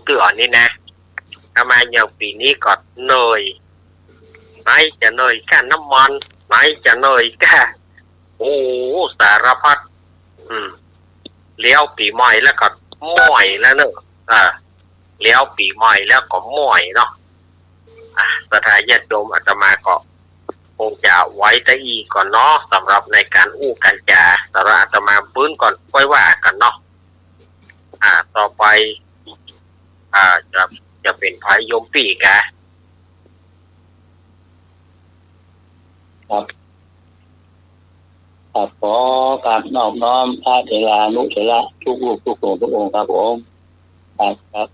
เตือนนี่นะทำไมอย่างปีนี้ก็เนยไม่จะเนยแค่น้ำมันไม่จะเนยแค่โอ้สารพัดเลี้ยวปีใหม่แล้วก็ม่อยแล้วเนอะเลี้ยวปีใหม่แล้วก็ม่อยเนาะสถานญาติโยมอาตมาก็คงจะไว้แต่อีก่อนเนาะสำหรับในการอู้กันจ่าสำหรับอาตมาปื้นก่อนค่อยว่ากันเนาะต่อไปจะเป็นพายโยมปีกะครับขอการนอบน้อมพระเถรานุเถระทุกรูปทุกองค์ทุกองค์ครับผมครับ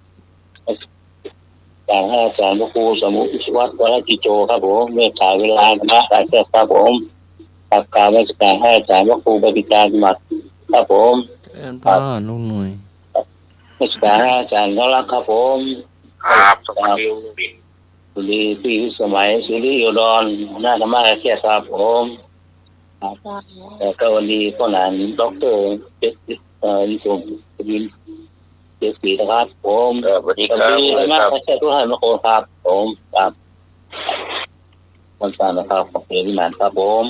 จากให้อาจารย์พระครูสมุทิวัฒน์วรกิจโจครับผมเมตตาเวลาธรรมะหลายแก่ครับผมกับการวิจารณ์ให้อาจารย์พระครูปฏิการสมัครครับผมพ่อลุงหน่วยวิจารณ์ให้อาจารย์เขารักครับผมครับสวัสดีสุรีพี่สมัยสุริโยดรหน้าธรรมะหลายแก่ครับผมแต่ก็วันนี้พ่อหลานดร.นิสมยินเจ็ดปีนะครับผมสวัสดีครับมากแค่ทุกท่านทุกคนครับผมครับวันจันทร์นะครับขอบคุณที่มาครับผม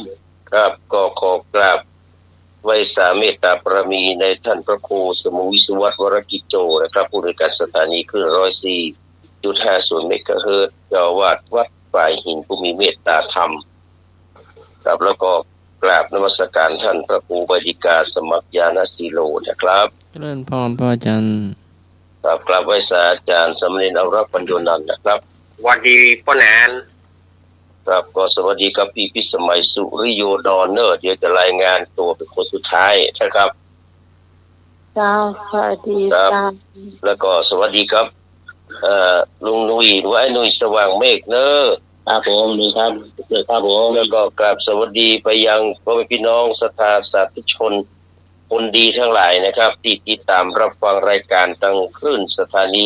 ครับก็ขอกราบไว้สาเมตตาปรมีในท่านพระครูสมุวิศวัตรวรกิจโจนะครับผู้ในวยการสถานีคลื่น104.50 เมกะเฮิรตซ์เจ้าอาวาสวัดฝ่ายหินผู้มีเมตตาธรรมครับแล้วก็กราบนมัสการท่านพระครูบดิกาสมัครญาณสีโลนะครับเจริญพรพ่ออาจารย์ครับกราบไว้สาอาจารย์สมเด็จเอารักปัญโยนันท์นะครับสวัสดีพ่อแนนครับก็สวัสดีครับพี่พิสมัยสุริโยดอนเนอร์เดี๋ยวจะรายงานตัวเป็นคนสุดท้ายนะครับสวัสดีครับแล้วก็สวัสดีครับลุงนุ้ยหรือไอ้นุ้ยสว่างเมฆเนอร์ครับผมดีครับครับผมแล้วก็กราบสวัสดีไปยังพ่อแม่พี่น้องศรัทธาสาธุชนคนดีทั้งหลายนะครับที่ติดตามรับฟังรายการทางคลื่นสถานี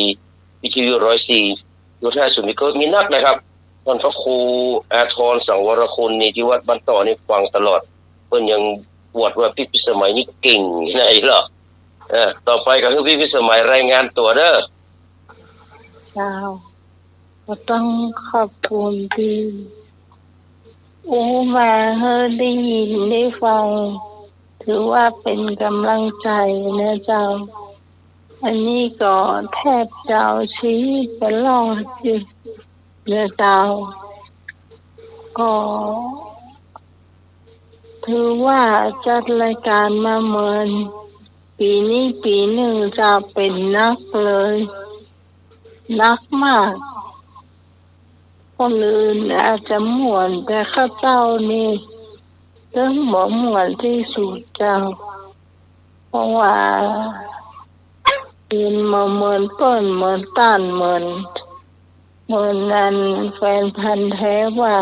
วิทยุ104.50 ก็มีนักนะครับท่านพระครูอาทรสังวรคุณนี่ที่วัดบ้านต่อนี่ฟังตลอดเพิ่นยังอวดว่าพี่พิสมัยนี่เก่งไหนเหรอต่อไปก็คือพี่พิสมัยรายงานตัวเด้อก็ต้องขอบคุณที่มาได้ยินได้ฟังถือว่าเป็นกำลังใจนะเจ้าอันนี้ก็แทบเจ้าชีวิตตลอดอยู่นะเจ้าก็ถือว่าจัดรายการมาเหมือนปีนี้ปีหนึ่งจะเป็นนักเลยนักมากคนอื่นอาจจะม่วนแต่ข้าเจ้านี่เรื่องหมอม่วนที่สุดเจ้าเพราะว่าเป็นมาเหมือนต้นเหมือนต้านเหมือนนั้นแฟนพันธุ์แท้ว่า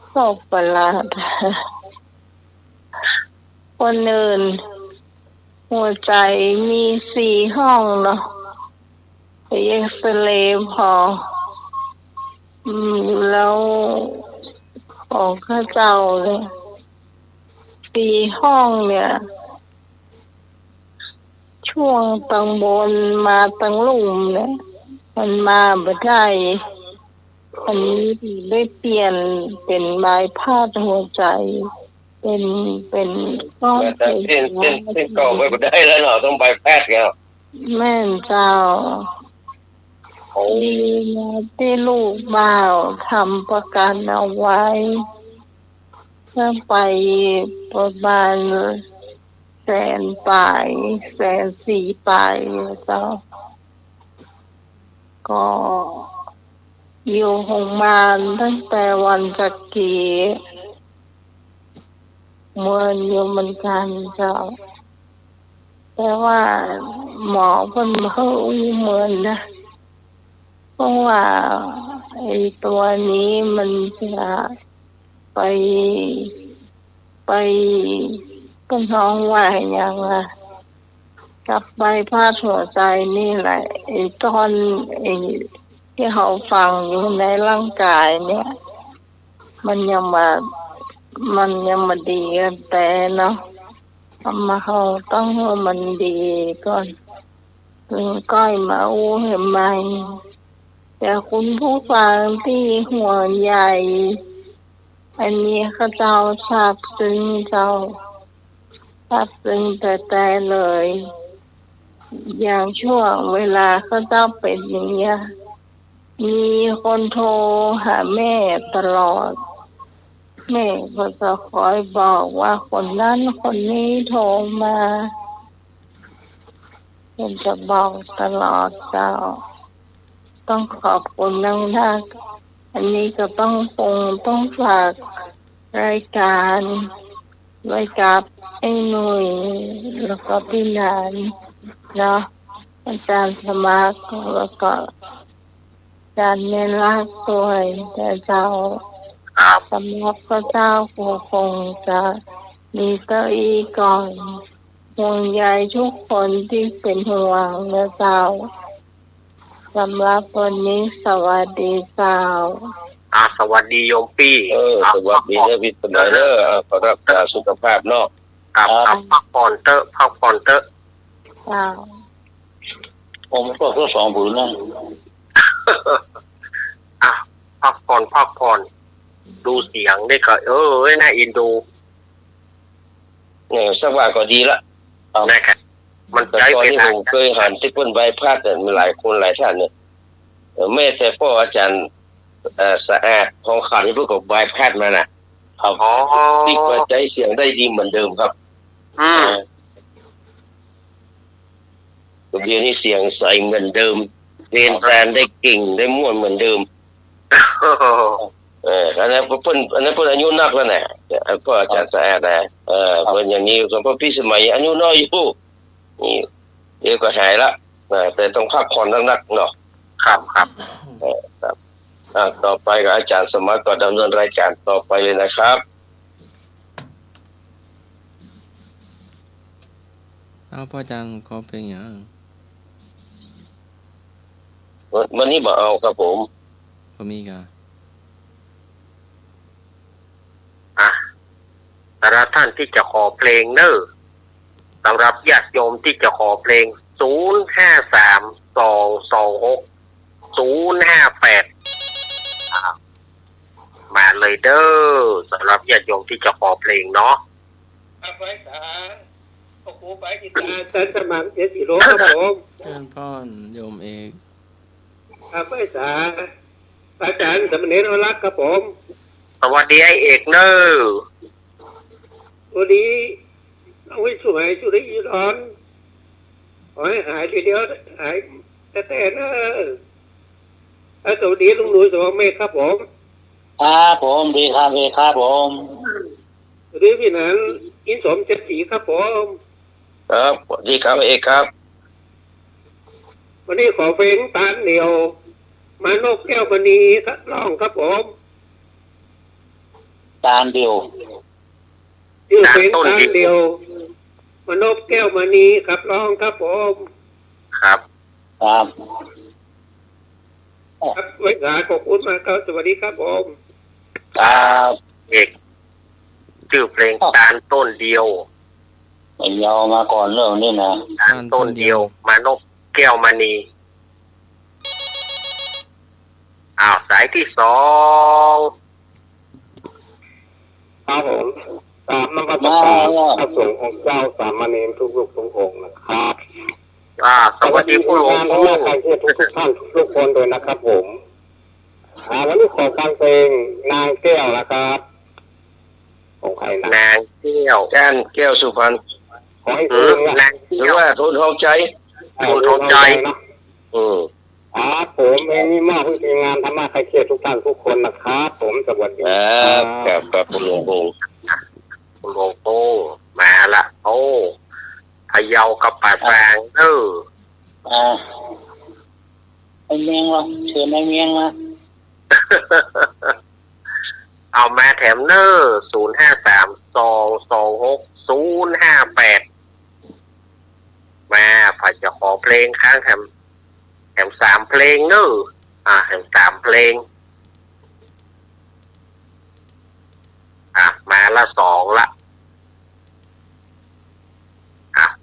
โลกประหลาดคนอื่นหัวใจมี4 ห้องเนาะไปเอ็กซเรย์พอแล้วของข้าเจ้าเลย4 ห้องเนี่ยช่วงตังบนมาตังลุ่มเนี่ยมันมาบ่ได้อันนี้ได้เปลี่ยนเป็นไม้พาดหัวใจเป็นก้อนเส้นเก่าไปบ่ได้แล้วเนาะต้องใบแพทย์แล้วแม่นเจ้าดีนะที่ลูกบ่าวทำประกันเอาไว้เพื่อไปประมาณ100,000 ปลาย104,000 ปลายเจ้าก็อยู่โรงพยาบาลตั้งแต่วันจักรีเมื่ออยู่เหมือนกันเจ้าแต่ว่าหมอเพิ่นเขาเหมือนนะเพราะว่าไอ้ตัวนี้มันจะไปก็น้องว่าอย่างกับใบพาดหัวใจนี่แหละไอ้ตอนที่เขาฟังอยู่ในร่างกายเนี่ยมันยังมาดีกันแต่เนาะมาเขาต้องให้มันดีก่อน ซึ่งก้อยมาอู้เห็นไหมแต่คุณผู้ฟังที่ห่วงใยอันนี้เขาเจ้าทราบซึ้งเจ้าทราบซึ้งแต่เลย อย่างช่วงเวลาเขาเจ้าเป็นอย่างเงี้ยมีคนโทรหาแม่ตลอดแม่ก็จะคอยบอกว่าคนนั้นคนนี้โทรมาเป็นจะบอกตลอดเจ้าต้องขอบคุณนักอันนี้ก็ต้องฝากรายการไว้กับไอ้หนุ่ยแล้วก็พี่นานเนาะอาจารย์สมัครแล้วก็อาจารย์เมลักด้วยแต่เจ้า ครับ สำหรับพระเจ้าคงจะมีเก้าอี้ก่อนห่วงใยทุกคนที่เป็นห่วงนะเจ้าสำหรับวันนี้สวัสดีเจ้า สวัสดีโยมปี้ สวัสดีนะพี่สมัยเด้อขอรักษาสุขภาพเนาะ ครับพักผ่อนเตอะ เจ้า ผมก็สองผืนนะ พักผ่อนดูเสียงได้ก็น่าอินดู เนี่ยสักว่าก็ดีละ นะครับมัน แต่ ใช้ ตอน เว นี้ ลา ผมเคยหันที่คนใบพัดเนี่ยมีหลายคนหลายท่านเนี่ยแม่แต่พ่ออาจารย์สะอาดทองขันที่พวกกับใบพัดมาน่ะ อ๋อ ที่กระจายเสียงได้ดีเหมือนเดิมครับ เดี๋ยวนี้เสียงใสเหมือนเดิมเรียนแปลนได้เก่งได้ม่วนเหมือนเดิมอันนั้นเพิ่นอายุนักแล้วนะพ่ออาจารย์สะอาดนะเพิ่นอย่างนี้ก็เพราะพี่สมัยอายุน้อยอยู่นี่เดี๋ยวก็หายละแต่ต้องพักผ่อนนักๆเนาะ ครับ ครับต่อไปก็อาจารย์สมัครก็ดำเนินรายการต่อไปเลยนะครับ เอาพ่ออาจารย์ขอเพลงอย่าง วันนี้บ่เอาครับผม ก็มีกะ สำหรับท่านที่จะขอเพลงเนอะสำหรับญาติโยมที่จะขอเพลง053226 058มาเลยเด้อสำหรับญาติโยมที่จะขอเพลงเนาะ ไปสาโอ้โหไปกินตาจันสมัครเจ็ดกิโลครับผม เพื่อนพ่อนโยมเอก ไปสาอาจารย์สมณีรักครับผม สวัสดีไอเอกเนอะ วันนี้เอาไว้สวยสุริยร้อนขอให้หายทีเดียวหายแต่เนอะสวัสดีลุงหนุ่ยสวัสดีครับผม ครับผมดีครับผม สวัสดีพี่นันอินสมเจ็ดสีครับผม ครับสวัสดีครับเอกครับ วันนี้ขอเพลงตาเหนียวมานกแก้วมณีครับร้องครับผม ตาลเดียว ชื่อเพลงตาเหนียวมานกแก้วมณีครับร้องครับผม ครับ ครับ ครับไว้สาขอบคุณมากครับสวัสดีครับผม ครับ เอกชื่อเพลงตาลต้นเดียว ไม่ยาวมาก่อนเรื่องนี้นะ ตาลต้นเดียวมานกแก้วมณีสายที่2 ครับผมตามนมัสการพระสงฆ์องค์เจ้าสามเณรทุกลูกทุกองค์นะครับ สวัสดีผู้หลวง ทุ ปู่ กท่านทุกท่านทุกคนด้วยนะครับผมวันนี้ขอฟังเพลงนางแก้วนะครับของใครนะ นางแก้ว แก้นแก้วสุพรรณ ขอให้เพลง นาง หรือ แก้ว ว่าโทนทองใจ นะ อืม ผมเพลงนี้มอบให้ทีมงานธรรมะใครเครียดทุกท่านทุกคนนะครับผมสวัสดี ครับคุณหลวงปู่ ผู้หลวงปู่มาละพะเยากับป่าแซงไอ้เมียงวะเชิญไอ้เมียงมา เอามาแถมเนอร์053226 058มาพอจะขอเพลงค้างแถม3เพลงเนอร์แถม3เพลงมาละ2ละ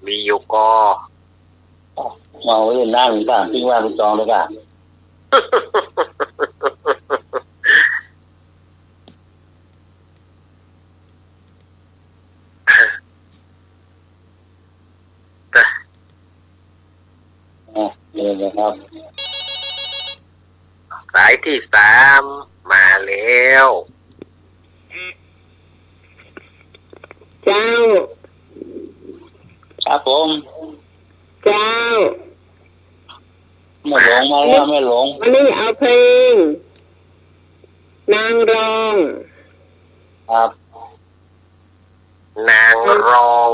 มีอยู่ก็ มาไว้เล่นน้ำอีกบ้างทิ้งว่าเป็นจองเลยกันเลยนะครับ สายที่สามมาแล้ว เจ้า ครับผม เจ้า ไม่หลงมาแล้วไม่หลง วันนี้เอาเพลง นางรอง ครับ นางรอง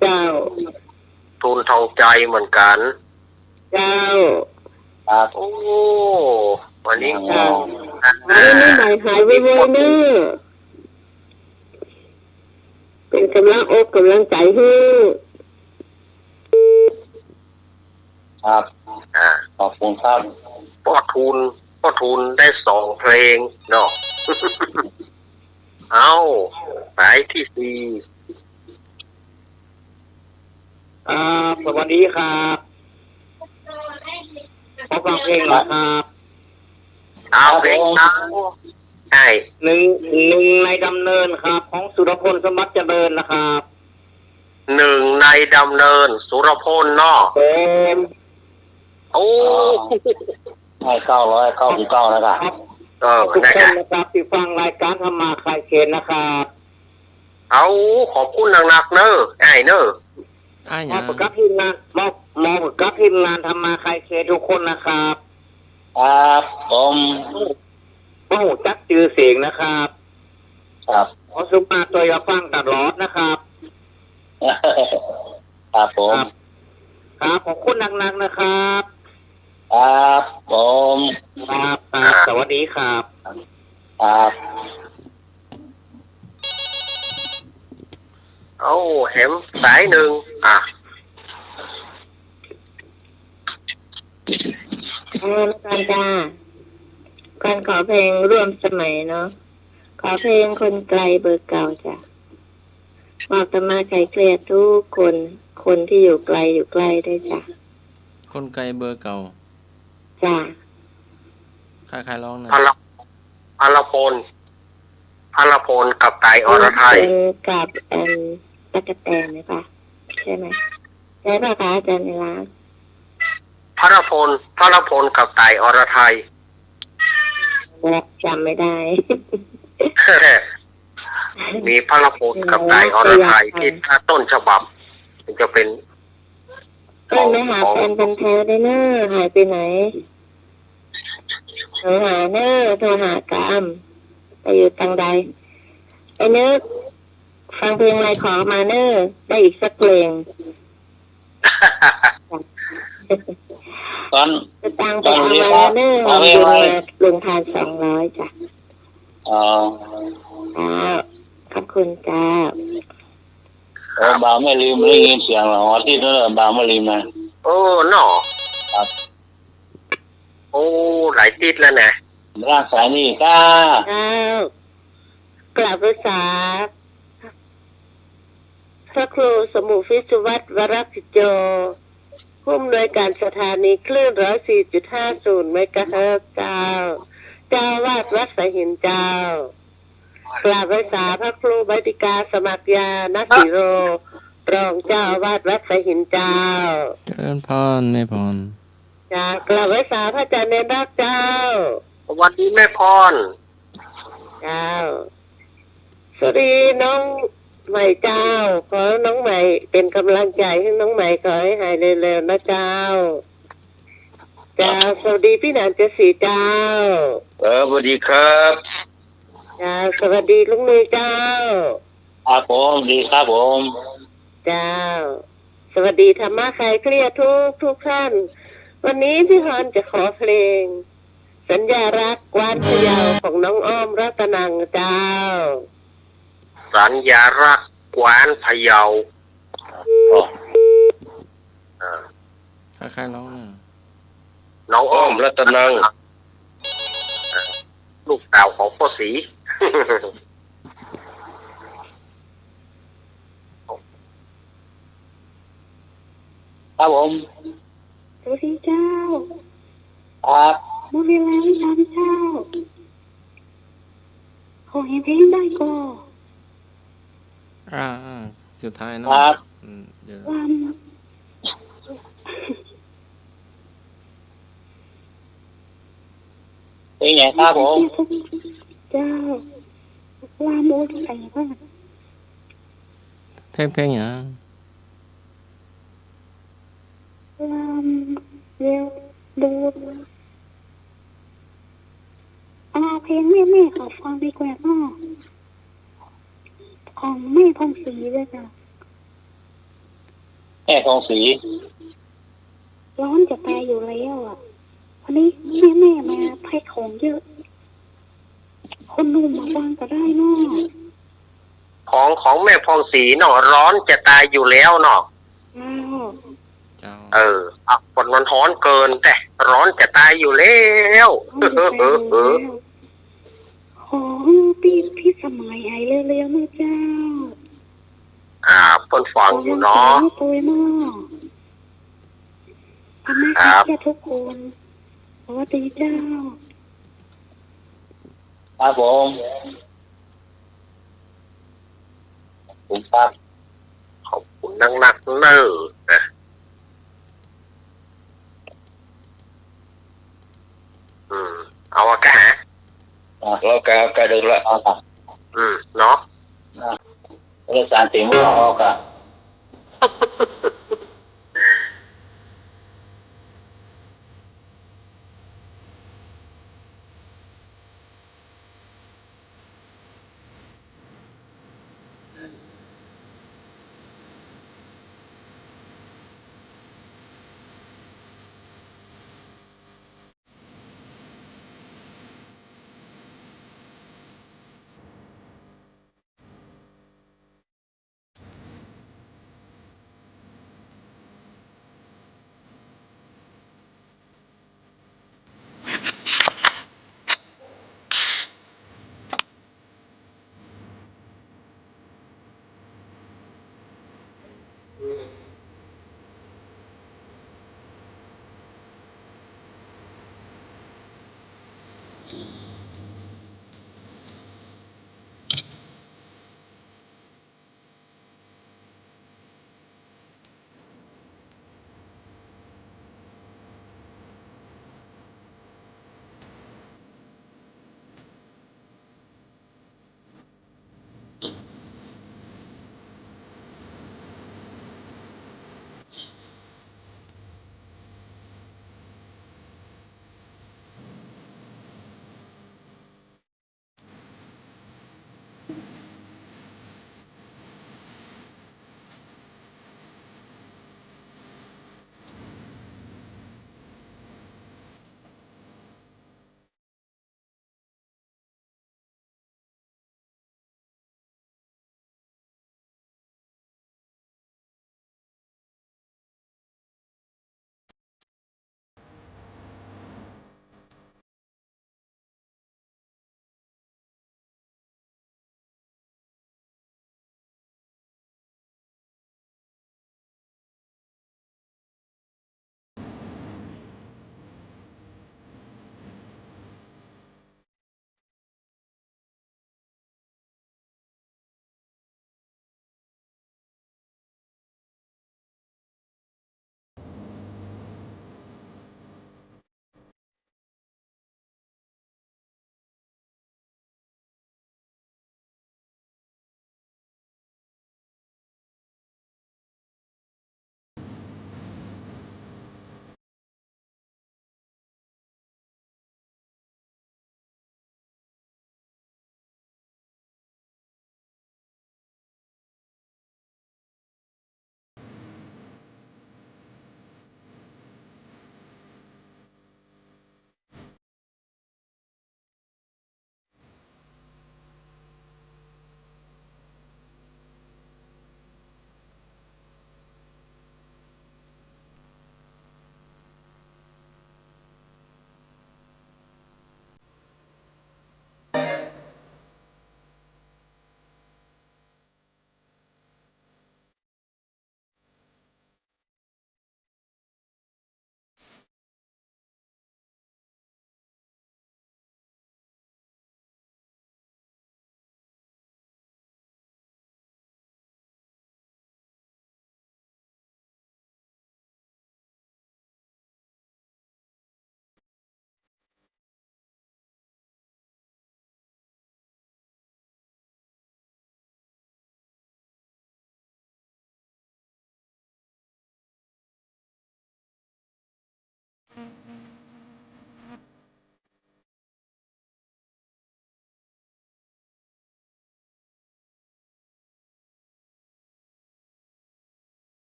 เจ้า ทุนทองใจเหมือนกัน เจ้า ครับ โอ้วันนี้ นางรอง วันนี้หายหายไวๆเนอะเป็นกำลังอกกำลังใจให้ ครับ อ่า ขอบคุณครับ พ่อทุนได้2 เพลงเนาะ เอาสายที่สี่ สวัสดีครับขอฟังเพลงเหรอครับ เอาเพลงเอาใช่ หนึ่งในดำเนินครับ ของสุรพลสมบัติเจริญนะครับ 1ในดำเนินสุรพลเนาะ ผม โอ้ ให้999นะครับ ครับ ทุก นะ ค คน นะครับที่ฟังรายการธรรมาคลายเคนนะครับ เอาขอบคุณหนักๆเนอะไอ้เนอะ อ้ายห ม ยั อบ ง กับทีมงานมอบกับทีมงานธรรมาคลายเคนทุกคนนะครับ ครับผม โอ้จักจือเสียงนะครับ ครับ ขอสุมาตัวอย่าฟังตลอดนะครับ ครับผม ครับขอบคุณหนักๆนะครับ ครับผม ครับสวัสดีครับ ครับ เอาแหมสายหนึ่งการจ้าการขอเพลงร่วมสมัยเนาะ ขอเพลงคนไกลเบอร์เก่าจ้ะบอกจะมาไกลเกลียดทุกคน คนที่อยู่ไกลอยู่ใกล้ได้วยจ้ะ คนไกลเบอร์เก่า จ้ะ ใครร้องนะ พลพลกับไก่อรไทย เป็นกับตะกะแตนไหมปะใช่ไหมใช่ป่ะคะอาจารย์ในร้าน พลพลกับไก่อรไทย จำไม่ได้ มีพลพลกับไก่อรไทยที่ถ้าต้นฉบับมันจะเป็น ก็ไม่หาแฟนเป็นแท้ได้เนอะหายไปไหนโทรหาเนอะโทรหากามไปอยู่ตังใดไอ้เนอะฟังเพลงอะไรขอมาเนอะได้อีกสักเพลง ตอน จะตังไปเอามาแล้วเนอะเอาเงินมาลงทาน200จ้ะ อ๋อ ขอบคุณจ้า บางไม่ลืมได้ยินเสียงหรอที่นั่นบางไม่ลืมนะ โอ้หน่อ ครับ โอ้หลายติดแล้วนะ ร่างสายนี่ก้า กราบพระษาพระครูสมุฟิสุวัตวรกิจโจผู้อำนวยการสถานีคลื่น 104.50 เมกะเฮิรตซ์เจ้าวาดวัดสายหินเจ้ากราบพระษาพระครูบัติกาสมัครยานักศิโรรองเจ้าวาดวัดสายหินเจ้า เจริญพรแม่พร กราบพระษาพระอาจารย์เนรรักเจ้า สวัสดีแม่พร เจ้าสวัสดีน้องใหม่เจ้า ขอน้องใหม่เป็นกำลังใจให้น้องใหม่ขอให้หายเร็วๆนะเจ้า เจ้าสวัสดีพี่หนานเจสีเจ้า สวัสดีครับ เจ้าสวัสดีลุงนุ้ยเจ้า ครับผมดีครับผม เจ้า สวัสดีธรรมะใครเครียดทุกท่าน วันนี้พี่ฮอนจะขอเพลง สัญญารักกวานพะเยาของน้องอ้อมรัตนังเจ้า สัญญารักษ์กวานพะเยา ใครร้องนะ น้อง อ้ อ้ อ อ ม ม รัตนัง ลูกสาวของพ่อศรี เ ครับผม สวัสดีเจ้า ครับ หมดเวลาวิชาเจ้าขอให้เพลงได้ก่อน สุดท้ายเนาะ ครับ เดี๋ยว วัน เป็นไงครับผม เจ้าลามโอที่ไหนบ้าง เพลงอย่าง ลามเร็วดูเพลงแม่ขอฟังดีกว่าเนาะของแม่พงศรีด้วยจ้ะ แม่ทองศรี ร้อนจะตายอยู่แล้วอ่ะวันนี้แม่มาแพ็คของเยอะ คนหนุ่มมาฟังก็ได้เนาะ ของแม่พองศรีเนาะร้อนจะตายอยู่แล้วเนาะ อ้าว เจ้า ฝนมันร้อนเกินแต่ร้อนจะตายอยู่แล้ว ร้อนจะตายอยู่แล้วขอพี่สมัยหายเร็วๆนะเจ้า เพิ่นฟังอยู่เนาะ ตัวเนาะทำหน้า ครับ ที่ทุกคนสวัสดีเจ้า ครับผมผมครับ ขอบคุณนักเนอนะเอาอะกะหา เรากาเดินละ เอาครับ เนาะ เรื่องการเต็มว่าออกครับ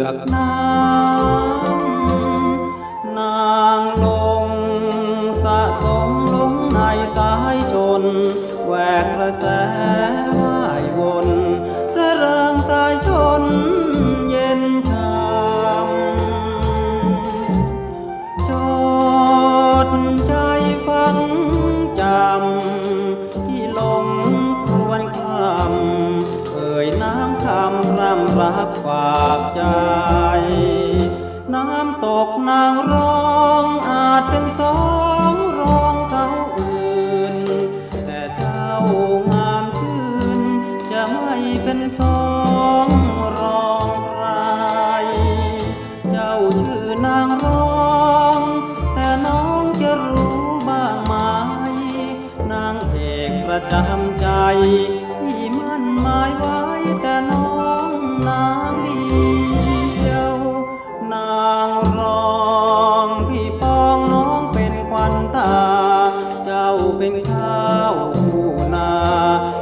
อกน้ำนางลงสะสมลงในสายชนแหวกกระแสว่ายวนระเริงสายชนเย็นชามจดใจฟังจำที่ลงครวญคำเอ่ยน้ำคำร่ำรักฝากใจน้ำตกนางร้องอาจเป็นสองรองเขาอื่นแต่เจ้างามชื่นจะไม่เป็นสองรองใครเจ้าชื่อนางร้องแต่น้องจะรู้บ้างไหมนางเอกประจำใจที่มั่นหมายไว้แต่น้องนางเดียวนางร้องพี่ปองน้องเป็นขวัญตาเจ้าเป็นข้าวผู้นา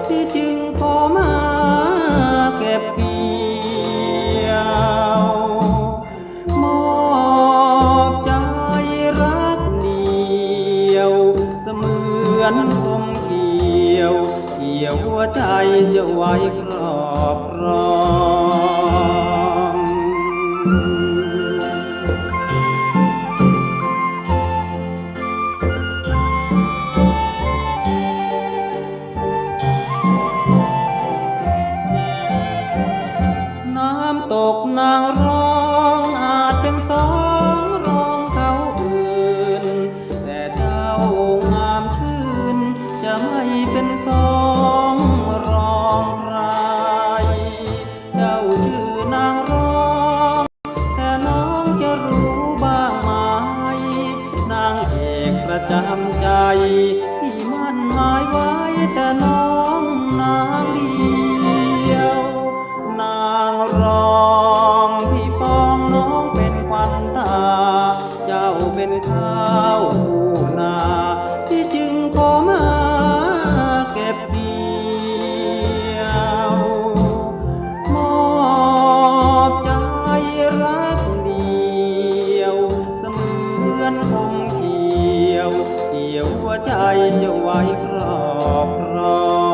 ที่จึงขอมาเก็บเกี่ยวมอบใจรักเดียวเสมือนคมเขียวเกี่ยวหัวใจจะไว้ครอบครองน้ำตกนางร้องอาจเป็นสองรองเขาอื่นแต่เจ้างามชื่นจะไม่เป็นสองรองใครเจ้าชื่อนางร้องแต่น้องจะรู้บ้างไหมนางเอกประจำใจที่มั่นหมายไว้แต่น้องนางเดียวนางร้องพี่ปองน้องเป็นขวัญตาเจ้าเป็นข้าวผู้นาที่จึงขอมาเก็บเกี่ยวมอบใจรักเดียวเสมือนคมเขียวเกี่ยวหัวใจจะไว้ครอบครอง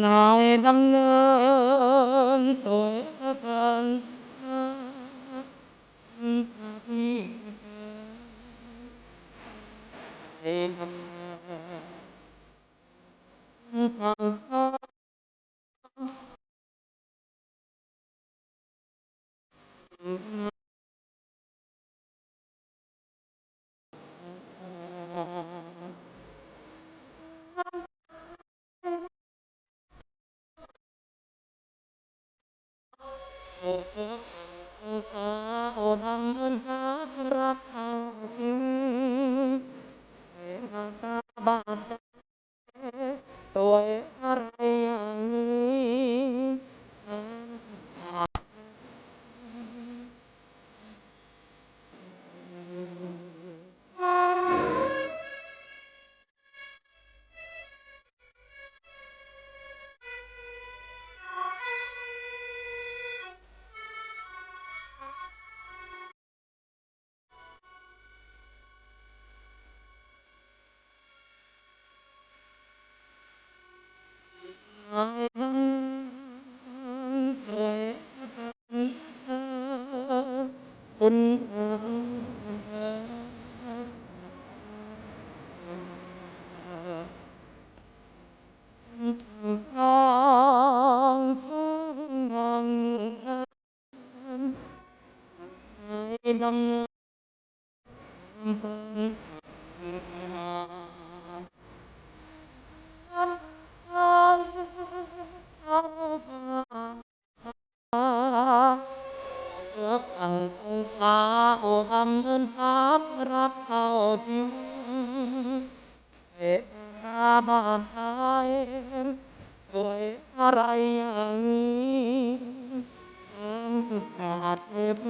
ngồi đâm lên tuổi thân tuổi เข้าถึงเวลาบ้านไทยด้วยอะไรอย่างนี้ขาดเก็บ พ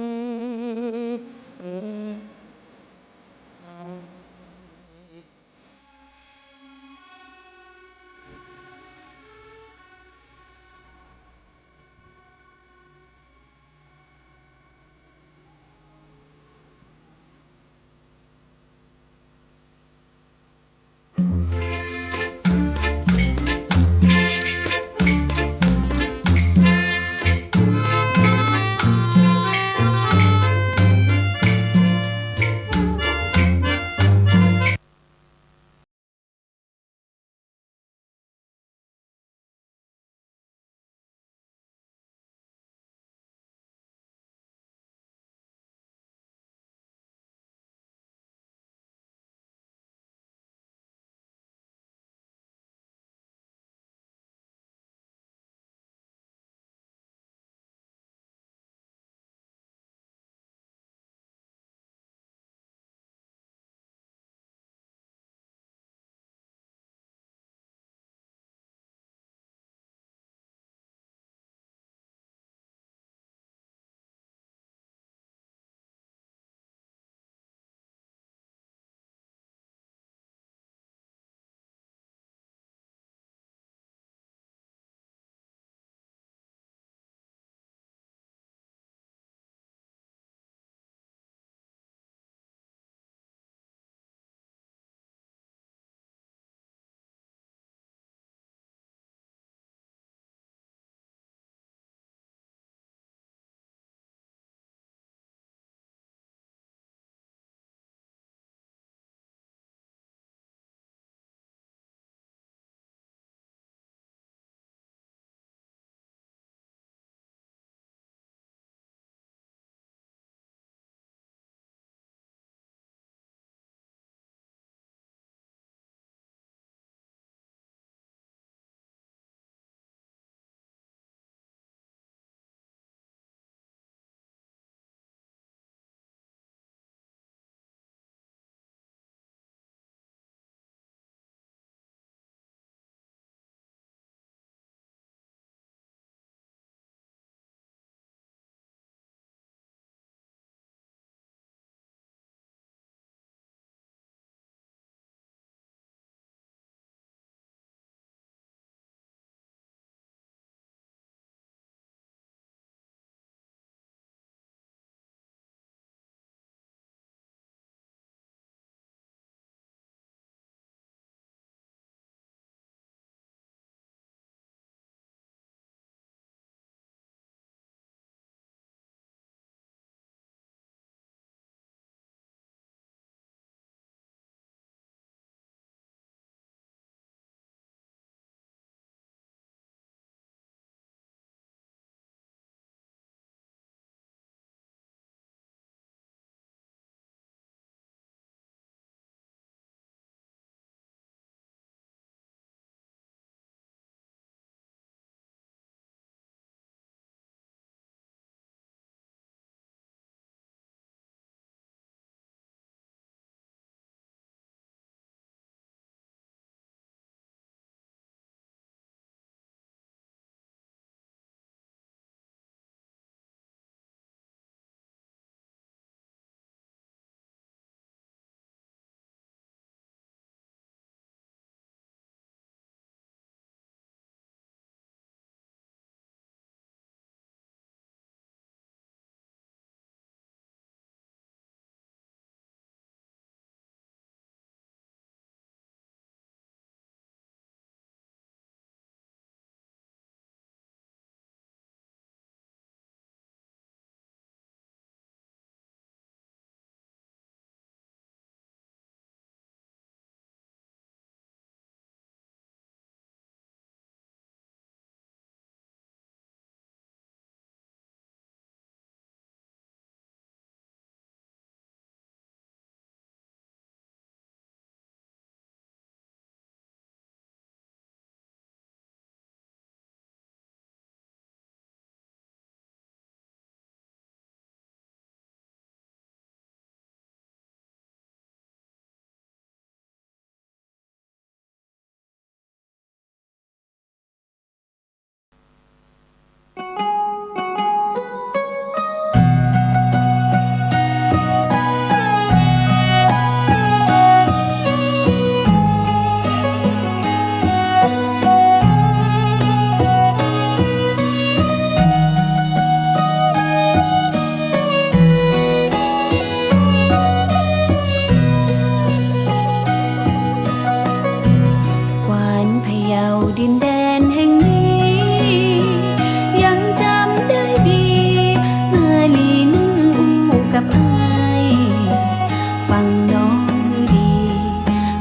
น้องคือดี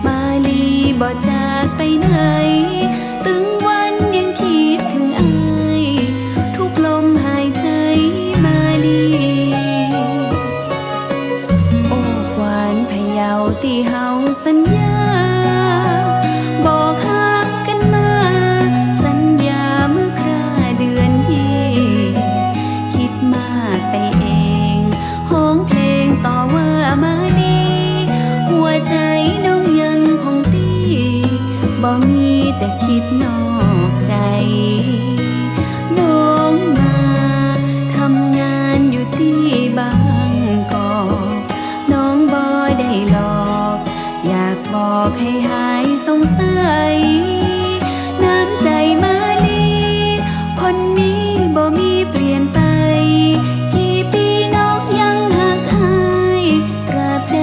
มาลีบ่จากไปไหนตึงวันยังคิดถึงอายทุกลมหายใจมาลีโอ้หวานพะเยาที่เฮาสัญญาบอกฮักกันมาสัญญาเมื่อคราเดือนยี่คิดมากไปเองห้องเพลงต่อว่ามาลีหัวใจน้องยังคงตีบ่มีจะคิดนอกใจน้องมาทำงานอยู่ที่บางกอกน้องบ่ได้หลอกอยากบอกให้หายสงสัยน้ำใจมาลีคนนี้บ่มีเปลี่ยนไปกี่ปีน้องยังหักอายตราบใด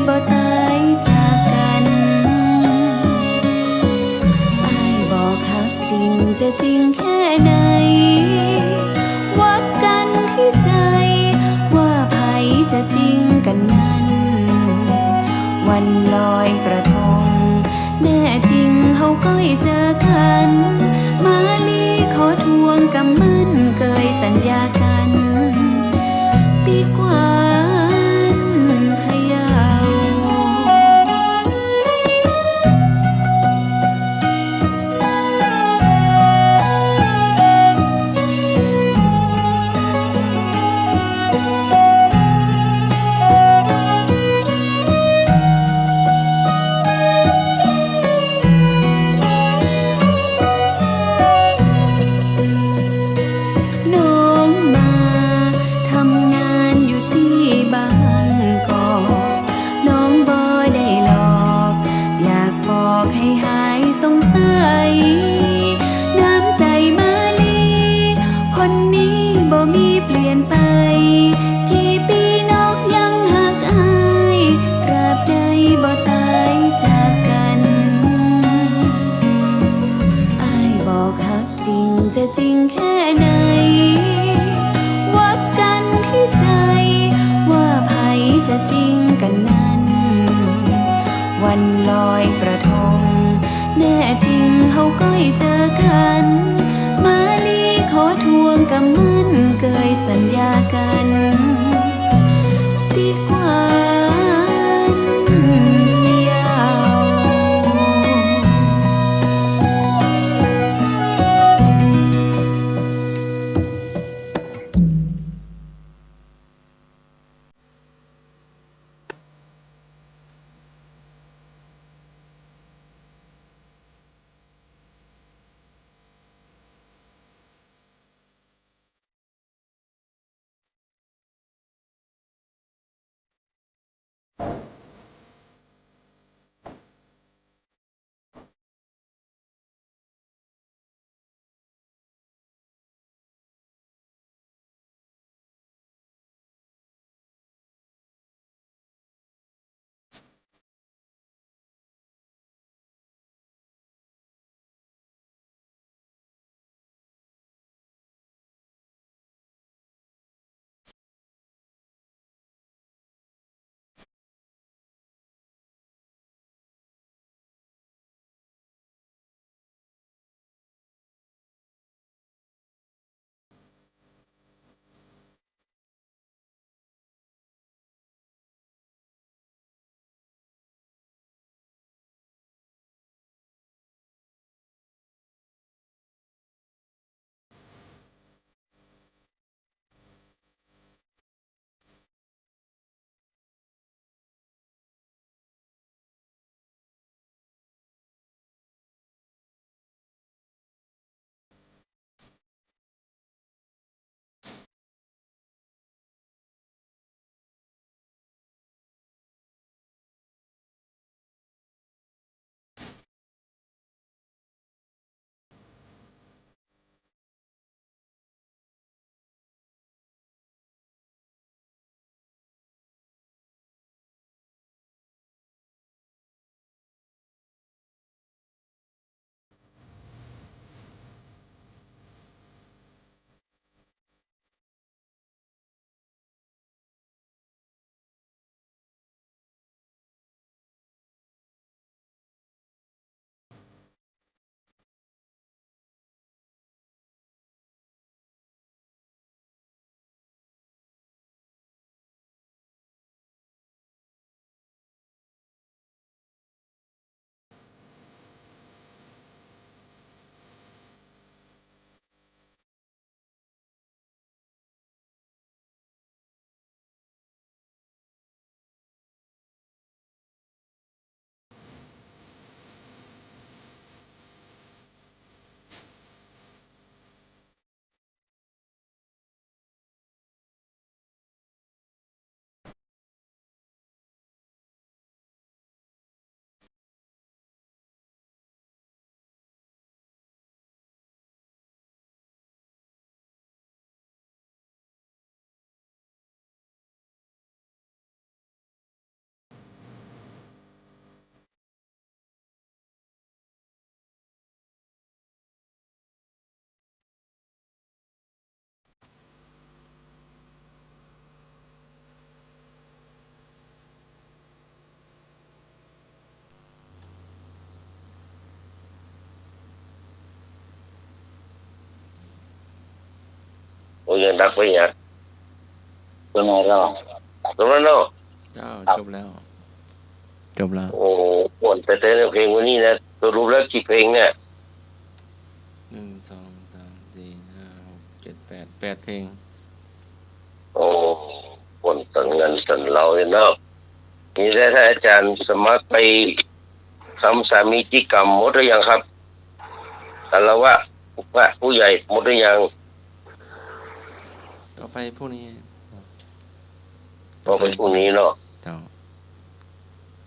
บ่ตายจากกันอายบอกหักจริงจะจริงแค่ไหนวัดกันที่ใจว่าไผจะจริงกันนั้นวันลอยกระทงแน่จริงเฮาก้อยเจอกันมาลีขอทวงกำมั่นเกยสัญญากันปีกว่าพะเยาน้องมาทำงานอยู่ที่บางกอกน้องบ่ได้หลอกอยากบอกให้หายสงสัยน้ำใจมาลีคนนี้บ่มีเปลี่ยนไปกี่ปีน้องยังหักอายตราบใดบ่ตายจากกันอายบอกหักจริงจะจริงแค่ไหนวัดกันที่ใจว่าไผจะจริงกันนั้นวันลอยกระทงแน่จริงเฮาก้อยเจอกันมาลีขอทวงกำมั่นเกยสัญญากันดีกว่า ยังดักไว้อย่าง ตรงไหนเรา ตรงนั้นเนาะ เจ้าจบแล้ว จบแล้ว โอ้โหปวดแต่เพลงวันนี้นะสรุปแล้วกี่เพลงเนี่ย 1 2 3 4 5 6 7 8 เพลง โอ้ปวดตันเงินตันเราเนาะนี่ได้ถ้าอาจารย์สมัครไปทำสามีจิกรรมหมดหรือยังครับแต่ละว่าผู้ใหญ่หมดหรือยัง ต่อไปพวกนี้ ก็เป็นพรุ่งนี้เนาะ เจ้า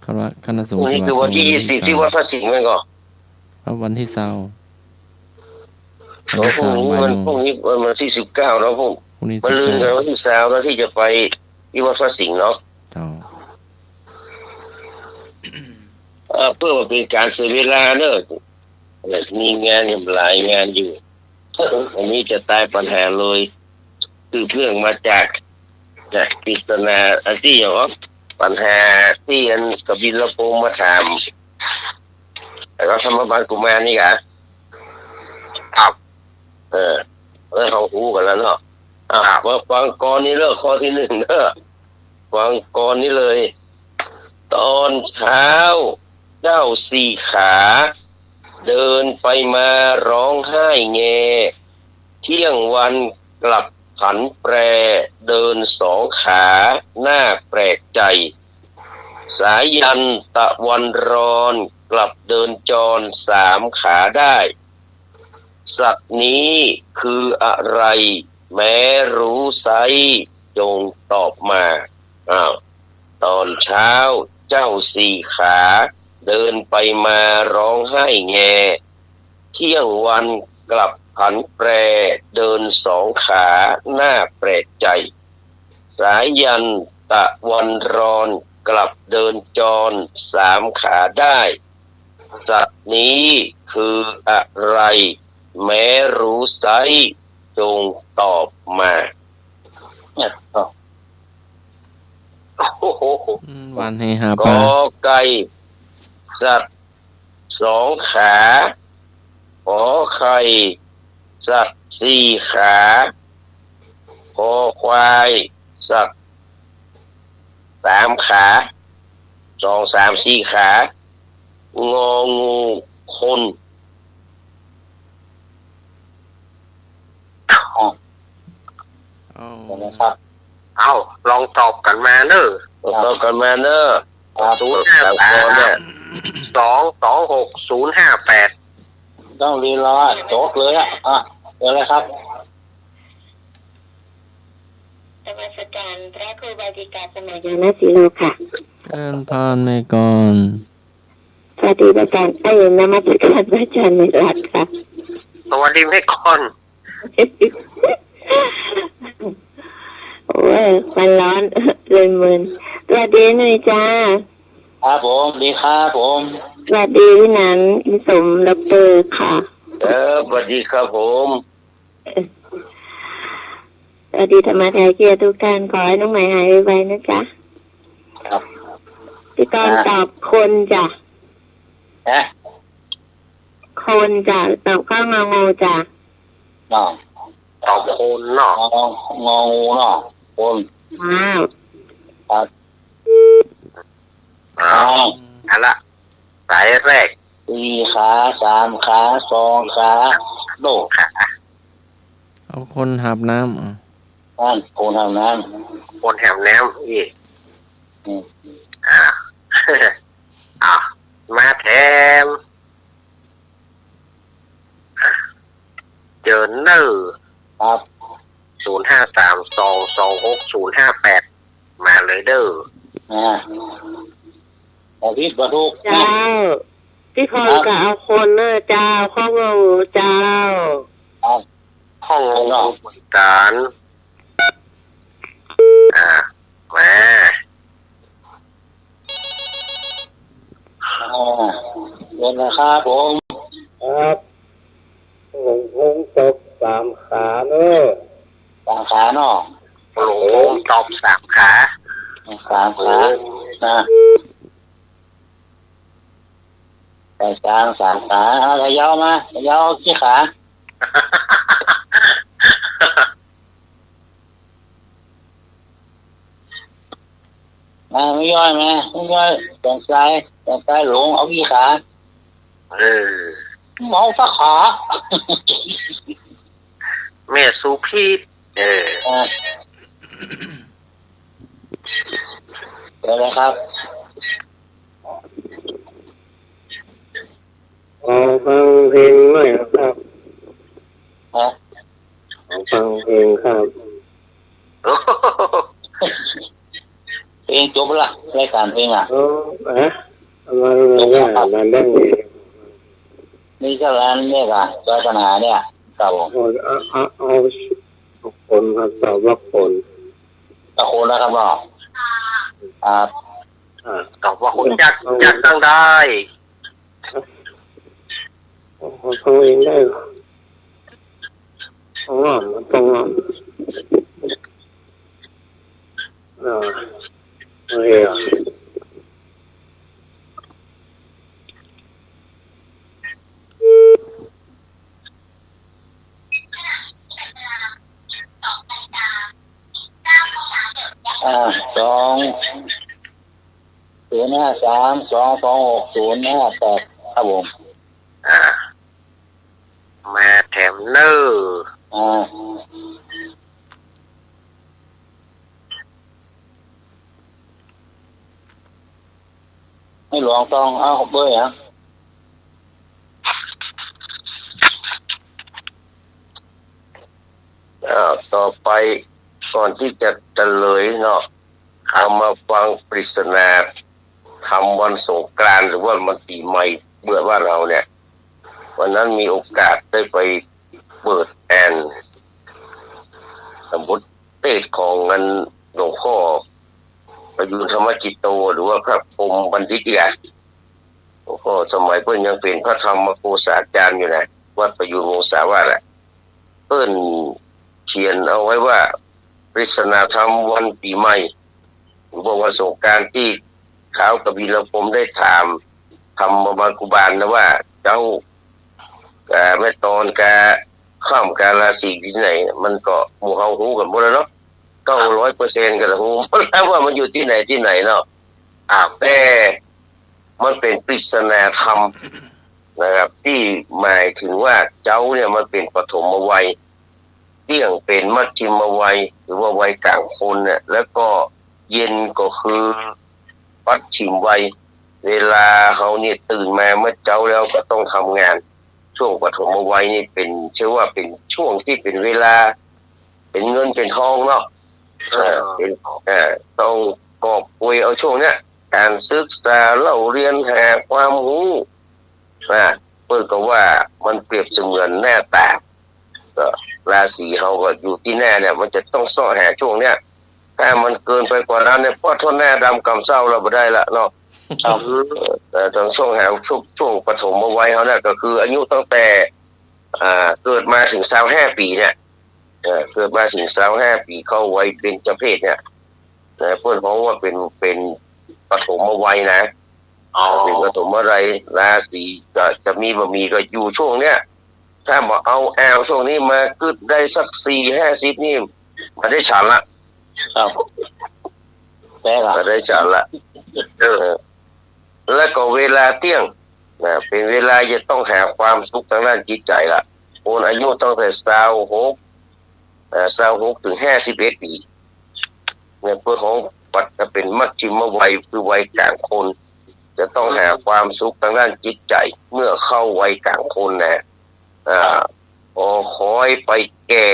คณะคณะส พ งฆ์ รุ่งนี้คือวันที่20ที่วัดพระสิงห์ไหมก็ แล้ววันที่20วัน พรุ่ ที่ งนี้ 20 วันพรุ่งนี้วันที่19แล้วพรุ่ง พรุ่งนี้ มาลืนกันวันที่20แล้วที่จะไปที่วัดพระสิงห์เนาะ เจ้า เพื่อมาเป็นการเสียเวลาเนอะมีงานหลายงานอยู่อันนี้จะตายปัญหาเลยคือเรื่องมาจากปริศนาอันที่อย่างว่าปัญหาที่อันกบิลพงษ์มาถามแต่ก็ธรรมบาลกุมารนี่กะครับเขาหูกันแล้วเนาะว่าฟังกรนี้เลิกข้อที่1เนอะฟังกรนี้เลย ตอนเช้าเจ้าสี่ขาเดินไปมาร้องไห้แงเที่ยงวันกลับผันแปรเดิน2ขาหน้าแปลกใจสายันตะวันรอนกลับเดินจร3ขาได้สัตว์นี้คืออะไรแม้รู้ไซจงตอบมาตอนเช้าเจ้าสี่ขาเดินไปมาร้องไห้แงเที่ยงวันกลับผันแปรเดิน2ขาหน้าแปลกใจสายันตะวันรอนกลับเดินจร3ขาได้สัตว์นี้คืออะไรแม้รู้ไซจงตอบมาวันให้หาป ก ลา อไก่สัตว์2ขาขอไข่สัตว์4ขาคอควายสัตว์3ขา2 3 4ขางองูคนนะครับ เอาลองตอบกันมาเนอะ ตอบกันมาเนอะ 053-226-058ต้องรีรอโจ๊กเลยเดี๋ยวเลยครับ นมัสการพระครูบาติกาสมัยยานาสีโลค่ะ เอิ้นพรแม่ก่อน สวัสดีพระอาจารย์นมัสการพระอาจารย์ในรัฐค่ะ สวัสดีแม่ก่อน โอ้ยมันร้อนเลยมึนสวัสดีหน่อยจ้า ครับผมดีครับผม สวัสดีพี่นันพี่สมดรค่ะ สวัสดีครับผม สวัสดีธรรมทายเกียรติทุกท่านขอให้น้องใหม่หายไวๆนะจ๊ะ ครับ พี่กรณ์ตอบคนจ้ะ นะ คนจ้ะตอบข้าวงองูจ้ะ น้อง ตอบคนเนาะ งองูเนาะคน ว้าว ครับ เอาละสายแรก 4ขา3ขา2ขาโล ค่ะ เอาคนหาบน้ำนั่นคนทำนั้น คนแหมแนมอีก อืม มาแถมเจอเนอร์ ครับ 053-226-058มาเลยเด้อ แต่พิษประทุก เจ้าพี่คนก็เอาคนเนอะเจ้าข้าวงองูเจ้า ห้องงงบริการมา เดินนะครับผม ครับหงตก3ขาเนอะ 3ขาเนาะ หลงตอบ3ขา 3ขานะแต่กลาง3ขาระยาวมาระยาวกี่ขา ไม่ย่อยนะไม่ย่อยแต่งกายหลงเอากี่ขาเมาสักขา แม่สุพีดเดี๋ยวนะครับฟังเพลงหน่อยครับฟังเพลงครับ เพลงจบละรายการเพลงมาเล่นนี่ก็ร้านเนี่ยค่ะร้านปัญหาเนี่ยครับผมเอาคนครับตอบว่าคนคนนะครับเนาะครับตอบว่าคนอยากตั้งได้เขาเองได้มันต้อง205322605 8ครับผมมาแถมเนอร์ให้หลวงต้องเอาเบอร์ฮะต่อไปก่อนที่จะเฉลยเนาะเอามาฟังปริศนาทำวันสงกรานต์หรือว่าวันปีใหม่เบื่อว่าเราเนี่ยวันนั้นมีโอกาสได้ไปเปิดแอนสมบุติเทศของเงินหลวงพ่อประยุนธรรมจิตโตหรือว่าพระพรหมบัณฑิตเนี่ยหลวงพ่อสมัยเพิ่นยังเป็นพระธรรมโฆษาจารย์อยู่นะวัดประยุนวงศาวาสแหละเพิ่นเขียนเอาไว้ว่าปริศนาธรรมวันปีใหม่หรือว่าวันสงกรานต์ที่ขาวกบิลพรหมได้ถามธรรมบากุบาลนะว่าเจ้าแม่ตอนข้ามกาลาสีที่ไหนมันก็หมู่เฮาหูกันหมดแล้วเนาะ900%กันหูแล้วว่ามันอยู่ที่ไหนเนาะแต่มันเป็นปริศนาธรรมนะครับที่หมายถึงว่าเจ้าเนี่ยมันเป็นปฐมวัยเที่ยงเป็นมัชฌิมวัยหรือว่าวัยกลางคนเนี่ยแล้วก็เย็นก็คือปัจฉิมวัยเวลาเขาเนี่ยตื่นมาเมื่อเจ้าแล้วก็ต้องทำงานช่วงปฐมวัยนี่เป็นเชื่อว่าเป็นช่วงที่เป็นเวลาเป็นเงินเป็นทองเนาะเป็นต้องกอบโกยเอาช่วงเนี้ยการศึกษาเล่าเรียนหาความรู้เปิดก็ว่ามันเปรียบเสมือนหน้าตาก็ราศีเขาก็อยู่ที่หน้าเนี่ยมันจะต้องซ่อหาช่วงเนี้ยถ้ามันเกินไปกว่านั้นเนี่ยพอทนหน้าดำกำเศร้าเราไม่ได้ละเนาะแต่ตอนช่วงหาช่วงปฐมวัยเขาเนี่ยก็คืออายุตั้งแต่เกิดมาถึง25 ปีเนี่ยเกิดมาถึง25 ปีเข้าวัยเบญจเพสเนี่ยเพื่อนเขาว่าเป็นปฐมวัยนะเป็นปฐมวัยราศีจะมีบะหมี่ก็อยู่ช่วงเนี้ยถ้าบอกเอาแอลช่วงนี้มาขึ้นได้สัก4-50นี่มาได้ฉันละมาได้ฉันละแล้วก็เวลาเที่ยงเป็นเวลาจะต้องหาความสุขทางด้านจิตใจละคนอายุตั้งแต่26ถึง51 ปีเนี่ยเพื่อของปัจจะเป็นมัชฌิมวัยคือวัยกลางคนจะต้องหาความสุขทางด้านจิตใจเมื่อเข้าวัยกลางคนนะคอยไปแก่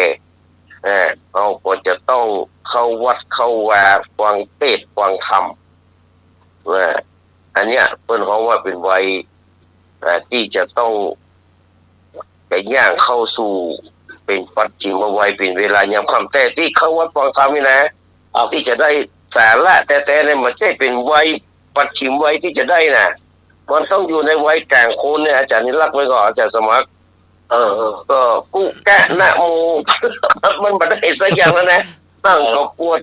เราก็จะต้องเข้าวัดเข้าวาฟังเทศน์ฟังธรรมอันเนี้ยเพื่อนเขาว่าเป็นวัยที่จะต้องไปย่างเข้าสู่เป็นปัจฉิมวัยเป็นเวลายามค่ำแต่ที่เข้าวัดฟังธรรมนี่นะที่จะได้สาระแต่เนี่ยมันไม่ใช่เป็นวัยปัจฉิมวัยที่จะได้นะมันต้องอยู่ในวัยกลางคนเนี่ยอาจารย์นิรักษ์ไว้ก่อนอาจารย์สมัครก็กุกะนะโมมันไม่ได้สักอย่างแล้วนะนั่งก็ปวด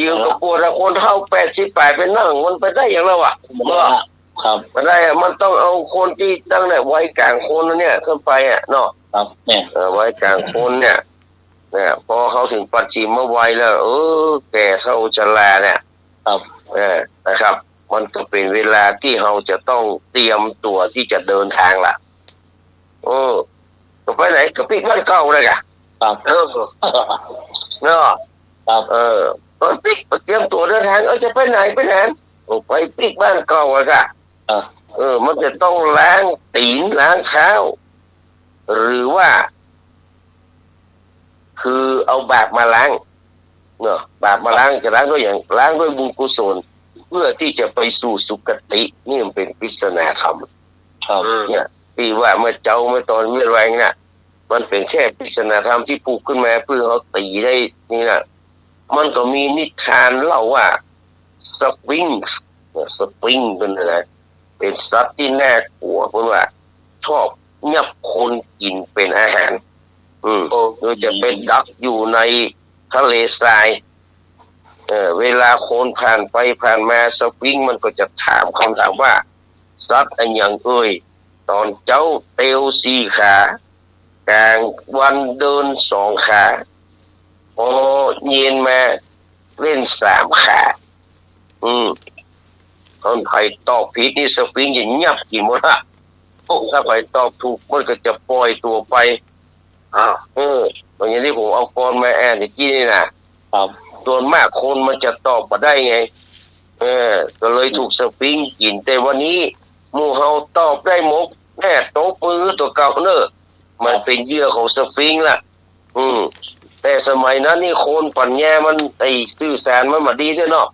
ยืนก็ปวดแล้วคนเท่า88ไปนั่งมันไปได้อย่างไรวะครับไม่ได้มันต้องเอาคนที่ตั้งแต่วัยกลางคนเนี่ยขึ้นไปเนาะครับเนี่ยวัยกลางคนเนี่ยพอเขาถึงปัจฉิมวัยแล้วแก่เท่าชราเนี่ยครับ นะครับ มันก็เป็นเวลาที่เราจะต้องเตรียมตัวที่จะเดินทางละก็ไปไหนก็ปิกบ้านเก่าเลยกะครับเนาะครับตอนปิกเตรียมตัวเดินทางจะไปไหนไปไปปิกบ้านเก่าอะค่ะมันจะต้องล้างตีนล้างเท้าหรือว่าคือเอาบาปมาล้างเนาะบาปมาล้างจะล้างด้วยอย่างล้างด้วยบุญกุศลเพื่อที่จะไปสู่สุคตินี่มันเป็นปริศนาธรรมเนี่ยที่ว่าเมื่อตอนเมื่อไรเนี่ยมันเป็นแค่ปริศนาธรรมที่ปลูกขึ้นมาเพื่อเขาตีได้นี่นะมันก็มีนิทานเล่าว่าสฟิงค์เป็นอะไรเป็นสัตว์ที่น่ากลัวเพราะว่าชอบยับคนกินเป็นอาหารโดยจะเป็นดักอยู่ในทะเลทรายเวลาคนผ่านไปผ่านมาสฟิงค์มันก็จะถามคำถามว่าสัตว์อันอย่างตอนเจ้าเตียว4 ขากลางวันเดิน2 ขาพอเย็นมาเล่น3 ขาคนใครตอบผิดนี่สฟิงค์จะยับกี่หมดละถ้าใครตอบถูกมันก็จะปล่อยตัวไปอย่างที่ผมเอากรมาอ่านเมื่อกี้นี่นะครับส่วนมากคนมันจะตอบมาได้ไงก็เลยถูกสฟิงค์กินแต่วันนี้หมู่เฮาตอบได้หมดแน่โต๊ะมือตัวเก่าเนอะมันเป็นเหยื่อของสฟิงค์ล่ะแต่สมัยนั้นนี่คนปัญญามันสื่อสารมันมาดีด้วยเนาะ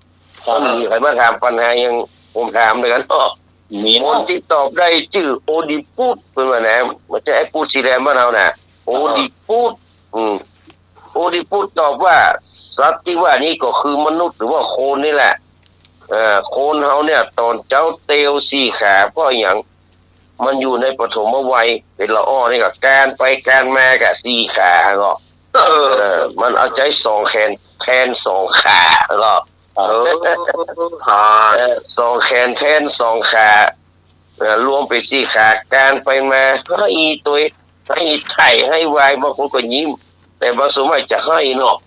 มีใครมาถามปัญหายังผมถามเลยกันเนาะมีคนที่ตอบได้ชื่อโอดิปูดเป็นว่าไงมันจะไอ้ปูดสีแดงบ้านเราน่ะโอดิปูดโอดิปูดตอบว่าสัตว์ที่ว่านี่ก็คือมนุษย์หรือว่าโคนนี่แหละโคนเฮาเนี่ยตอนเจ้าเตียว4 ขาเพราะอย่างมันอยู่ในปฐมวัยเป็นละอ้อนี่ก็การไปการมากับ4 ขาก็มันเอาใจ2 แขน2 ขาก็2 แขนแทน2 ขารวมเป็น4 ขาการไปมาให้ตัวให้ไถ่ให้วายบางคนก็ยิ้มแต่บางส่วนไม่จะให้เนาะ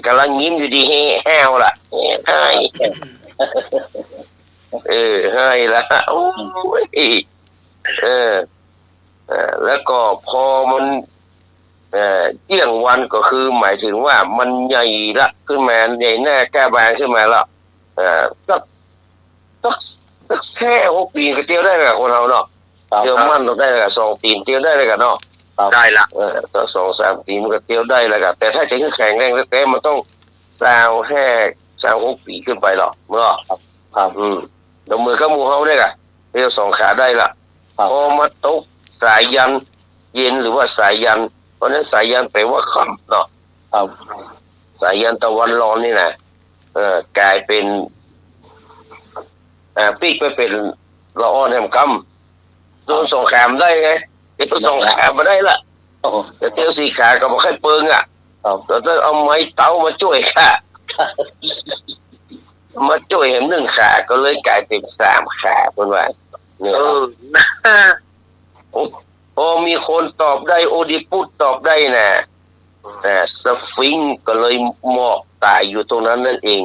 กำลังยิ้มอยู่ดีแห้วล่ะให้ให้ละโอ้ยแล้วก็พอมันเที่ยงวันก็คือหมายถึงว่ามันใหญ่ละขึ้นมาใหญ่หน้ากล้าบานขึ้นมาแล้วสักแค่6 ปีก็เที่ยวได้กับคนเราเนาะเที่ยวมั่นเราได้กับ2 ปีเที่ยวได้เลยกันเนาะได้ละก็2-3 ปีมันก็เที่ยวได้แล้วกันแต่ถ้าจะขึ้นแข็งแรงแต่มันต้อง6 ปีขึ้นไปหรอกเมื่อเรามือข้ามูเขาได้กันเที่ยว2 ขาได้ละพอมาตกสายยันเย็นหรือว่าสายยันเพราะนั้นสายยันแปลว่าค่ำเนาะสายยันตะวันร้อนนี่นะกลายเป็นปีกไปเป็นละอ้อนแหมกำโดน2 ขามได้ไงเที่ยว2 ขามาได้ละแต่เที่ยว4 ขาก็บอกให้เปิงแต่ถ้าเอาไม้เต้ามาช่วยค่ะมาช่วยเห็น1 ขาก็เลยกลายเป็น3 ขาเป็นว่าพอมีคนตอบได้โอดิปุสตอบได้นะแต่สฟิงค์ก็เลยหมอบตายอยู่ตรงนั้นนั่นเอง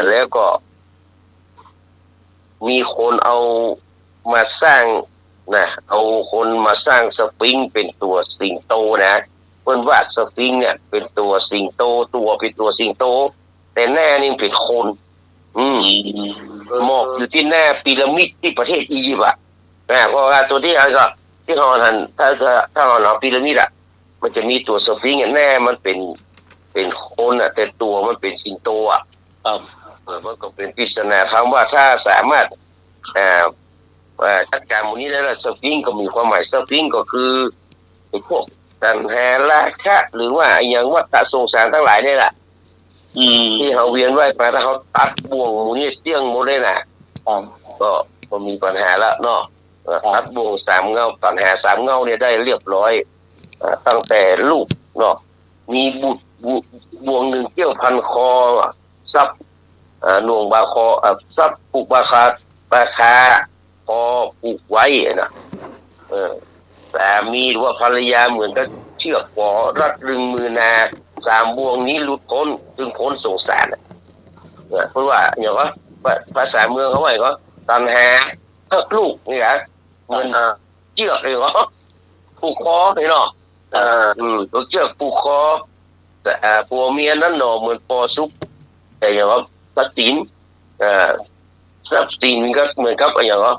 แล้วก็มีคนเอามาสร้างเอาคนมาสร้างสฟิงค์เป็นตัวสิงโตนะเพิ่นว่าสฟิงค์เนี่ยเป็นตัวสิงโตเป็นตัวสิงโตแต่หน้านี่เป็นคนหมอบอยู่ที่หน้าพีระมิดที่ประเทศอียิปต์เพราะว่าตัวที่เขาทันถ้าเราพีระมิดมันจะมีตัวสฟิงค์หน้ามันเป็นคนแต่ตัวมันเป็นสิงโตมันก็เป็นปริศนาธรรมว่าถ้าสามารถจัดการมูลนี้ได้แล้วสฟิงค์ก็มีความหมายสฟิงค์ก็คือพวกตัณหาราคะหรือว่าอย่างวัฏสงสารทั้งหลายนี่แหละที่เขาเวียนว่ายไปถ้าเขาตัดบ่วงมูลนี้เสี่ยงหมดเลยนะก็มีปัญหาแล้วเนาะตัดบ่วง3 เงาตัณหา3 เงาเนี่ยได้เรียบร้อยตั้งแต่ลูกเนาะมีบุตรบ่วง1 เกี่ยวพันคอซับหน่วงบาคอซับผูกบาคาพอผูกไว้นะแต่มีหรือว่าภรรยาเหมือนกับเชือกปอรัดรึงมือนา3 บ่วงนี้หลุดพ้นจึงพ้นสงสาร เพราะว่าอย่างว่าภาษาเมืองเขาว่าก็ตันหาลูกนี่นะมันเชือกเลยเหรอผูกคอนี่เนาะตัวเชือกผูกคอแต่ผัวเมียนั่นเนาะเหมือนปอซุปแต่อย่างว่าทรัพย์สินทรัพย์สินก็เหมือนกับอย่างว่า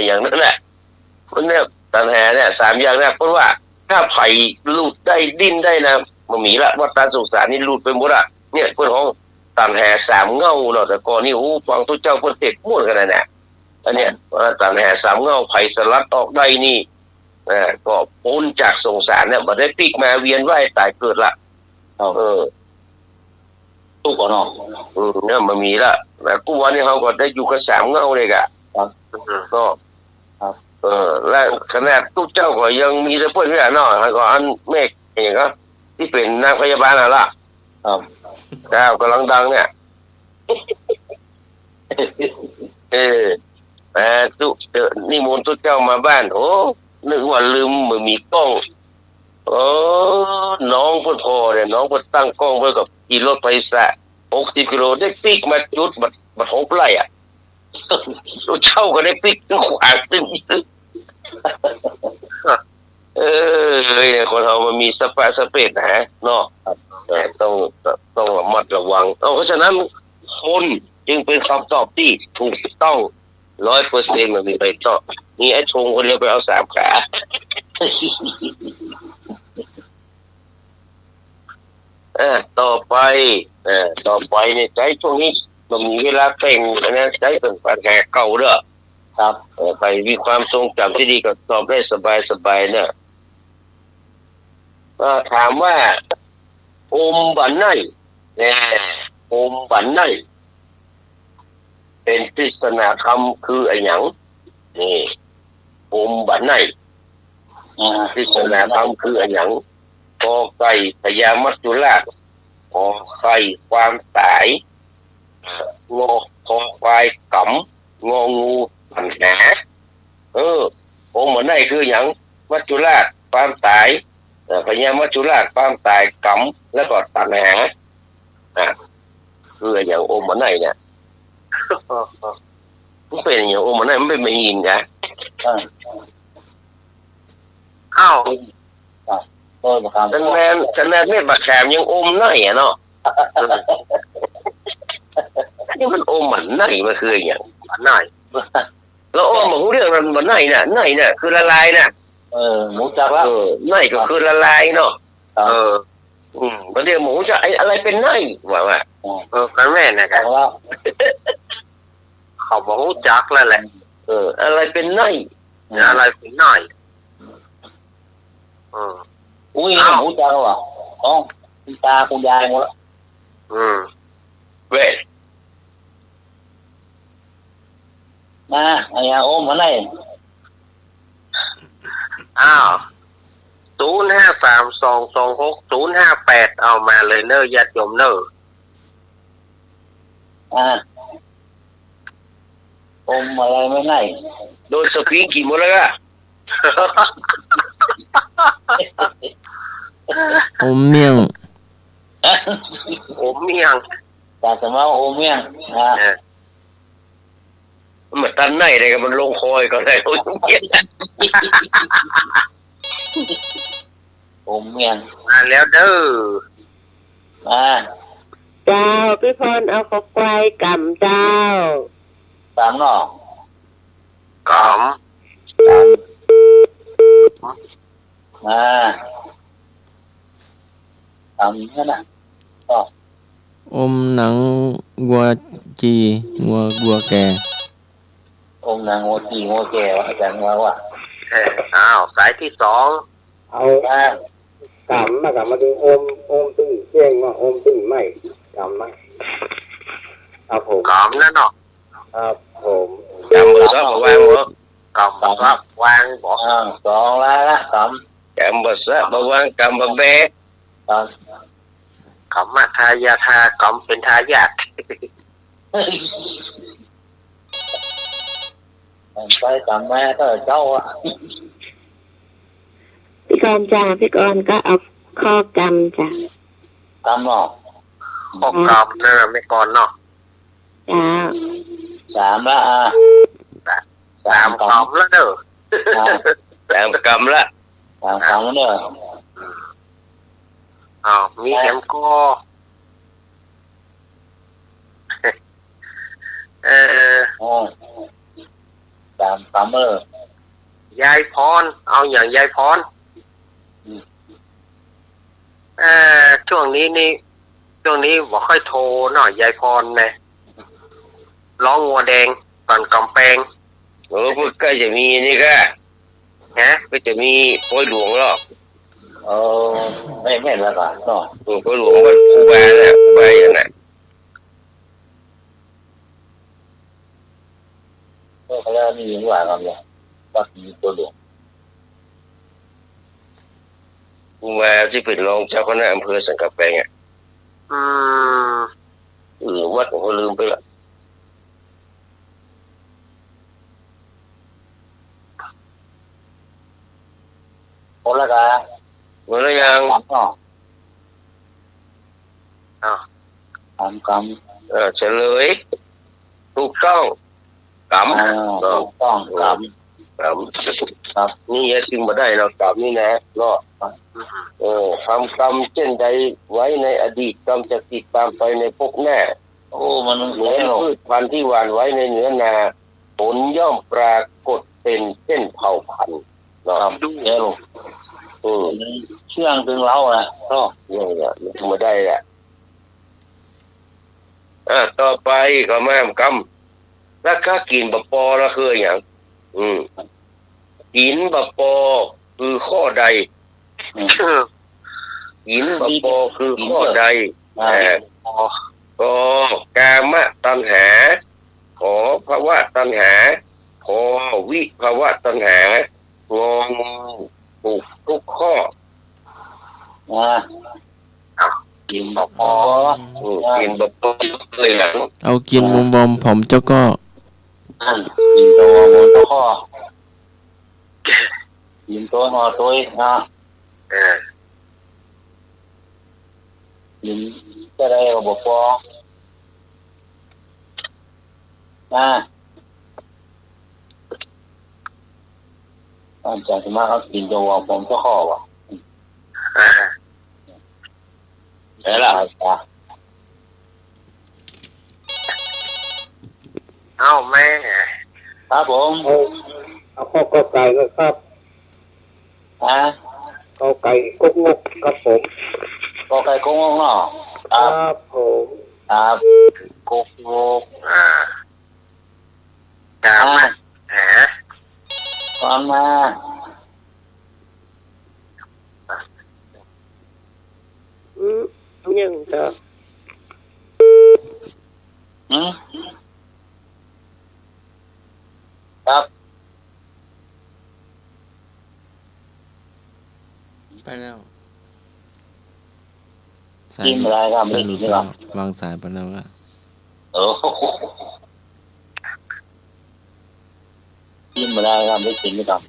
อย่างนั้นแหละเพราะเนี่ยตันหาเนี่ย3อย่างเนี่ยเพราะว่าถ้าไผ่หลุดได้ดิ้นได้นะมันมีละว่าตาสงสารนี่หลุดไปหมดอะเนี่ยเพื่อนของตันแห่3เงาเนาะแต่ก่อนนี่ฟังทุกเจ้าเพื่อนเตะม้วนกันนะเนี่ยอันเนี้ยตันแห่3เงาไผ่สลัดออกได้นี่ก็พ้นจากสงสารเนี่ยมาได้ปีกมาเวียนว่ายตายเกิดละตู้ก่อนเนาะเนี่ยมันมีละแต่กูวันนี้เขาก็ได้อยู่กับ3เงาเลยกะก็และขนาดตู้เจ้าก็ยังมีแต่เพื่อนไม่ได้เนาะก็อันเมฆอย่างก็ที่เป็นนางพยาบาลล่ะเจ้ากำลังดังเนี่ยตู้นิมนต์ตู้เจ้ามาบ้านโอ้นึกว่าลืมมันมีกล้องน้องเพื่อนพอเนี่ยน้องเพื่อนตั้งกล้องไว้กับขี่รถไป60 กิโลได้ปิกมาจุดบัดหกไร่อ่ะตู้เจ้าก็ได้ปิกขวางตึ้งคนเรามันมีสเปซนะฮะเนาะต้องระมัดระวังเพราะฉะนั้นคนจึงเป็นคำตอบที่ถูกต้อง 100% มันมีไปต่อนี่ไอ้ชงคนเดียวไปเอา3 ขาต่อไปเนี่ยใจช่วงนี้มันมีเวลาแต่งนะใจเป็นปัญหาเก่าเด้อครับไปมีความทรงจำที่ดีก็ตอบได้สบายเนี่ยถามว่าอมบันไนอมบันไนเป็นปริศนาคำคืออะไรอย่างนี่อมบันไนปริศนาคำคืออะไรอย่างกอไก่พญามัจจุราชขอไข่ความสายงอคอควายกำงองูปัญหาอมบันไนคืออย่างมัจจุราชความสายพญามัจจุราชความตายกำแล้วก็ตัณหาคืออย่างอมบันไนเนี่ยมันเป็นอย่างอมบันไนมันเป็นไม่ยินนะอ้าวคะแนนไม่บักแขมยังอมไนอ่ะเนาะนี่มันอมบันไนมันคืออย่างบันไนแล้วอมมันเรื่องมันบันไนเนี่ยคือละลายนะหมูจักแล้วไนก็คือละลายเนาะบางทีหมูจะอะไรเป็นไนว่ากันแม่นะครับเขาบอกหูจักแล้วแหละอะไรเป็นไนอะไรเป็นไนอุ้ยหมูจักแล้วคุณตาคุณยายหมดแล้วเว้ยมาไอ้ยาโอมมาไหน053226058เอามาเลยเนอะญาติโยมเนอะอมอะไรไม่ไหนโดนสปริงกี่หมดแล้วอะอมเมี่ยงแต่สมมติอมเมี่ยงมันตันไหนเลยกันมันลงคอยก็ได้โอ้ยเกียผมเมียนมาแล้วเด้อเจ้าพี่พรเอาข้าวควายกำเจ้า3หน่อกนั่นน่ะอมหนังวัวจีวัวแก่อมหนังวัวจีวัวแก่ว่าอาจารย์ว่าสายที่2เอากำมาดูอมตึ้งเชียงว่าอมตึ้งไม่กำไม่ครับผมกำนั่นเนาะครับผมกำมือก็วางหัวกำครับวางบอก2แล้วนะกำมือซะวางกำมือเบะกำมาทายาทากำเป็นทายาทไปกำแม่ก็เจ้าพี่กรจ้าพี่กรก็เอาข้อกำจ้ะกำเนาะข้อกำเนี่ยไม่ก่อนเนาะ จ้า สามละสามกล่อมแล้วเด้อ สามกำละ สามครั้งเด้อ มีแอมก็สามคำยายพรเอาอย่างยายพรช่วงนี้บอกค่อยโทรหน่อยยายพรนะร้องงัวแดงก่อนกำแพงพูดใกล้จะมีนี่ก็ก็จะมีโป้ยหลวงหรอกไม่แล้วกันเนาะโป้ยหลวงมันครูบาเนี่ยครูบาอย่างนั้นเขาจะมีหลายคำเลยวัดมีตัวหลวงครูบาที่เป็นรองเจ้าคณะอำเภอสังกะแปงวัดผมก็ลืมไปละโอ้ละกันหมดแล้วยังสามคำเฉลยถูกต้องกำถูกต้องกำครับนี่ยังซึงมาได้เรากำนี่นะรอดทำกรรมเช่นใดไว้ในอดีตกรรมจะติดตามไปในภพหน้ามันเหมือนพืชพันธุ์ที่หว่านไว้ในเนื้อนาผลย่อมปรากฏเป็นเส้นเผ่าพันธุ์นะครับดูเชื่องถึงเราก็เนี่ยมันมาได้แหละต่อไปก็แม่กรรมแล้วก็กินบะปอแล้วคืออย่างกินบะปอคือข้อใดกินบะปอคือข้อใดก็กามตัณหาขอภวะตัณหาขอวิภวะตัณหางองูถูกทุกข้อกินบะปอกินบะปอเลยหลังเอากินมุมบอมผมเจ้าก็กินตัวมุมตัวข้อกินตัวหอตัวกินจะได้บะปอจากที่มาเขากินตัวผมตัวข้อวะได้ละแม่ครับผมเอาข้อกไก่ก็ครับข้อไก่กุ๊กงกครับผมข้อไก่กุ๊กงกเนาะครับผมครับกุ๊กงกกามาความมายังจะครับ ไปแล้วกินอะไรครับไม่กินหรอวางสายไปแล้วละกินอะไรครับไม่กินไม่ต้อง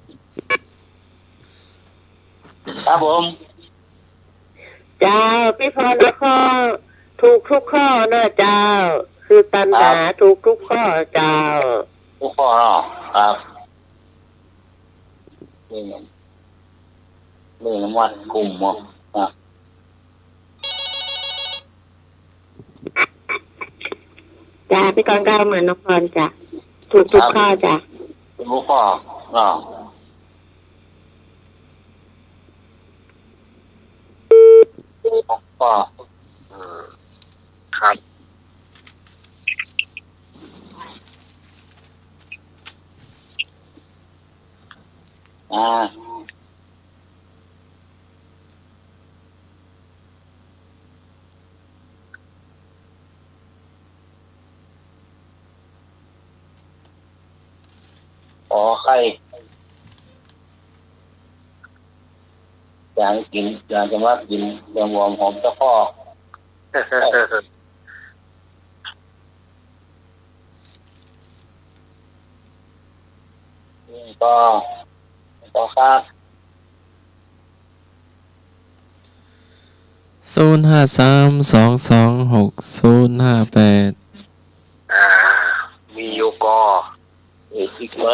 ครับผมเจ้าพี่พรข้อถูกทุกข้อนะเจ้าคือตัณหาถูกทุกข้อเจ้าทุกข้อครับเรื่องวัดกลุ่มจ้าพี่กรก้าวเหมือนนพรจ้ะถูกทุกข้อจ้ะทุกข้อก็ครับไข่อย่างกินอย่างจะมากินอย่างวอมหอมเจ้าพ่อก็ครับ0532260558 ก็อีกไหม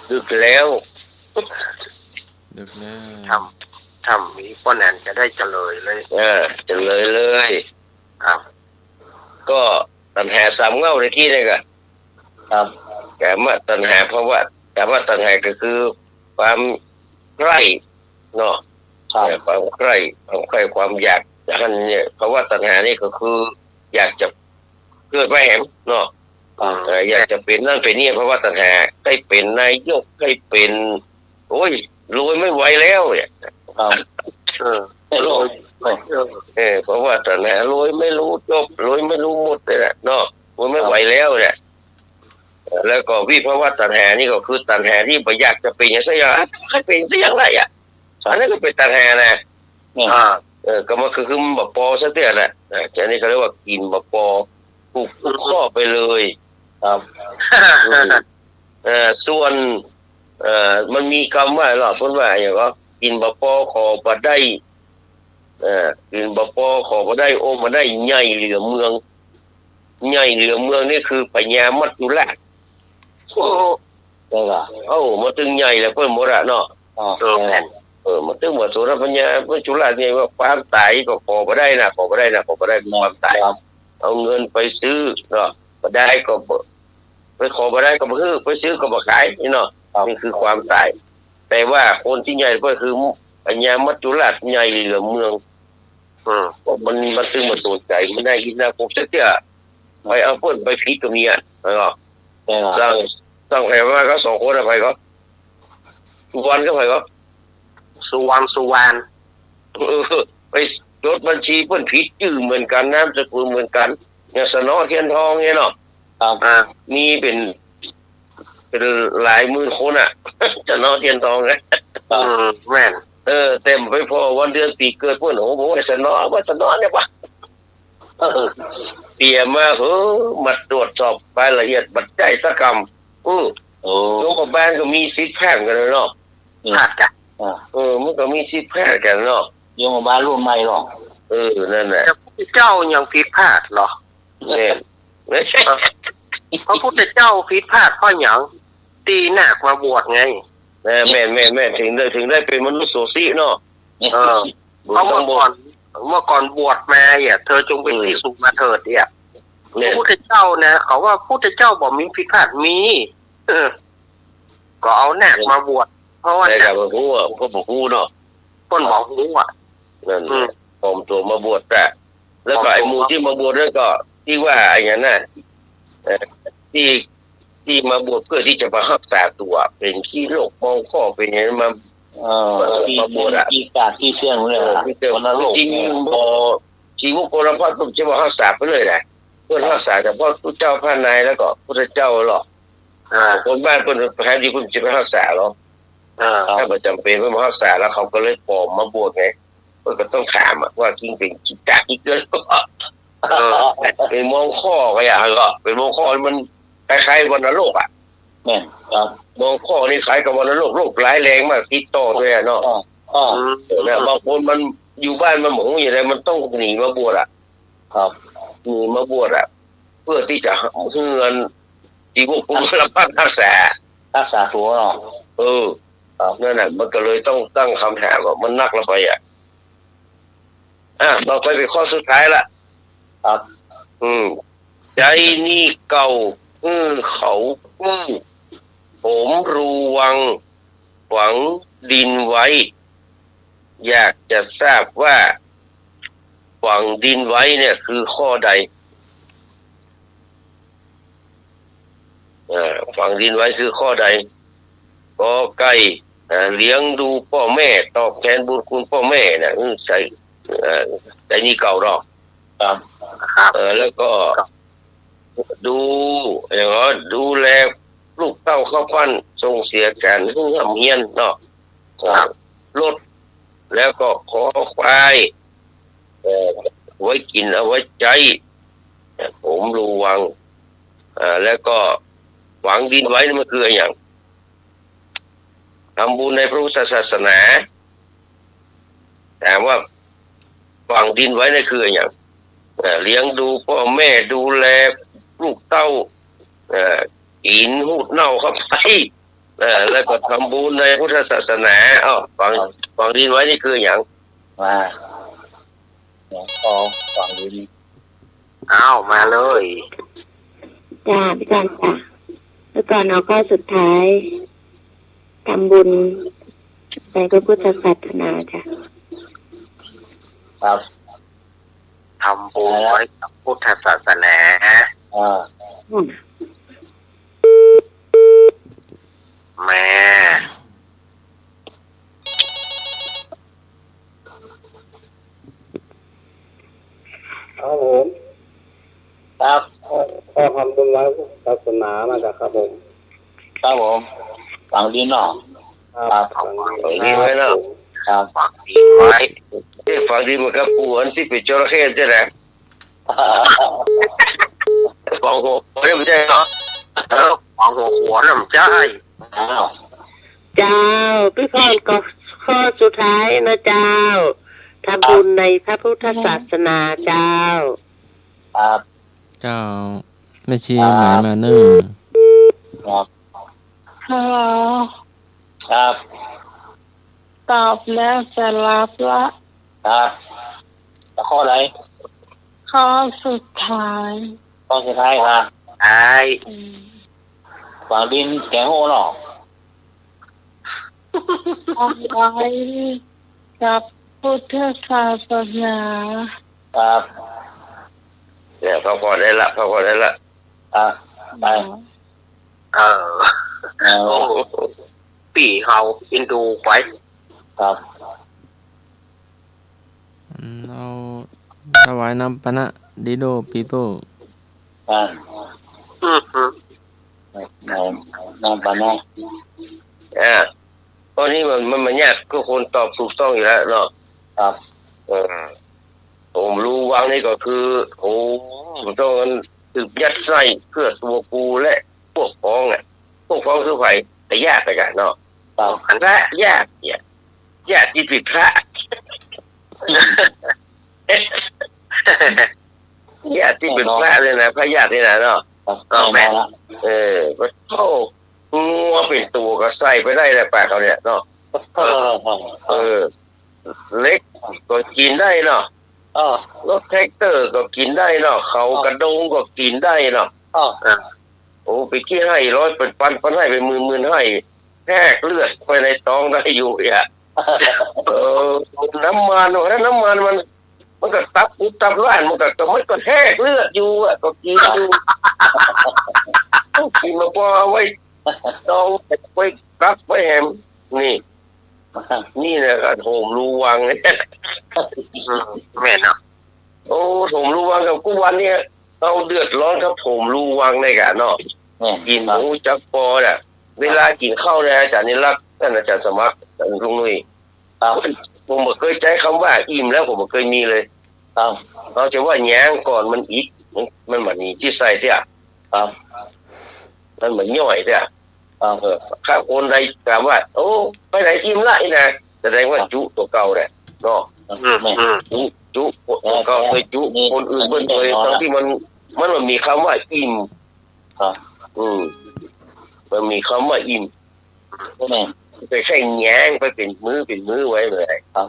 ดึกแล้ว ดึกแล้ว ทำมีป้อนแอนจะได้เฉลยเลย จะเลย ครับ ก็ตัณหาสามเงาในที่นี่ก็ ครับ กามตัณหาเพราะว่ากามตัณหาก็คือความใคร่เนาะ ครับ ความใคร่ความอยากอย่างนั้นเนี่ยเพราะว่าตัณหานี่ก็คืออยากจะเกิดมาแหมเนาะอยากจะเป็นนั่นเป็นนี่เพราะว่าตัณหาให้เป็นนายกให้เป็นโอ้ยรวยไม่ไหวแล้วเนี่ย ครับ รวยเพราะว่าตัณหารวยไม่รู้จบรวยไม่รู้หมดเลยเนาะรวยไม่ไหวแล้วเนี่ยแล้วก็วิภาวะตัณหานี่ก็คือตัณหาที่ไม่อยากจะเป็นอย่างเสียอย่างให้เป็นเสียอย่างไรอันนั้นก็เป็นตัณหานะก็มันคือมันแบบปอซะเตี้ยแหละอันนี้เขาเรียกว่ากินแบบปอผูกข้อไปเลยครับส่วนมันมีคำว่าหรอพูดว่าอย่างว่ากินแบบปอขอมาได้กินแบบปอขอมาได้โอ้มาได้ใหญ่เหลือเมืองนี่คือปัญญามัจจุราชได้ป่ะมาตึงใหญ่แล้วเพิ่นหมดอะเนาะมาตึงหมดสุรปัญญามัจจุราชเนี่ยว่าความตายก็ขอมาได้นะความตายเอาเงินไปซื้อเนาะมาได้ก็ไปขอมาได้ก็ไปซื้อก็มาขายนี่เนาะนี่คือความตายแต่ว่าคนที่ใหญ่ก็คือปัญญามัจจุราชใหญ่เหลือเมืองมันตึงมาสนใจมันได้ยินนะผมเสียไปเอาเพิ่นไปผิดตรงนี้เนาะตั้งใครว่าก็สองคนไปก็สุวรรณก็ไปก็สุวรรณไปจดบัญชีเพิ่นผิดชื่อเหมือนกันนามสกุลเหมือนกันเนี่ยสนอเทียนทองเนี่ยเนาะมีเป็นหลายหมื่นคนอ่ะสนอเทียนทองนะแม่นเต็มไปพอวันเดือนปีเกิดเพิ่นโอ้โหสนอเนี่ยปะเตรียมมามาตรวจสอบรายละเอียดบัตรใจตกรรมโรงพยาบาลก็มีสิทธิ์แพทย์กันเนาะพาดกันมันก็มีสิทธิ์แพทย์กันเนาะโรงพยาบาลร่วมใหม่หรอนั่นแหละเจ้ายังผิดพลาดหรอเนี่ยไม่ใช่พระพุทธเจ้าผิดพลาดเพราะหยังตีหนักมาบวชไงแม่ถึงได้เป็นมนุษย์โสซีเนาะเพราะเมื่อก่อนบวชมาเธอจงเป็นภิกษุมาเถิดพระพุทธเจ้านะเขาว่าพุทธเจ้าบอกมีผิดพลาดมีก็เอาหนักมาบวชเพราะว่าแต่กับผู้ก็บอกผู้เนาะคนบอกผู้นั่นผมตัวมาบวชแต่แล้วก็ไอ้หมู่ที่มาบวชแล้วก็ที่ว่าอย่างนั้นที่มาบวชเพื่อที่จะมารักษาตัวเป็นขี้โรคมองข้อเป็นอย่างนั้นมาบวชที่กาที่เชื่องเลยจริงพอชีวโกรพัฒน์ผมจะมารักษาไปเลยแหละเพื่อรักษาแต่พอพระเจ้าพระนายแล้วก็พระเจ้าหรอกคนบ้านคนแทนที่คุณจะไปรักษาหรอถ้าประจำเป็นไม่มารักษาแล้วเขาก็เลยปลอมมาบวชไงก็ต้องถามว่าจริงเป็นจิตจักอีกเลยเป็นมองข้อก็อย่างก็เป็นมองข้อมันคล้ายๆวัณโรคเนี่ยครับมองข้อนี่คล้ายกับวัณโรคร้ายแรงมากติดต่อด้วยเนาะเนี่ยบางคนมันอยู่บ้านมันหมองอย่างไรมันต้องหนีมาบวชครับหนีมาบวชเพื่อที่จะเงินที่พวกคุณรับรักษาตัวเนาะนั่นแหละมันก็เลยต้องตั้งคำถามว่ามันนักละไปเราไปข้อสุดท้ายละครับใจนี่เก่าเขาผมรู้วังฝังดินไว้อยากจะทราบว่าฝังดินไว้เนี่ยคือข้อใดฝังดินไว้คือข้อใดก็ไก่เลี้ยงดูพ่อแม่ตอบแทนบุญคุณพ่อแม่นะใจนี่เก่าหรอกแล้วก็ดูแลลูกเต้าเข้าปั้นส่งเสียการเฮียนเนาะลดแล้วก็ขอควายไว้กินเอาไว้ใจผมรู้วังแล้วก็หวังดินไว้นี่มันคืออย่างทำบุญในพระพุทธศาสนาถามว่าฝังดินไว้นี่คืออย่างเลี้ยงดูพ่อแม่ดูแล ลูกเต้ากินหูดเน่าเข้าไปแล้วก็ทำบุญในพุทธศาสนาฟังดีไว้นี่คืออย่างมาฟังดีเอามาเลยจ้าพี่จันจ้ะแล้วก่อนเอาข้อสุดท้ายทำบุญในพระพุทธศาสนาจ้ะครับทำบุญไว้กับพุทธศาสนาแม่ครับผม ครับพ่อทำบุญไว้ศาสนามาจากครับผมครับผมฟังดีเนาะครับฟังดีไว้เนาะครับฟังดีไว้ฟังดีมันก็ปูอันที่เป็นจระเข้ใช่ไหมฟังหัวไม่ใช่เนาะฟังหัวน้ำใจเจ้าพี่พรก็ข้อสุดท้ายนะเจ้าทำบุญในพระพุทธศาสนาเจ้าครับเจ้าไม่ชี้หมายมาเนิ่งครับฮัลโหลครับตอบแล้วจะรับละครับแล้วข้ออะไรข้อสุดท้ายค่ะไอ้ฝั่งดินแกงโง่เนาะอะไรกับพุทธศาสนาครับเนี่ยพอได้ละไปปีเขาอินดูไว้ครับเราถวายน้ำปนะดิโดปีโป้น้ำปนะตอนนี้มันยากก็คนตอบถูกต้องอยู่แล้วเนาะครับผมรู้วางนี่ก็คือผมต้องสืบยัดไส้เพื่อตัวกูและพวกพ้องคือไผ่แต่ยากไปกันเนาะอันละยากที่ผิดพระญาติที่เป็นพระเลยนะพระญาตินี่นะเนาะแม่พระโธ่งัวเป็นตัวก็ใส่ไปได้แล้วปากเขาเนี่ยเนาะเล็กก็กินได้เนาะรถแท็กเตอร์ก็กินได้เนาะเขากระดงก็กินได้เนาะไปขี้ให้ร้อยเป็นปันให้ไปหมื่นให้แทกเลือดไปในท้องได้อยู่น้ำมันมันก็ตับร้านมันก็แทกเลือดอยู่ก็กินอยู่กินมาพอไว้ต้องไว้ตับไว้แฮมนี่นะก็โถมรูวังเนี่ยแม่เนาะโถมรูวังกับกูวันเนี่ยเราเดือดร้อนกับโถมรูวังในกันเนาะกินหมูจักปอเนี่ยเวลากินข้าวเนี่ยอาจารย์นิรักท่านอาจารย์สมัครท่านลุงนุ้ยผมเคยใช้คำว่าอิ่มแล้วผมเคยมีเลยเราจะว่าแย้งก่อนมันอีกมันเหมือนที่ใส่เสียมันเหมือนย่อยเสียข้าคนใดถามว่าไปไหนอิ่มละนี่นะแสดงว่าจุตัวเก่าเลยเนาะจุตัวเก่าเคยจุคนอื่นเพิ่นเคยทั้งที่มันมีคำว่าอิ่มมันมีคำว่าอิ่มไปแค่แย้งไปเป็นมือไว้เลยครับ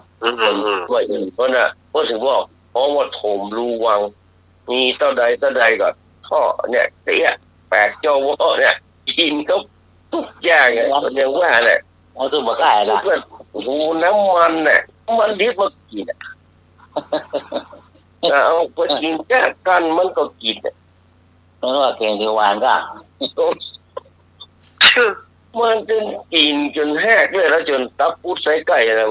ว่าอิ่มเพราะน่ะเพราะถึงบอกเพราะว่าโถมรูวังมีเท่าใดก็ท่อเนี่ยเตี้ยแปลกเจ้าวอเนี่ยกินก็ทุกอย่างเนี่ยมันยังว่าเนี่ยเอาตัวมาได้ละน้ำมันเนี่ยมันดิบมากินเอาไปกินแก้กันมันก็กินเพราะว่าเก่งที่วานก็มันจนกินจนแห้งเลยแล้วจนตับพุดใส่ไก่นะ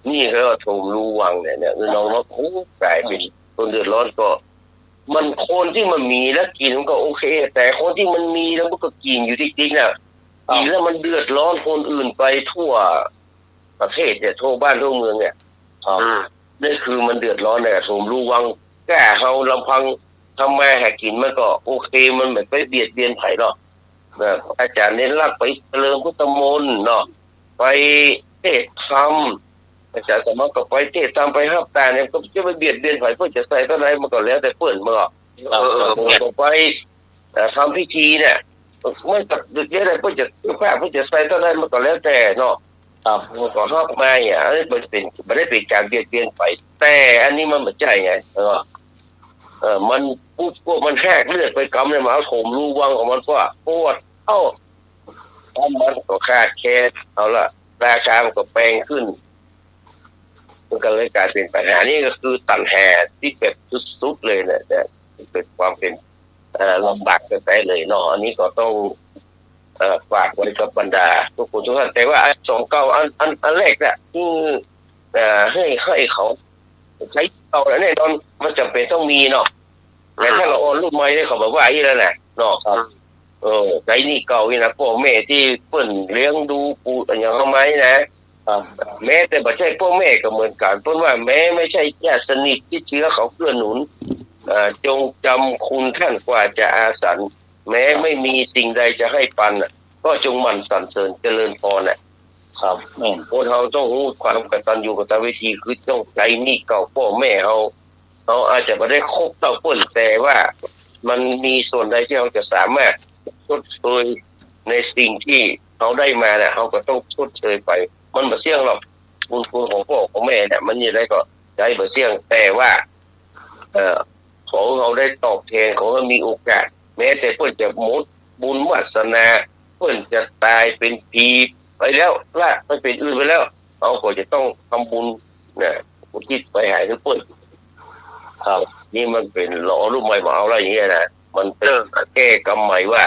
นี่คือว่าโถมรูวังเนี่ยน้องกลายเป็นคนเดือดร้อนก็มันคนที่มันมีแล้วกินมันก็โอเคแต่คนที่มันมีแล้วมันก็กินอยู่จริงๆน่ะกินแล้วมันเดือดร้อนคนอื่นไปทั่วประเทศเนี่ยทั่วบ้านทั่วเมืองเนี่ยนี่คือมันเดือดร้อนเนี่ยโถมรูวังแก้เฮาลำพังทำไมหากินมันก็โอเคมันแบบไปเบียดเบียนไผ่เนาะอาจารย์เน้นรักไปเจริญพุทธมนต์เนาะไปเทศธรรมอาจารย์สมัครก็ไปเทศธรรมไปห้าแต่เนี่ยก็จะไปเบียดเบียนไผ่เพื่อจะใส่เท่าไรมันก็แล้วแต่เปิ่นมา ต่อไปทำพิธีเนี่ยไม่ตัดเยอะเลยเพื่อจะเพื่อจะใส่ตอนนั้นมันก็แล้วแต่เนาะครับมันก็เข้ามาเนี่ยมันเป็นไม่ได้เป็นการเปลี่ยนไปแต่อันนี้มันไม่ใช่ไงมันพวกมันแหกเลือดไปกำเลยมาเอาถมรูวังของมันว่าปวดมันก็ขาดแคลนเอาละราคามันก็แพงขึ้นมันก็เลยกลายเป็นปัญหานี่ก็คือตันแห่ที่แบบสุดๆเลยเนี่ยเป็นความเป็นลำบากกันไปเลยเนาะอันนี้ก็ต้องฝากไว้กับบรรดาทุกคนทุกท่านแต่ว่า2 9อันแรกเนี่ยให้เขาใช้เก่าแล้วแน่นอนมันจำเป็นต้องมีเนาะแต่ถ้าเราโอนรูปใหม่ได้เขาบอกว่าอีแล้วนะเนาะใช้นี่เก่านี่นะพ่อแม่ที่เปิ้นเลี้ยงดูปู่อย่างเขาไหมนะแม้แต่บ่ใช่พ่อแม่ก็เหมือนกันเพราะว่าแม้ไม่ใช่ญาติสนิทที่เชื้อเขาเกื้อหนุนจงจำคุณท่านกว่าจะอาสันแม้ไม่มีสิ่งใดจะให้ปันก็จงหมั่นสรรเสริญเจริญพรครับคนเราต้องรู้ความกตัญญูกตเวทีคือต้องใจนี่เก่าพ่อแม่เขาอาจจะไม่ได้ครบเท่าเปิ้นแต่ว่ามันมีส่วนใดที่เราจะสามารถชดเชยในสิ่งที่เขาได้มาเนี่ยเขาก็ต้องชดเชยไปมันบ่เสี่ยงหรอกบุญคุณของพ่อของแม่เนี่ยมันยังไงก็ใจบ่เสี่ยงแต่ว่าของเราได้ตอบแทนของเรามีโอกาสแม้แต่เพื่อนจะหมดบุญวาสนาเพื่อนจะตายเป็นผีไปแล้วละไปเป็นอื่นไปแล้วเราก็จะต้องทำบุญเนี่ยอุทิศไปให้ทุกเพื่อนครับนี่มันเป็นหล่อรูปใหม่มาเอาอะไรอย่างเงี้ยนะมันเป็นแก้กรรมใหม่ว่า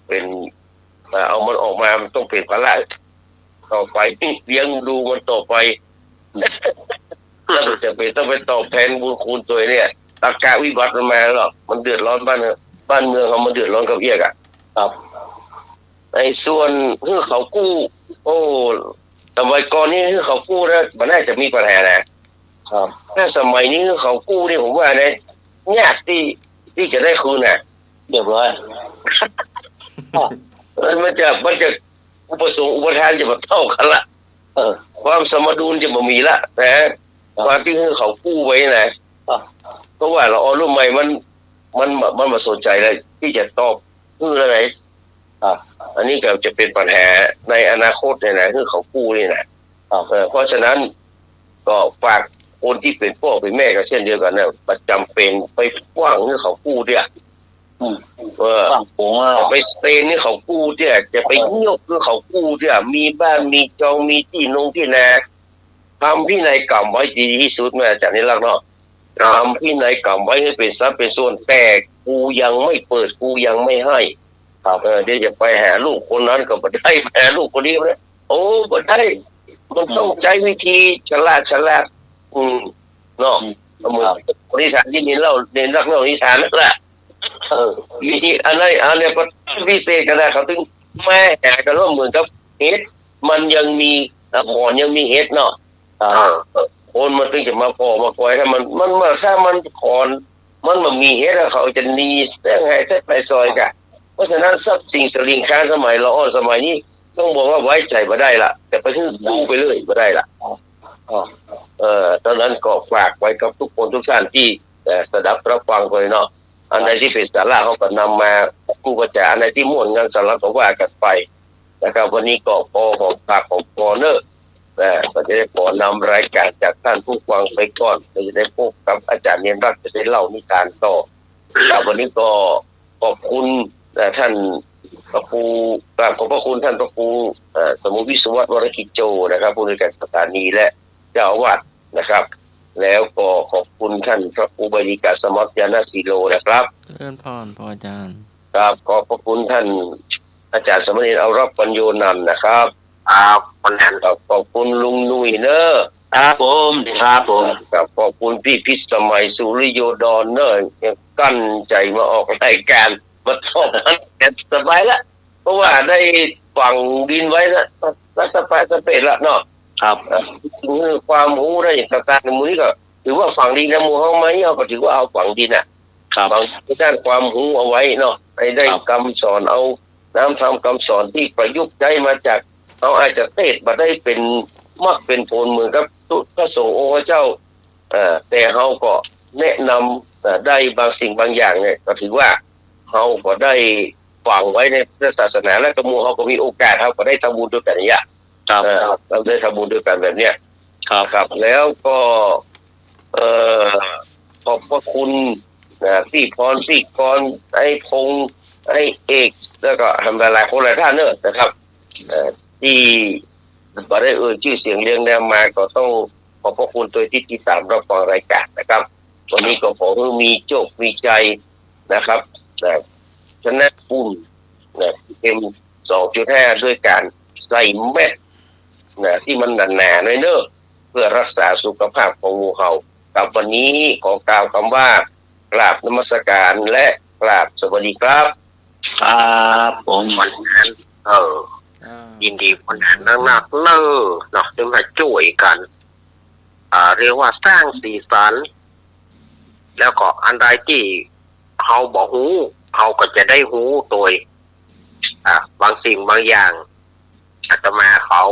เป็นเอามันออกมามันต้องเป็นภาระต่อไปเลี้ยงดูมันต่อไปแล้วจะเป็นต้องไปตอบแทนบุญคุณตัวเนี่ยตากาวิบัติมันมาหรอกมันเดือดร้อนบ้านเมืองเขามันเดือดร้อนกับเอียกครับในส่วนที่เขากู้สมัยก่อนนี่ที่เขากู้แล้วมันน่าจะมีปัญหานะครับถ้าสมัยนี้เขากู้นี่ผมว่าเนี่ยยากที่จะได้คืนเรียบร้อยมันจะอุปสงค์อุปทานจะมาเท่ากันละความสมดุลจะมามีละนะความที่เขากู้ไว้นะเพราะว่าเราเอารุ่นใหม่มันมาสนใจเลยที่จะตอบคืออะไรอันนี้ก็จะเป็นปัญหาในอนาคตเนี่ยนะคือเขากู้นี่นะเพราะฉะนั้นก็ฝากคนที่เป็นพ่อเป็นแม่ก็เช่นเดียวกันนะประจำเป็นไปกว้างที่เขากู้เนี่ยไปสเปนนี่เขากู้เนี่ยจะไปเงี่ยวคือเขากู้เนี่ยมีบ้านมีจองมีที่นาทำพินัยกรรมไว้ดีที่สุดแม่จากนี้ลักเนาะทำพินัยกรรมไว้ให้เป็นทรัพย์เป็นส่วนแต่กูยังไม่เปิดกูยังไม่ให้เดี๋ยวจะไปหาลูกคนนั้นก็ไม่ได้หาลูกคนนี้เลยไม่ได้มันต้องใช้วิธีฉลาดเนาะมือนิทานที่นี่เล่าเรียนรักเล่านิทานนั่นแหละวิธีอะไรก็พิเศษกันนะเขาถึงแม่แก่กันร่วมมือกับเฮ็ดมันยังมีอ่อนยังมีเฮ็ดเนาะคนมันถึงจะมาพอมาคอยถ้ามันถ้ามันขอนมันมีเฮ็ดแล้วเขาจะนีได้ไงได้ไปซอยกันเพราะฉะนั้นทรัพย์สิ่งสลิงค้าสมัยเราสมัยนี้ต้องบอกว่าไว้ใจมาได้ละแต่ไปซื้อกู้ไปเลยมาได้ละตอนนั้นก็ฝากไว้กับทุกคนทุกท่านที่สดับรับฟังไปเนาะอันใดที่เป็นสาระเขาก็นำมากู้กระจายอันใดที่ม่วนงานสาระก็ว่ากันไปนะครับวันนี้ก็พอของฝากของพอเนอะก็จะได้ขอนำรายการจากท่านผู้ฟังไปก่อนจะได้พบกับอาจารย์เนียนรักจะได้เล่านิทานต่อวันนี้ก็ขอบคุณท่านพระครูขอบพระคุณท่านพระครูสมุวิศววรกิจโจนะครับผู้ในวยการสถานีและเจ้าอาวาสนะครับแล้วก็ขอบคุณท่านพระครูบริการสมัครยานสีโลนะครับเจริญพรพ่ออาจารย์ครับขอบพระคุณท่านอาจารย์สมณีเอารับปัญโยนันท์นะครับคนนั้นขอบคุณลุงนุ่ยเนอะ ครับผมครับผมครับขอบคุณพี่พิสมัยสุริโยดอนเนอะยังกั้นใจมาออกรายการมาตอบกันสบายละเพราะว่าได้ฝังดินไว้แล้วสบายสเปดละเนาะครับความรู้ได้อย่างต่างๆในมือนี้ก็ถือว่าฝังดินนะมูเขาไหมเขาก็ถือว่าเอาฝังดินฝังด้านความรู้เอาไว้เนาะได้คำสอนเอาน้ำทำคำสอนที่ประยุกต์ใช้มาจากเขาอาจจะเทศมาได้เป็นมักเป็นผลเหมือนกับพระสงฆ์องค์เจ้าแต่เขาก็แนะน ได้บางสิ่งบางอย่างเนี่ยก็ถือว่าเขาก็ได้ฝังไว้ในพระศาสนาและกระมูเขาก็มีโอกาสเขาก็ได้ทำบุญด้วยกันเนี่ยเราได้ทำบุญด้วยกันแบบเนี้ยครับแล้วก็ขอบพระคุณพี่พรพี่กรไอ้พงษ์ไอ้เอกแล้วก็ทำหลายคนหลายท่านเนอะนะครับที่ก็ได้ชื่อเสียงเรียงแนวมาก็ต้องขอบพระคุณตัวที่ติดตามรับฟังรายการนะครับวันนี้ก็ขอให้มีโชคมีใจนะครับชนะปุ่นเอ็ม2.5ด้วยการใส่แม็กที่มันหนาๆหน่อยเนอะเพื่อรักษาสุขภาพของงูเห่ากับวันนี้ขอกล่าวคำว่ากราบนมัสการและกราบสวัสดีครับครับผมวันนั้นยินดีวันนั้นนักเนอะเนาะที่มาช่วยกันเรียกว่าสร้างสีสันแล้วก็อันใดที่เขาบอกหูเขาก็จะได้หูโดยบางสิ่งบางอย่างอาตมาเขา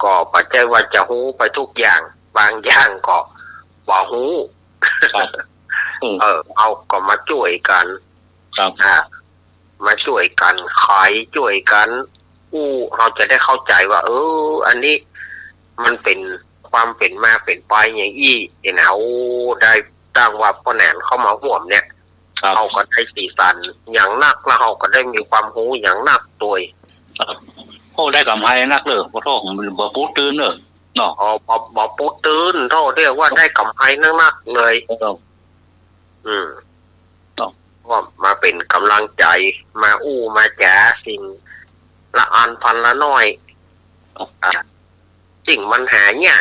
ก็ปัจจัยว่าจะหูไปทุกอย่างบางอย่างก็บอกหูเอาก็มาช่วยกันมาช่วยกันขายช่วยกันเราจะได้เข้าใจว่าอันนี้มันเป็นความเป็นมาเป็นไปอย่างอี้เขาได้ตั้งว่าพ่อแหนนเข้ามาห่วมเนี่ยเขาก็ได้สีสันอย่างนักแล้วเขาก็ได้มีความรู้อย่างนักตัวโอ้ได้กำไรนักเลยเพราะท่อของมันบ่ปูตื้นเนอะเนาะบ่ปูตื้นท่อเรียกว่าได้กำไรนักเลยว่ามาเป็นกำลังใจมามาจ๋าสิ่งละอันพันละน้อยสิ่งมันหาเนี่ย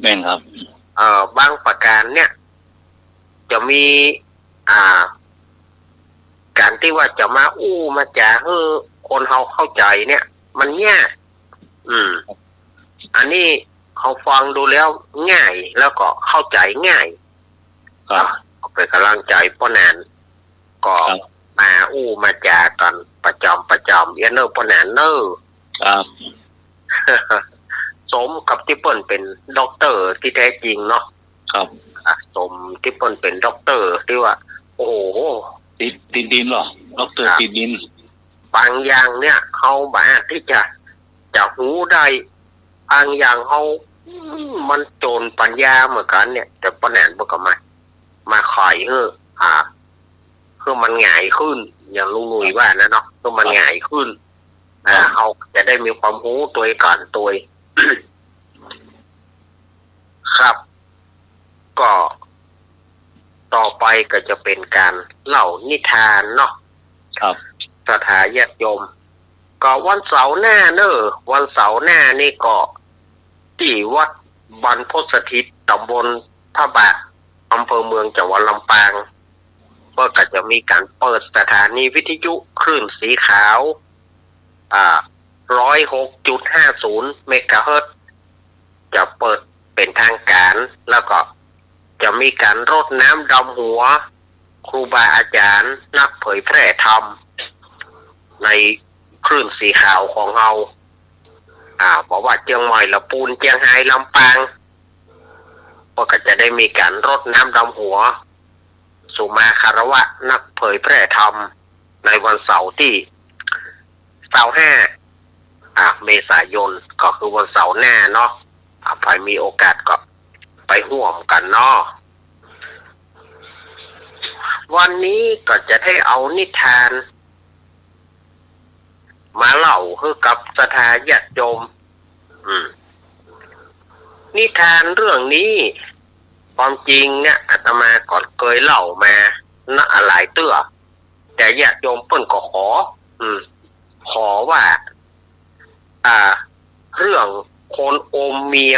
แม่นครับบางประการเนี่ยจะมีการที่ว่าจะมามาจ๋าให้คนเขาเข้าใจเนี่ยมันยากอันนี้เขาฟังดูแล้วง่ายแล้วก็เข้าใจง่ายเป็นกำลังใจพ่อแนนก็มามาจ๋ากันประจำเนอร์พ่อแนนเนอร์สมกับที่เปิ้นเป็นด็อกเตอร์ที่แท้จริงเนาะครับสมที่เปิ้นเป็นด็อกเตอร์ที่ว่าโอ้โหติดดินหรอด็อกเตอร์ติดดินบางอย่างเนี่ยเขาบาดที่จะหูได้บางอย่างเขามันโจรปัญญาเหมือนกันเนี่ยแต่ป้าแหนนบอกกับมาขายคือมันง่ายขึ้นอย่างลุงหนุ่ยว่านะเนาะคือมันง่ายขึ้นเขาจะได้มีความรู้ตัวก่อนตัว ครับก็ต่อไปก็จะเป็นการเล่านิทานเนาะครับสถาญาติโยมก็วันเสาร์หน้าเนอะวันเสาร์หน้านี่ก็ที่วัดบรรพสถิตตำบลท่าบะอำเภอเมืองจังหวัดลำปางก็จะมีการเปิดสถานีวิทยุคลื่นสีขาว106.50 เมกะเฮิรตซ์จะเปิดเป็นทางการแล้วก็จะมีการรดน้ำดำหัวครูบาอาจารย์นักเผยแพร่ธรรมในคลื่นสีขาวของเราบอกว่าเชียงใหม่ละปูนเชียงไฮ้ลำปางก็จะได้มีการรดน้ำดำหัวสุมาคารวะนักเผยแพร่ธรรมในวันเสาร์ที่25 เมษายนก็คือวันเสาร์หน้าเนาะใครมีโอกาสก็ไปร่วมกันเนาะวันนี้ก็จะได้เอานิทานมาเล่าให้กับสถาญาติโยมนิทานเรื่องนี้ความจริงเนี่ยอาตมาก่อนเคยเล่ามาหลายเตื้อแต่ญาติโยมเพิ่นก็ขอว่าเรื่องคนอมเมีย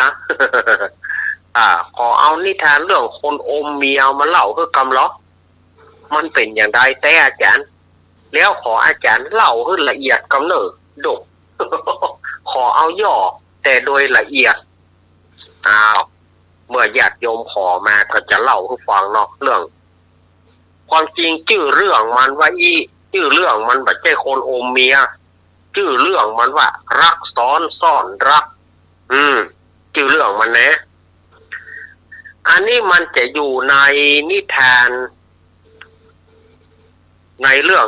ขอเอานิทานเรื่องคนอมเมียมาเล่าให้กำล้อมันเป็นอย่างไรแต่อาจารย์แล้วขออาจารย์เล่าให้ละเอียดกำเนิดดก ขอเอาย่อแต่โดยละเอียดเมื่อญาติโยมขอมาก็จะเล่าให้ฟังเนาะเรื่องความจริงชื่อเรื่องมันว่าชื่อเรื่องมันแบบใจคนอมเมียชื่อเรื่องมันว่ารักซ้อนซ่อนรักชื่อเรื่องมันนะ อันนี้มันจะอยู่ในนิทานในเรื่อง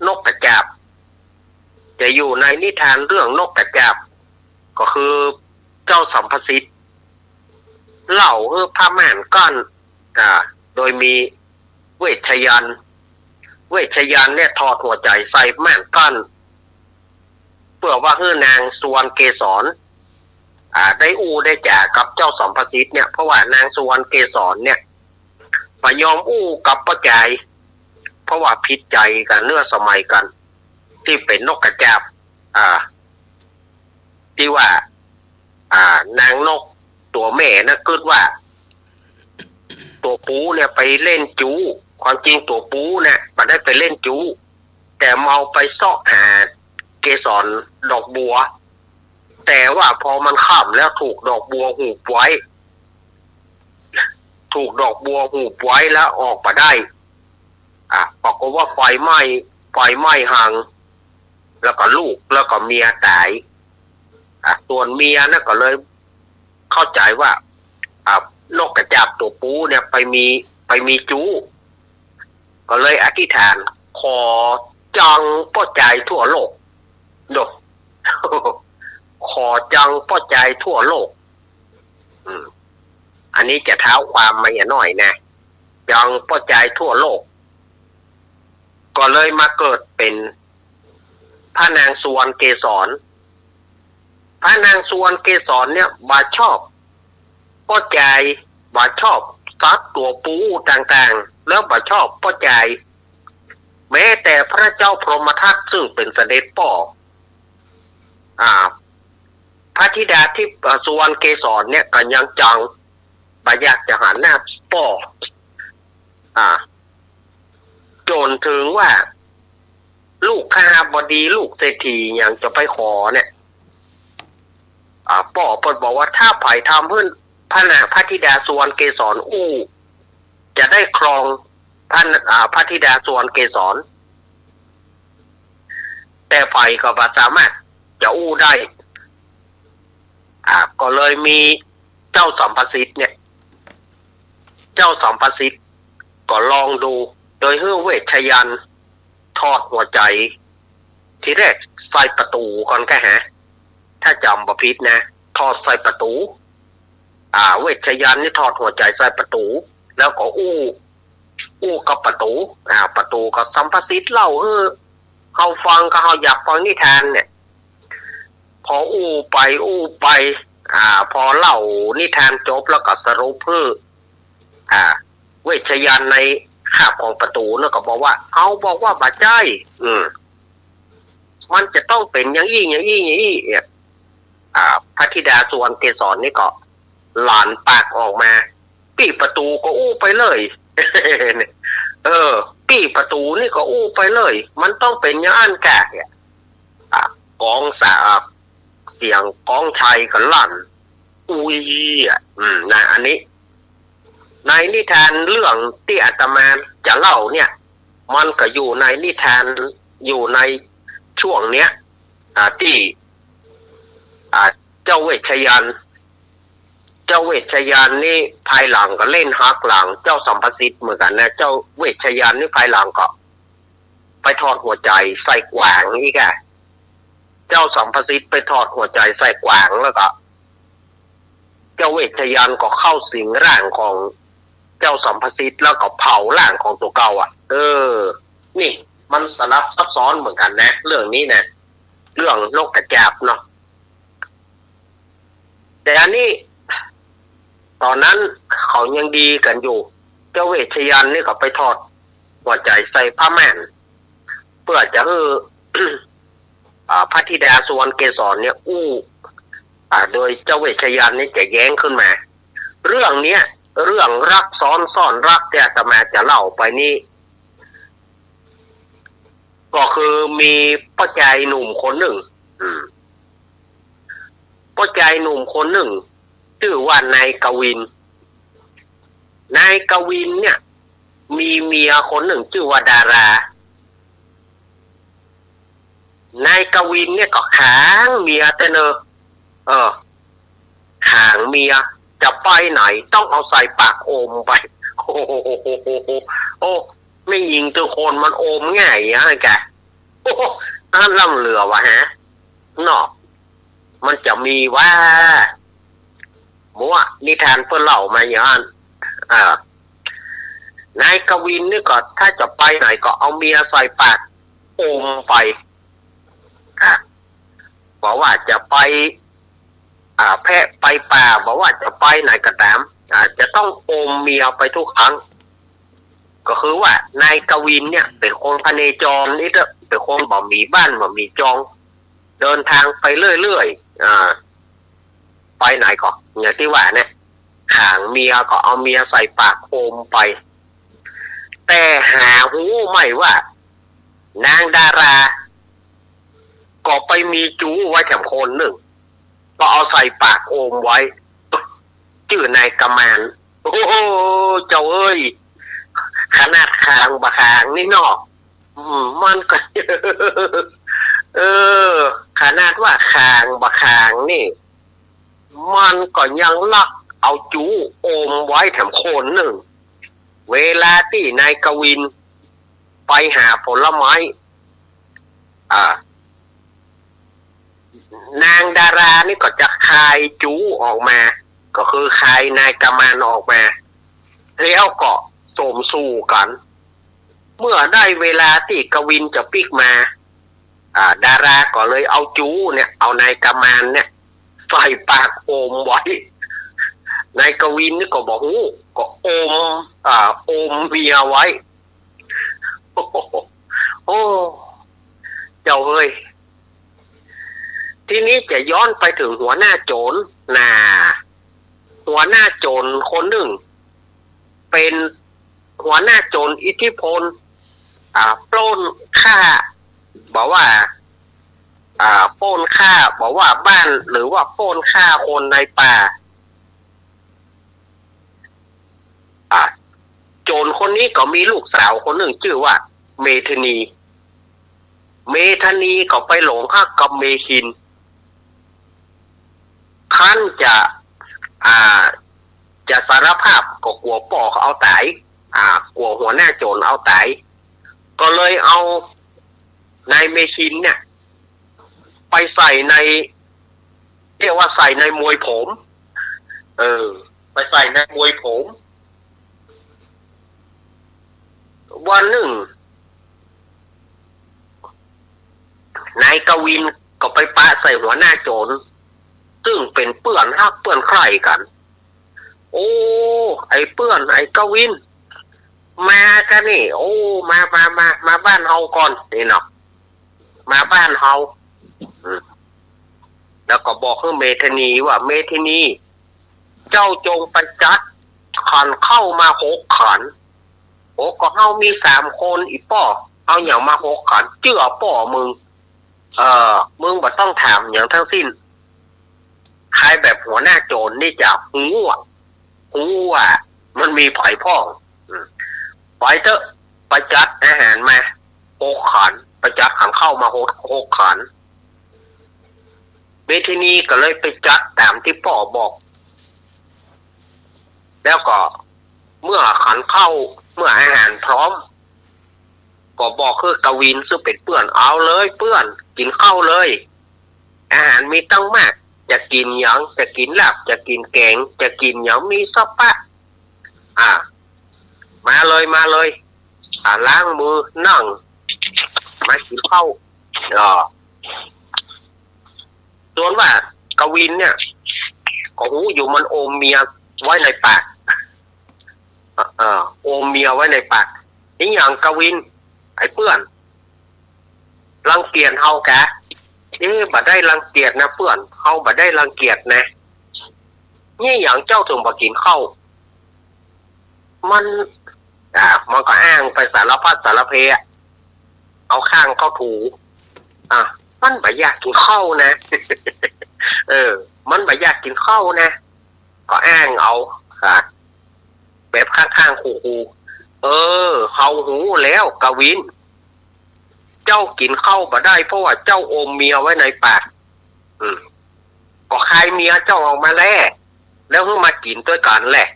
นกกระจาบจะอยู่ในนิทานเรื่องนกกระจาบก็คือเจ้าสัมภสิทธิ์เล่าพระแม่นก้อนโดยมีเวชยันต์เนี่ยถอดหัวใจใส่แม่นก้อนเพื่อว่าให้นางสุวรรณเกษรได้ได้จ่ากับเจ้าสัมภสิทธิ์เนี่ยเพราะว่านางสุวรรณเกษรเนี่ยไปยอมกับป้าใจเพราะว่าผิดใจกันเนื้อสมัยกันที่เป็นนกกระจาบที่ว่านางนกตัวแม่นะคิดว่าตัวปูเนี่ยไปเล่นจูความจริงตัวปูเนี่ยมันได้ไปเล่นจูแต่เมาไปเสาะหาเกสรดอกบัวแต่ว่าพอมันข้ามแล้วถูกดอกบัวหูบไว้แล้วออกมาได้บอกว่าไฟไหม้ห่างแล้วก็ลูกแล้วก็เมียตายส่วนเมียน่ะก็เลยเข้าใจว่านกกระจาบตัวปูเนี่ยไปมีจูก็เลยอธิษฐานขอจังป้อใจทั่วโลกดก ขอจังป้อใจทั่วโลกอันนี้จะเท้าความมาอย่างน้อยนะจังป้อใจทั่วโลกก็เลยมาเกิดเป็นพระนางสุวรรณเกษรพระนางสุวรรณเกษรเนี่ยบาชอบป้อใจบาชอบซัดตัวปูต่างๆแล้วบาชอบป้อใจแม้แต่พระเจ้าพรหมทัตซึ่งเป็นเสด็จพ่อพระธิดาที่สุวรรณเกษรเนี่ยก็ยังจังบาอยากจะหันหน้าป้อจนถึงว่าลูกข้าบดีลูกเศรษฐีอย่างจะไปขอเนี่ยป้อเปิดบอกว่าถ้าไผ่ทำเพื่อนพระธิดาสุวรรณเกษรจะได้ครองพระธิดาสุวรรณเกษรแต่ไผ่ก็บ่สามารถจะได้ก็เลยมีเจ้าสัมภสิทธิ์เนี่ยเจ้าสัมภสิทธิ์ก็ลองดูโดยเวชยันต์ทอดหัวใจทีแรกใส่ประตูก่อนแค่ถ้าจำบ่ผิดนะทอดใส่ประตูเวชยันต์นี่ทอดหัวใจใส่ประตูแล้วก็กับประตูประตูก็สัมภสิทธิ์เล่าเขาฟังก็เขาอยากฟังนิทานเนี่ยพอไปพอเล่านิทานจบแล้วก็สรุปเวชยันต์ในคาบของประตูเนี่ยก็บอกว่าเขาบอกว่าบาใจมันจะต้องเป็นอย่างนี้เนี่ยพระธิดาสุวรรณเกษรนี่ก็หลานปากออกมาปีประตูก็ไปเลยปีประตูนี่ก็ไปเลยมันต้องเป็นอย่างนั้นแกกองเสียงกองชัยก็ลั่นนะอันนี้ในนิทานเรื่องที่อาตมาจะเล่าเนี่ยมันก็อยู่ในนิทานอยู่ในช่วงเนี้ยที่เจ้าเวชยันต์นี่ภายหลังก็เล่นฮักหลังเจ้าสัมภสิทธิ์เหมือนกันนะเจ้าเวชยันต์นี่ภายหลังก็ไปถอดหัวใจใส่กวางนี่แกเจ้าสัมภสิทธิ์ไปถอดหัวใจใส่กวางแล้วก็เจ้าเวชยันต์ก็เข้าสิงร่างของเจ้าสัมภสิทธิ์แล้วก็เผาร่างของตัวเก่านี่มันสลับซับซ้อนเหมือนกันนะเรื่องนี้นะเรื่องนกกระจาบเนาะแต่อันนี้ตอนนั้นเขายังดีกันอยู่เจ้าเวชยันต์นี่ก็ไปถอดหัวใจใส่พระแม่นเพื่อจะพระธิดาสุวรรณเกษรเนี่ยโดยเจ้าเวชยันต์นี่จะแย้งขึ้นมาเรื่องเนี้ยเรื่องรักซ้อนซ่อนรักที่อาตมาจะเล่าไปนี่ก็คือมีป้าใจหนุ่มคนหนึ่งป้าใจหนุ่มคนหนึ่งชื่อว่านายกวินเนี่ยมีเมียคนหนึ่งชื่อว่าดารานายกวินเนี่ยก็ขางเมียแต่ขางเมีย จะไปไหนต้องเอาใส่ปากโอมไปโอ้โหโอ้ไม่ยิงตัวคนมันโอมง่ายอะแกโอ้นั่นล่ำเหลือวะฮะเนาะมันจะมีว่ามัวนิทานเพื่อเล่ามาอย่างนั้นนายกวินนี่ก็ถ้าจะไปไหนก็เอาเมียใส่ปากโอมไปบอกว่าจะไปแพะไปป่าบอกว่าจะไปไหนก็ตามจะต้องโอมเมียไปทุกครั้งก็คือว่านายกวินเนี่ยเป็นคนพเนจรนี่เถอะเป็นคนบ่มีบ้านบ่มีจองเดินทางไปเรื่อยๆไปไหนก็อย่างที่ว่าเนี่ยห่างเมียก็เอาเมียใส่ปากโอมไปแต่หาหูไม่ว่านางดาราก็ไปมีจู้ไว้แถมคนหนึ่งก็เอาใส่ปากโอมไว้ชื่อนายกำมานโอ้โหเจ้าเอ้ยขนาดคางบะคางนี่เนาะมันก็ขนาดว่าคางบะคางนี่มันก็ยังลักเอาจู้โอมไว้แถมคนหนึ่งเวลาที่นายกวินไปหาผลไม้นางดารานี่ก็จะคายจู้ออกมาก็คือคายนายกำมานออกมาแล้วก็สมสู่กัน เมื่อได้เวลาที่กวินจะปิกมาดาราก็เลยเอาจู้เนี่ยเอานายกำมานเนี่ยใส่ปากโอมไว้นายกวินนี่ก็บอกก็โอมเมียไว้โอ้เจ้าเอ้ยทีนี้จะย้อนไปถึงหัวหน้าโจรหัวหน้าโจรคนหนึ่งเป็นหัวหน้าโจรอิทธิพลปล้นฆ่าบอกว่าปล้นฆ่าบอกว่าบ้านหรือว่าปล้นฆ่าคนในป่าโจรคนนี้ก็มีลูกสาวคนหนึ่งชื่อว่าเมธนีก็ไปหลงฮักกับเมหินท่านจะสารภาพก็กลัวป่อเขาเอาตายกลัวหัวหน้าโจรเอาตายก็เลยเอานายเมหินเนี่ยไปใส่ในเรียกว่าใส่ในมวยผมไปใส่ในมวยผมวันหนึ่งนายกวินก็ไปปาใส่หัวหน้าโจรซึ่งเป็นเปื้อนฮักเปื้อนใครกันโอ้ไอ้เปื้อนไอ้กวินมากันนี่โอ้มาบ้านเฮาก่อนนี่เนาะมาบ้านเฮาแล้วก็บอกให้เมธนีว่าเมธนีเจ้าจงไปจัดขันเข้ามา6 ขันโอ้ก็เฮามี3 คนอีป้อเอาอย่างมา6 ขันเจื้อป้อมึงมึงบ่ต้องถามอย่างทั้งสิ้นใครแบบหัวหน้าโจรนี่จะหูว่ามันมีไผ่พ่องไปเถอะไปจัดอาหารมา6 ขันไปจัดขันเข้ามา6 ขันเมธนีก็เลยไปจัดตามที่พ่อบอกแล้วก็เมื่อขันเข้าเมื่ออาหารพร้อมก็บอกคือกวินซึ่งเป็นเปื้อนเอาเลยเปื้อนกินข้าวเลยอาหารมีตั้งมากจะกินหยังจะกินลาบจะกินแกงจะกินหยังมีซับปะมาเลยล้างมือนั่งมากินข้าวส่วนว่ากวินเนี่ยก็หูอยู่มันโอมเมียไว้ในปากโอมเมียไว้ในปากนี่อย่างกวินไอ้เพื่อนรังเกียจเฮากะบ่ได้รังเกียจนะเพื่อนเฮาบ่ได้รังเกียจนะนี่อย่างเจ้าถึงบ่กินข้าวมันก็อ้างไปสารพัดสารเพเอาข้างเข้าถูมันบ่อยากกินข้าวนะมันบ่อยากกินข้าวนะก็อ้างเอาแบบข้างๆคู่เฮาหูแล้วกวินเจ้ากินข้าวบ่ได้เพราะว่าเจ้าโอมเมียไว้ในปากก็คายเมียเจ้าออกมาแล้ว แล้วเพิ่งมากินด้วยกันแหละ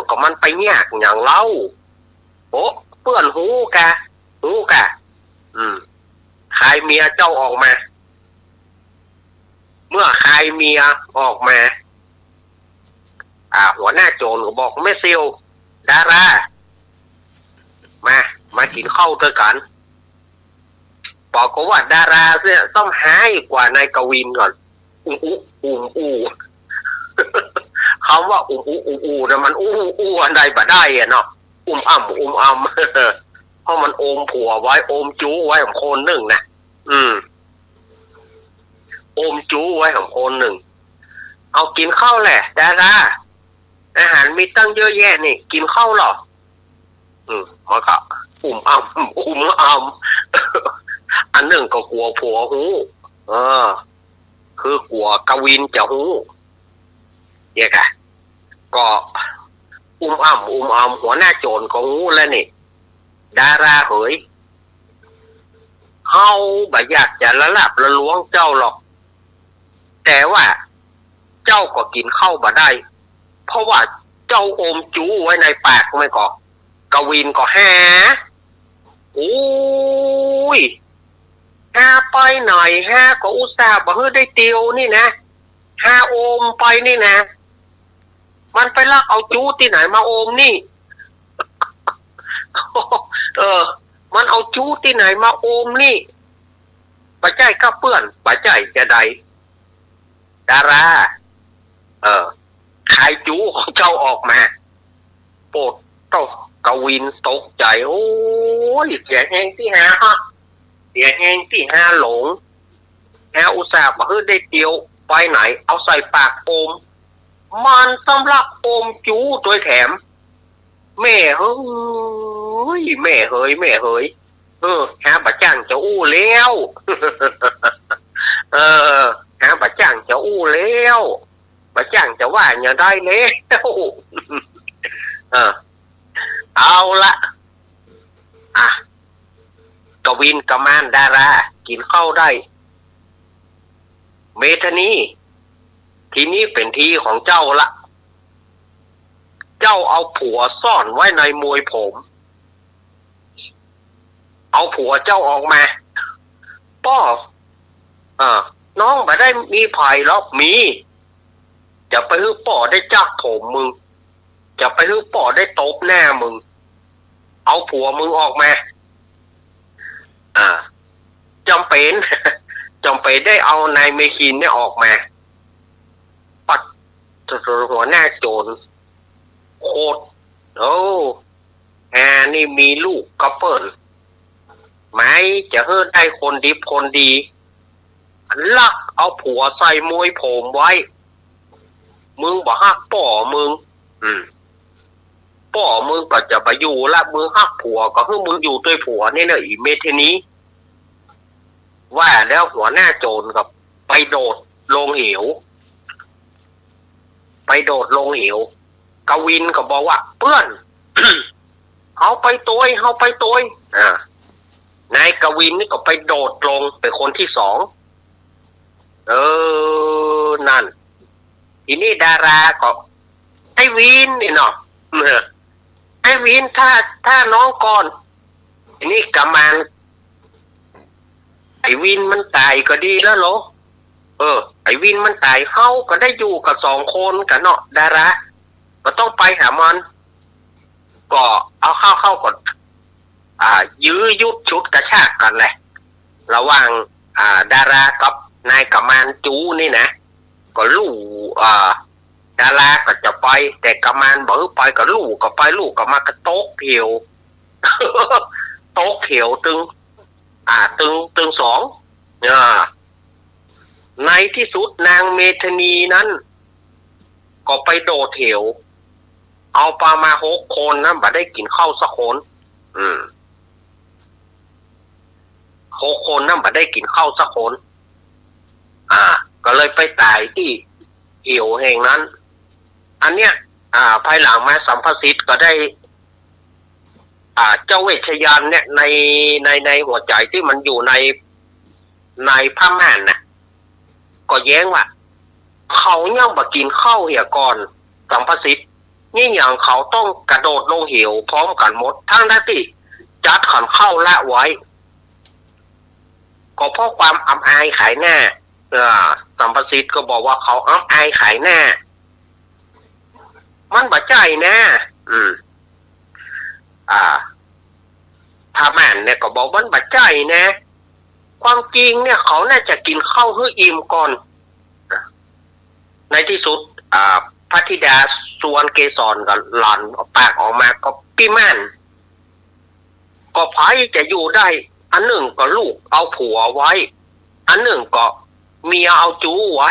ก็มันไปยากอย่างเล่าโอ้เพื่อนหูกะคายเมียเจ้าออกมาเมื่อคายเมียออกมาหัวหน้าโจรก็บอกไม่ซิลดารามากินข้าวด้วยกันบอกก็ว่าดาราเนี่ยต้องหายกว่านายกวินก่อนอู้คำว่าอู้นะมันอู้อันใดบ่ได้อะเนาะอ้ำเพราะมันโอมผัวไว้โอมจู้ไว้ของคนหนึ่งนะโอมจู้ไว้ของคนหนึ่งเอากินข้าวแหละดาราอาหารมีตั้งเยอะแยะนี่กินข้าวหรอมันก็อันหนึ่งก็กลัวผัวหูคือกลัวกวินจะหูเนี่ยค่ะก็หัวหน้าโจรก็หูแล้วนี่ดาราเหยเฮาบ่อยากจะละลาบละล้วงเจ้าหรอกแต่ว่าเจ้าก็กินข้าวบ่ได้เพราะว่าเจ้าอมจู้ไว้ในปากไม่ก็กวินก็หาไปหน่อยก็อุตส่าห์บอกเฮ้ยได้เตียวนี่นะโอมไปนี่นะมันไปลักเอาจู้ที่ไหนมาโอมนี่ มันเอาจู้ที่ไหนมาโอมนี่ปัจจัยก็เปื้อนปัจจัยจะใดดาราขายจู้ของเจ้าออกมาโปรดเต้ากวินตกใจโอ้ยเสียแห้งที่ห้าหลงอุตส่าห์บอกเฮ้ยได้เตียวไปไหนเอาใส่ปากโอมมันสำหรับโอมจู้ตัวแถมแม่เฮ้ยหาบัจจังจะอู้แล้วหาบัจจังจะอู้แล้วบัจจังจะว่าอย่างได้แล้วเอาละกวินกมานดารากินข้าวได้เมธานีทีนี้เป็นทีของเจ้าละเจ้าเอาผัวซ่อนไว้ในมวยผมเอาผัวเจ้าออกมาป้อน้องไม่ได้มีภัยหรอกมีจะไปฮื้อป่อได้จักผมมึงจะไปฮื้อป่อได้ตบหน้ามึงเอาผัวมึงออกมาจำเป็นได้เอานายเมคินเนี่ยออกมาปัดหัวหน้าโจรโคตรนี่มีลูกกระเปิลไหมจะเฮ้ได้คนดีคนดีลักเอาผัวใส่มวยผมไว้มึงบอกฮักป่อมึงป่อมึงก็จะไปอยู่ละมึงฮักผัวก็คือมึงอยู่ด้วยผัวนี่นะอีเมธานีว่าแล้วหัวหน้าโจรกับไปโดดลงเหวกวินก็บอกว่าเพื่อน เขาไปตัวนายกวินนี่ก็ไปโดดลงเป็นคนที่สองนั่นทีนี้ดาราก็ไอ้วินนี่เนาะไอ้วินถ้าน้องก่อนทีนี้กำมันไอ้วินมันตายก็ดีแล้วเหรอไอ้วินมันตายเขาก็ได้อยู่กับสองคนกันเนาะดาราก็ต้องไปหามันก็เอาเข้าก่อนยื้อยุดชุดกระชากกันเลยระหว่างดารากับนายกำมันจูนี่นะก็ลู่ดาราก็จะไปแต่กำมันบอกไปก็ลู่ก็ไปลู่ก็มากระโต๊ะเขียว โต๊ะเขียวตึงสองในที่สุดนางเมธานีนั้นก็ไปโดดเหวเอาปลามา6 คนนะบ่ได้กินข้าวสักคน6 คนนั่นบ่ได้กินข้าวสักคนก็เลยไปตายที่เหวแห่งนั้นอันเนี้ยภายหลังมาสัมภสิทธิ์ก็ได้เจ้าเวชยันเนี่ยในหัวใจที่มันอยู่ในผ้าม่านนะก็แย้งว่า เขายังบ่กินข้าวเหี่ยก่อนสัมภสิทธิ์นี่อย่างเขาต้องกระโดดลงเหวพร้อมกันหมดทั้งที่จัดขันเข้าละไว้ก็เพราะความอับอายขายหน้าสัมภสิทธิ์ก็บอกว่าเขาอับอายขายหน้ามันบ่ใจนะพาแม่นเนี่ยก็บอกมันบ่ใจนะความจริงเนี่ยเขาน่าจะกินข้าวให้อิ่มก่อนในที่สุดพระธิดาสุวรรณเกศรก็หลั่นปากออกมาก็พี่แม่นก็ไผจะอยู่ได้อันหนึ่งก็ลูกเอาผัวไว้อันหนึ่งก็เมียเอาจู้ไว้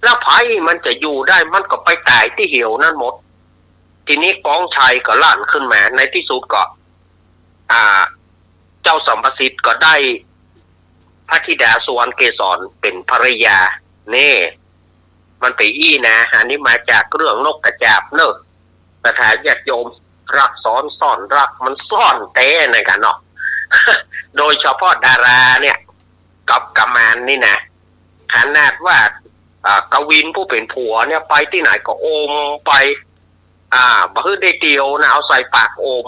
แล้วไผมันจะอยู่ได้มันก็ไปตายที่เหวนั่นหมดทีนี้กองชัยก็ลั่นขึ้นมาในที่สุดก็เจ้าสัมภสิทธิ์ก็ได้พระธิดาสุวรรณเกศรเป็นภรรยานี่มันไปนะอันนี้มาจากเรื่องนกกระจาบเนอะสถานญาติโยมรักซ้อนซ่อนรักมันซ่อนเต้ในกันเนาะ โดยเฉพาะดาราเนี่ยกับกำมานนี่นะขนาดว่ากวินผู้เป็นผัวเนี่ยไปที่ไหนก็โอมไปบ่ฮื้อได้เตียวนะเอาใส่ปากโอม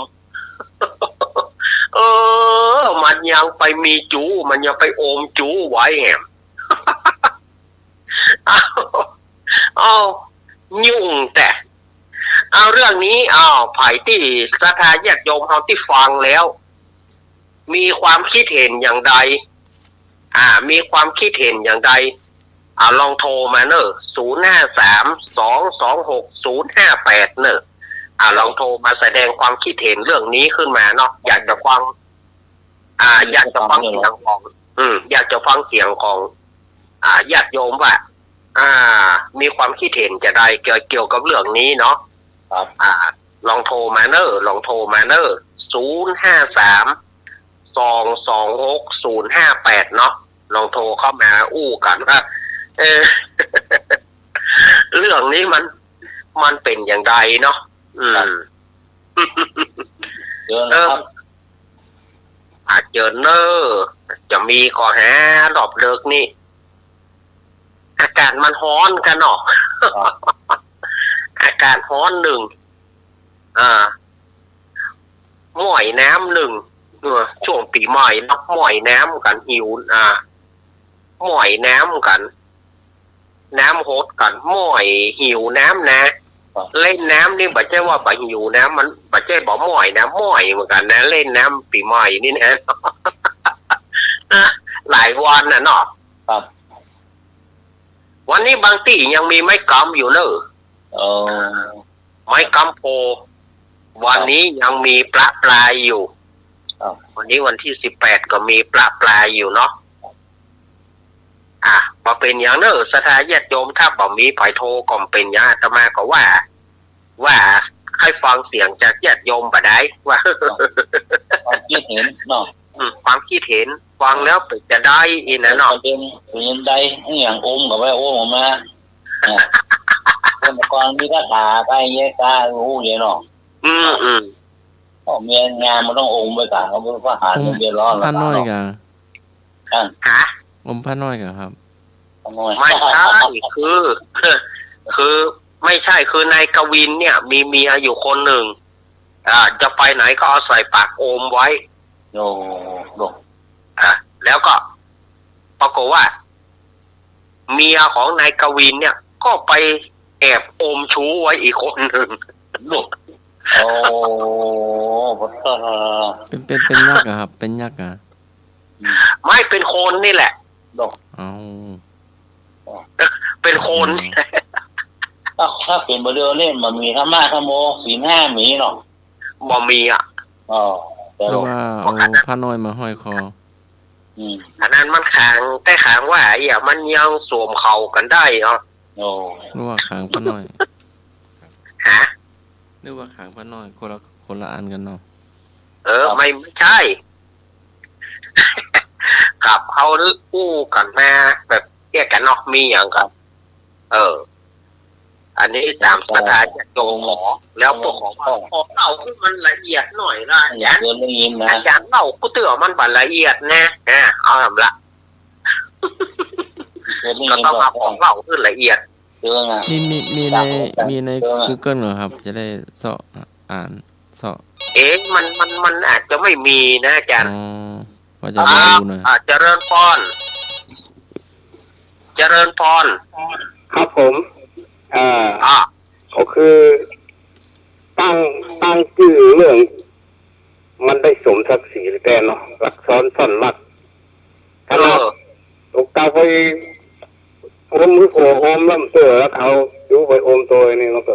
มันยังไปมีจูมันยังไปโอมจูไว้แหม เอายุ่งแต่เอาเรื่องนี้ไผ่ที่ศรัทธาญาติโยมเขาที่ฟังแล้วมีความคิดเห็นอย่างใดมีความคิดเห็นอย่างใดลองโทรมาเนอะ053-226-058เนอะลองโทรมาแสดงความคิดเห็นเรื่องนี้ขึ้นมาเนาะอยากจะฟังอยากจะฟังเสียงของอยากจะฟังเสียงของญาติโยมว่ามีความคิดเห็นจะได้เกี่ยวกับเรื่องนี้เนาะลองโทรมาเนอะลองโทรมาเนอะ053-226-058เนาะลองโทรเข้ามาอู้กันว่าเรื่องนี้มันเป็นอย่างไรเนาะเจอนะครับเจอเนอจะมีขอหาดอบเลิกนี่อากาศมันร้อนกันเนาะ อากาศร้อนหนึ่งหม่อยน้ำหนึ่งช่วงปีใหม่นับหม่อยน้ำกันหิวหม่อยน้ำกันน้ำโหดกันหม่อยหิวน้ำนะเล่นน้ำนี่บ่ใช่ว่าบ่หิวน้ำมันบ่ใช่บ่หม่อยนะหม่อยเหมือนกันนะเล่นน้ำปีใหม่นี่นะ หลายวันน่ะเนาะวันนี้บางที่ยังมีไม้กำอยู่เนอะไม้กำโพวันนี้ยังมีปลาปลายอยู่วันนี้วันที่18ก็มีปลาปลายอยู่เนาะมาเป็นอย่างเนอะศรัทธาญาติโยมถ้าบ่มีไผโทรก็เป็นอย่างอาตมาก็ว่าให้ฟังเสียงจากญาติโยมบ่ได้ว่าความคิดเห็นเนาะความคิดเห็นฟังแล้วจะได้อีนะเนาะเป็นได้อย่างอมกับไม่อมออกมาคนก่อนมีคาถาใกล้แยการู้เลยเนาะเมียงานมันต้องอมไปกันเขาเป็นทหารเดือดร้อนผ้าน้อยกันอมผ้าน้อยกันครับไม่ใช่คือไม่ใช่คือนายกวินเนี่ยมีเมียอยู่คนหนึ่งจะไปไหนก็เอาใส่ปากโอมไว้แล้วก็ปรากฏว่าเมียของนายกวินเนี่ยก็ไปแอบโอมชู้ไว้อีกคนหนึ่งเป็นยักษ์ครับเป็นยักษ์ไม่เป็นคนนี่แหละเป็นคนถ้าเป็นบริเวณนี่มันมีธรรมะธรรมโม4-5มีเนาะบ่มีเพราะว่าเอาผ้าน้อยมาห้อยคออันนั้นมันขางแต่ขางว่ามันยังสวมเข่ากันได้เนาะนึกว่าขางผ้าน้อยนึกว่าขางผ้าน้อยคนละอันกันเนาะไม่ใช่กับเขาหรืออู้กันมาแบบแยกกันนอกมีอย่างครับอันนี้ตามศรัทธาญาติโยมหมอแล้วพวกของเล่าที่มันละเอียดหน่อยละอาจารย์เล่ากูเตือนมันบัดละเอียดนะเอาทำละ ก็ต้องเอาของเล่าขึ้นละเอียด เรื่องอ่ะ นี่มีใน Google เหรอครับ จะได้เสาะอ่านเสาะ มันอาจจะไม่มีนะอาจารย์ ว่าจะได้ดูหน่อย เจริญพรครับผมก็คือตั้งชื่อเรื่องมันได้สมศักดิ์ศรีแต่เนาะรักซ้อนซ่อนรักถ้าเราตกตาไปอมมือโอมล่ำเสือแล้วเอาอยู่ไปอมตัวนี่มันก็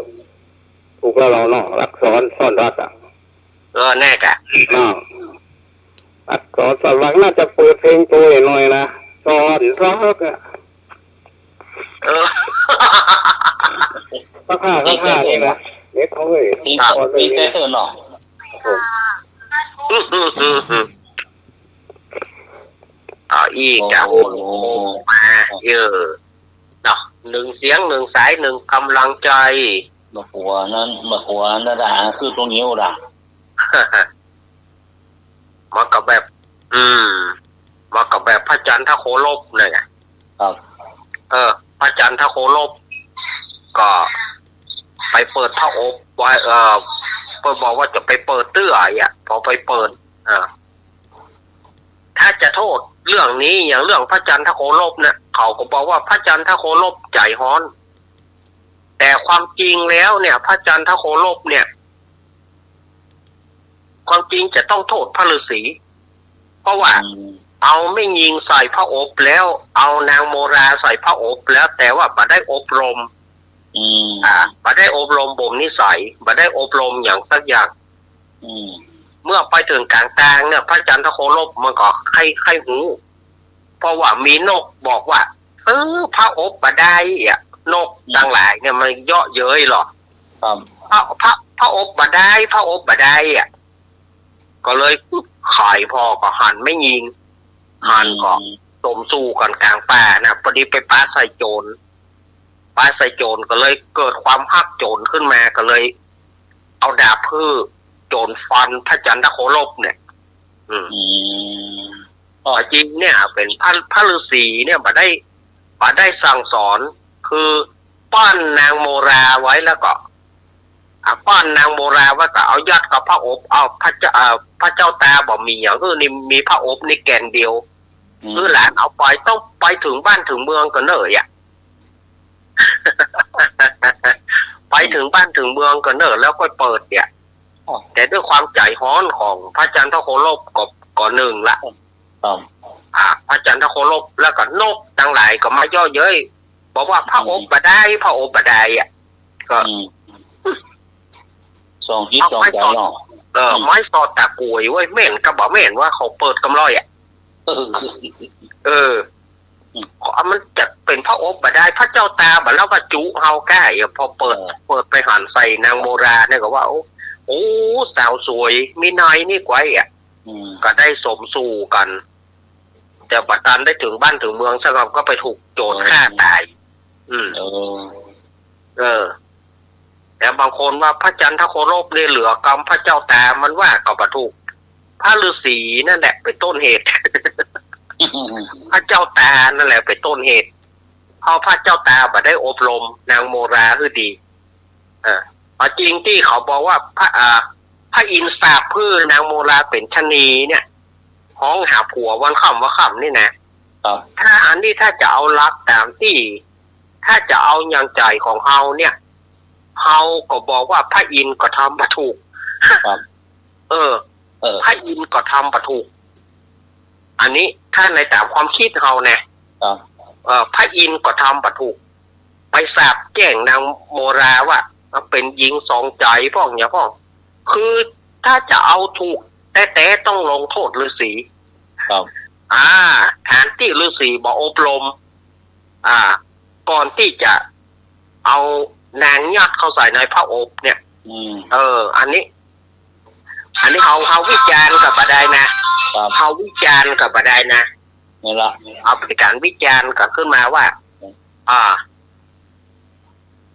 ถูกแล้วเราเนาะรักซ้อนซ่อนรักแน่กะรักซ้อนซ่อนรักน่าจะเปิดเพลงตัวหน่อยนะซ้อนรักข้านี่นะเนี่ยเขาเลยตีแต่เธอเนาะอีกอ่ะมาเนาะหนึ่งเสียงหนึ่งสายหนึ่งกำลังใจมาหัวนั่นด่าคือตรงนิ้วด่ามากับแบบมากับแบบพระจันทร์ทโคลบเนี่ยครับพระจันทร์ทโคลบก็ไปเปิดพระอบไว้เปิดบอกว่าจะไปเปิดเตื้อพอไปเปิดถ้าจะโทษเรื่องนี้อย่างเรื่องพระจันทร์ทโคลบเนี่ยเขาก็บอกว่าพระจันทร์ทโคลบใจฮ้อนแต่ความจริงแล้วเนี่ยพระจันทร์ทโคลบเนี่ยความจริงจะต้องโทษพระฤาษีเพราะว่าเอาไม่ยิงใส่พระอบแล้วเอานางโมราใส่พระอบแล้วแต่ว่าบ่ได้อบรมบ่ได้อบรมบ่มนิสัยบ่ได้อบรมอย่างสักอย่างเมื่อไปถึงกลางเนี่ยพระจันทร์ทโคลบมันก็ใครหูเพราะว่ามีนกบอกว่าพระอบบ่ได้นกทั้งหลายเนี่ยมันเยาะเย้ยหรอพระอบบ่ได้พระอบบ่ได้ก็เลยขายพอก็หันไม่ยิงหันก็สมสู้กันกลางป่านะพอดีไปป้าใส่โจรก็เลยเกิดความฮักโจรขึ้นมาก็เลยเอาดาบพืชโจรฟันพระจันทร์ทโคลบเนี่ยจริงเนี่ยเป็นพระฤาษีเนี่ยมาได้สั่งสอนคือป้อนนางโมราไว้แล้วก็ป้อนนางโมราว่าก็เอายัดกับพระอบเอาพระเจ้าตาบอกมีอย่างคือนี่มีพระอบนี่แกนเดียวคือหลานเอาไปต้องไปถึงบ้านถึงเมืองกันเลยไปถึงบ้านถึงเมืองกันเนอะแล้วก็เปิดแต่ด้วยความใจฮ้อนของพระจันทร์ทโคลบก็หนึ่งละพระจันทร์ทโคลบแล้วก็นกทั้งหลายก็มาย่อเย้ยบอกว่าพระอบบ่ได้ก็สองใจเนาะไม้สอดตะกุยไว้แม่นก็บอกแม่นว่าเขาเปิดกำร้อยมันจะเป็นพระอบบ่ได้พระเจ้าตาบ่แล้วก็จุเฮาใกล้พอเปิดไปหันใส่นางโมราเนี่ยก็ว่าโอ้สาวสวยมีนายนี่กว่าก็ได้สมสู่กันแต่ปัตตันได้ถึงบ้านถึงเมืองสงบก็ไปถูกโจรฆ่าตายแต่บางคนว่าพระจันทร์ทโคลบเนี่ยเหลือกรรมพระเจ้าตามันว่าก็บ่ถูกพระฤาษีนั่นแหละเป็นต้นเหตุ พระเจ้าตานั่นแหละเป็นต้นเหตุเพราะพระเจ้าตาบ่ได้อบรมนางโมราคือดีจริงที่เขาบอกว่าพระอินทร์สาปพืชนางโมราเป็นชนีเนี่ยห้องหาผัววันค่ำว่าค่ำนี่นะถ้าอันนี้ถ้าจะเอารักตามที่ถ้าจะเอาอย่างใจของเฮาเนี่ยเฮาก็บอกว่าพระอินทร์ก็ทำบ่ถูกพระอินทร์ก็ทำบ่ถูกอันนี้ถ้าในตามความคิดเฮาเนี่ยพระอินทร์ก็ทำบ่ถูกไปสาบแจ้งนางโมราว่าเป็นหญิงสองใจพ่องเนี่ยพ่องคือถ้าจะเอาถูกแต่ต้องลงโทษฤาษีฐานที่ฤาษีบอกอบรมก่อนที่จะเอานางยัดเข้าใส่ในพระอบเนี่ยอันนี้เขาวิจารณ์กับบ่ได้นะเขาวิจารณ์กับบ่ได้นะนี่ละเอาเป็นการวิจารณ์ก็ขึ้นมาว่า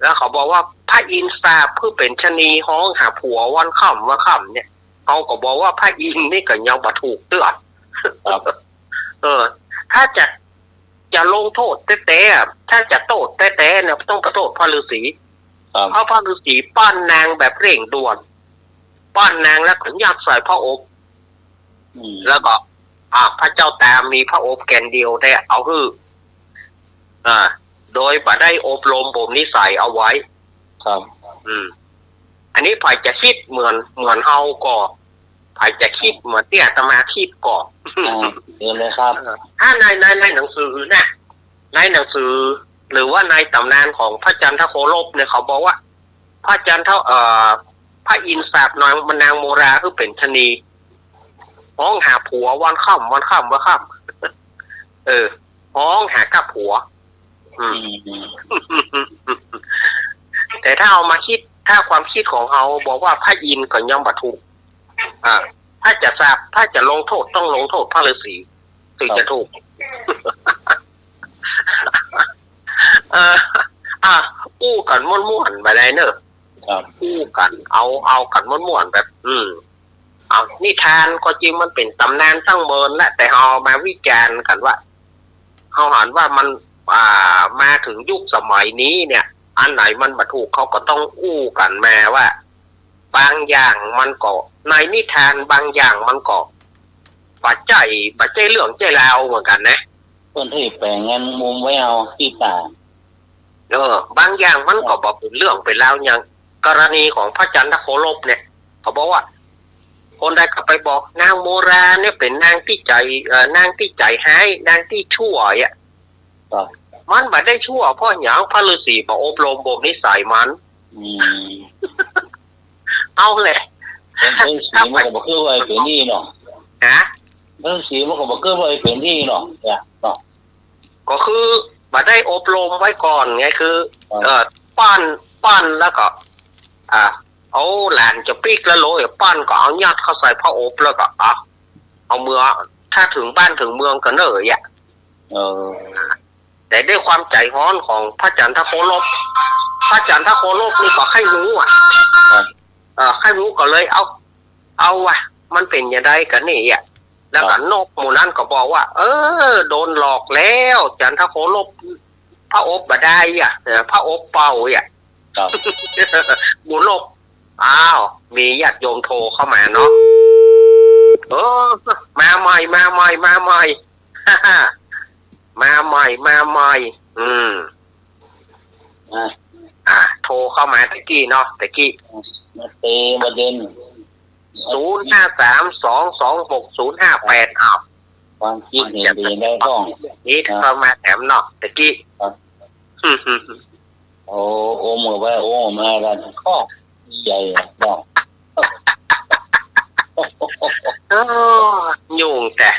แล้วเขาบอกว่าพระอินทร์สาปเพื่อเป็นชนีห้องหาผัววันค่ำว่าค่ำเนี่ยเขาก็บอกว่าพระอินทร์นี่ก็ยังบ่ถูกเตือนถ้าจะลง งโทษแต่ถ้าจะโทษแต่เนี่ยต้องกระโทษพระฤาษีเพราะพระฤาษีป้อนนางแบบเร่งด่วนป้อนนางแล้วถึงยัดใส่พระอบแล้วก็พระเจ้าตามีพระอบแกนเดียวแต่เอาคือโดยบ่ได้อบรมบ่มนิสัยเอาไว้ครับอันนี้ฝ่ายจะคิดเหมือนเฮาก่อฝ่ายจะคิดเหมือนที่อาตมาคิดก่อเห็นเลยครับถ้าในหนังสือนะในหนังสือหรือว่าในตำนานของพระจันทโคลบเนี่ยเขาบอกว่าพระจันทพระอินทร์สาบนางโมราคือเป็นชนีห้องหาผัววันค่ำห้องหากับผัวแต่ถ้าเอามาคิดถ้าความคิดของเขาบอกว่าพระอินทร์ก็ย่อมบัถูกถ้าจะลงโทษต้องลงโทษพระฤาษีถึงจะถูกอู้กันม่วนๆไปได้เนอะอู้กันเอากันม่วนๆแบบเอานิทานก็จริงมันเป็นตำนานตั้งเมินแหละแต่เอามาวิจารณ์กันว่าเขาหันว่ามันมาถึงยุคสมัยนี้เนี่ยอันไหนมันบัถูกเขาก็ต้องอู้กันมาว่าบางอย่างมันก็ในนิทานบางอย่างมันก็ปัจจัยเรื่องใจราวเหมือนกันนะคนที่แปลงเงินมุมไว้เอาที่ตาบางอย่างมันก็บอกเป็นเรื่องเป็นราวอย่างกรณีของพระจันทโคลบเนี่ยเขาบอกว่าคนใดก็ไปบอกนางโมราเนี่ยเป็นนางที่ใจนางที่ใจให้นางที่ชั่วมันไม่ได้ชั่วเพราะอย่างพระฤาษีมาอบรมบ่มนิสัยมันเอาแหละสีมันก็บอกคือว่าเป็นนี่เนาะสีมันก็บอกคือว่าเป็นนี่เนาะก็คือมาได้อบรมไว้ก่อนไงคือปั้นแล้วก็เอาหลานจะปีกแล้วโรยปั้นก็เอายัดเข้าใส่พระอบแล้วก็เอาเมื่อถ้าถึงบ้านถึงเมืองก็เนยแต่ด้วยความใจร้อนของพระจันทโคลบนี่ก็ให้รู้ให้รู้ก็เลยเอามันเป็นยังไงกันนี่แล้วก็นกหมู่นั้นก็บอกว่าโดนหลอกแล้วจันทโคลบพระอบบ่ได้พระอบเป่าหมู่นกมีญาติโยมโทรเข้ามาเนาะมาใหม่มาใหม่โทรเข้ามาตะกี้เนาะตะกี้มาเตมาเด่น053226058ความคิดเห็นดีได้ต้องนี่เข้ามาแถมเนาะตะกี้โอ้มือไว้โอ้มากันข้อใหญ่เนาะยุ่งแต่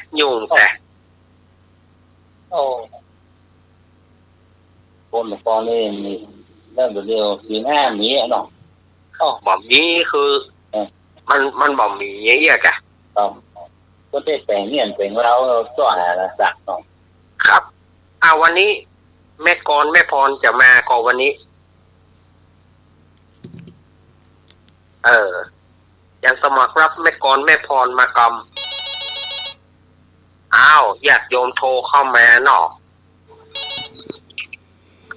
คนละตอนนี้มีเรื่องเดียวสีหน้ามีเนาะบ่มีคือมันบ่มีเยอะๆกะก็ได้แต่งเงี้ยเป็นเราสอนอะไรสักเนาะครับวันนี้แม่กรแม่พรจะมาก็วันนี้ยังสมัครรับแม่กรแม่พรมากรรมญาติโยมโทรเข้ามาเนาะ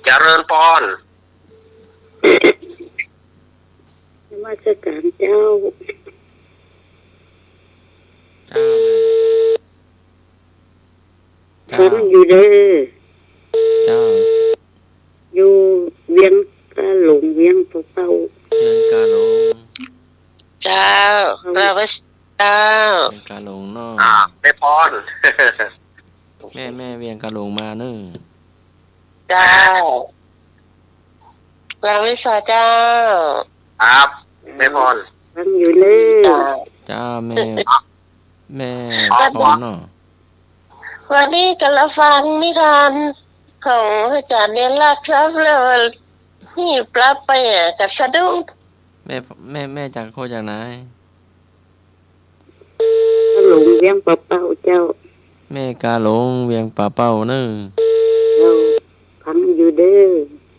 เจริญพรมาสการเจ้าฟังอยู่เด้ออยู่เวียงกาหลงเวียงเป่าเวียงกาหลงเจ้าเราก็เจ้าเวียงกาหลงเนาะแม่พรแม่เวียงกาหลงมาเนอะเจ้าเราไม่สอเจ้าครับแม่พรฟังอยู่เด้อเจ้าแม่พรเนาะวันนี้กำลังฟังนิทานของอาจารย์เรียนรักครับเลยนี่ปรับไปกับสะดุ้งแม่จากโคจากไหนหลงเวียงป่าเป้าเจ้าแม่กาหลงเวียงป่าเป้าเนอะฟังอยู่เด้อ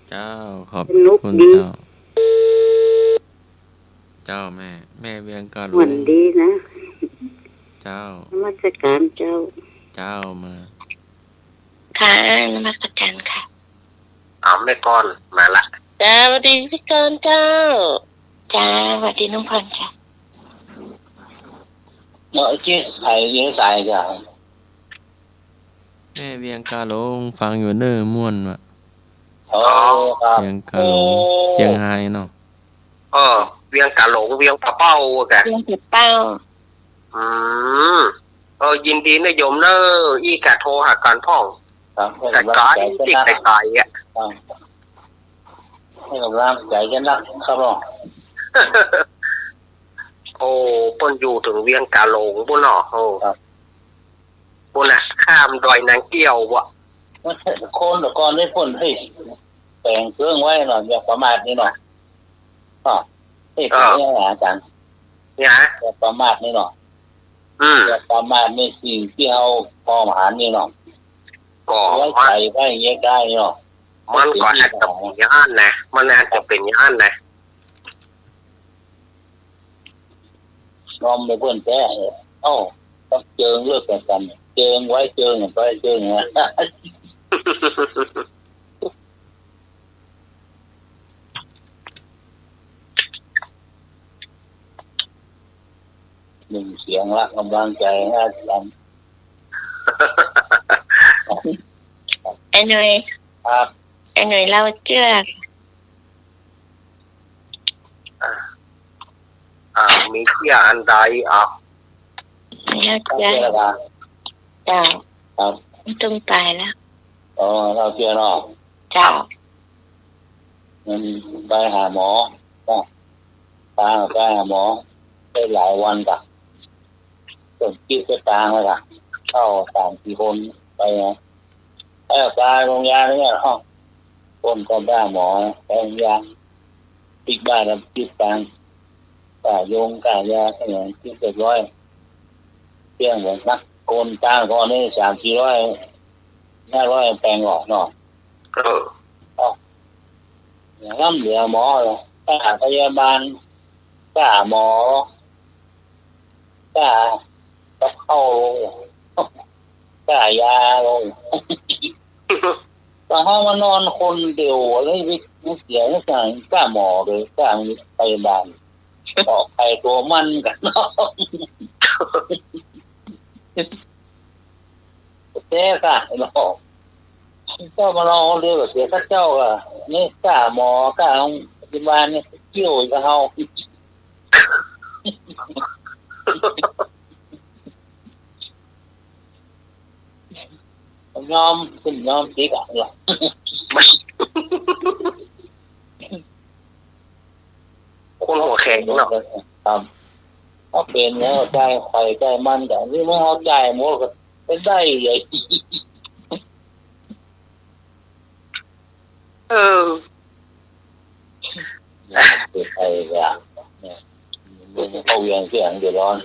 เจ้าขอบคุณเจ้าแม่เวียงกาหลงวันดีนะเจ้านมัสการเจ้ามาค ค่ะนมัสการค่ะเอาแม่ก้อนมาละ จ้าสวัสดีพี่กรเจ้าจ้าสวัสดีน้องพรจ้า เนาะที่ไอ้ยังใส่จ้ะ แม่เวียงกาหลงฟังอยู่เน้อม่วนว่ะ โอ้ครับ เวียงกาหลงเจียงไฮ้เนาะ เวียงกะหลงเวียงปะเป้ากัน เรื่องติดเป้า อืมยินดีนะโยมเนอะอีกะโทรหากันพ่อง ครับให้ แต่ กำลั ก้ ง อย ใจ จิก กัน แต่ นัก ก้อยอ่ะ ให้กำลังใจกันนักครับเนาะ โอ้ปนอยู่ถึงเวียงกะหลงปุ่นเนาะโอ้ปุ่นอ่ะข้ามดอยนางเกี้ยววะ คนแต่ก่อนได้พ่นให้แต่งเครื่องไว้หน่อยอย่าประมาทนี่หน่อยให้เป็นยังไงอาจารย์ เนี่ย อย่าประมาทนี่หน่อยอย่าประมาทในสิ่งที่เขาพอมาหานี่หน่อย ก่อ ไว้ใส่ไว้เงี้ยได้เนาะ มันก็อาจจะเป็นย่านนะมันอาจจะเป็นย่านนะ นอมไปเพื่อนแท้ต้องเจิงเลิกกันเจิงไว้เจิงไปเจิงนะหนึ่งเสียงละกำลังใจให้อาจารย์ ไอ้หน่อย ครับ ไอ้หน่อยเล่าเชื่อ มีเที่ยอันใดเล่า ครับ เชื่อ เจ้าละ เจ้า ครับ ไม่ต้องตายแล้ว เราเจ้าเนาะ เจ้า มันไปหาหมอตาไปหาหมอได้หลายวันกะส่วนคิดไปตางเลยกะเข้า3-4 คนไปนะตายโรงยาเนี่ยคนก็บ้าหมอไปโรงยาปิดบ้านแล้วปิดตางกะโยงกะยาขนาดที่700เที่ยงเหมือนนักโกนตางก่อนนี่300-400 500แปลงออกเนาะน้ำเหลือหมอเลยค่าพยาบาลค่าหมอค่ากับเข้าค่ายาลงแต่ห้องมานอนคนเดียวเลยไม่เสียไม่สั่งค่าหมอเลยค่าพยาบาลออกไปตัวมันกันเนาะเจ๊ค่ะเนาะเจ้ามาลองเรียกเสียข้าเจ้าอ่ะนี่กล้าหมอกล้าพยาบาลเนี่ยเกี่ยวกับเขายอมขึ้นยอมติ๊กอ่ะหรอคนหัวแข็งเนาะ ครับเขาเป็นแล้วใจไฟใจมันแต่นี่ไม่เขาใจหมดก็เป็นได้ใหญ่ เกิดอะไรอย่างเนี่ยเขาเวียงเสียงเดือดร้อน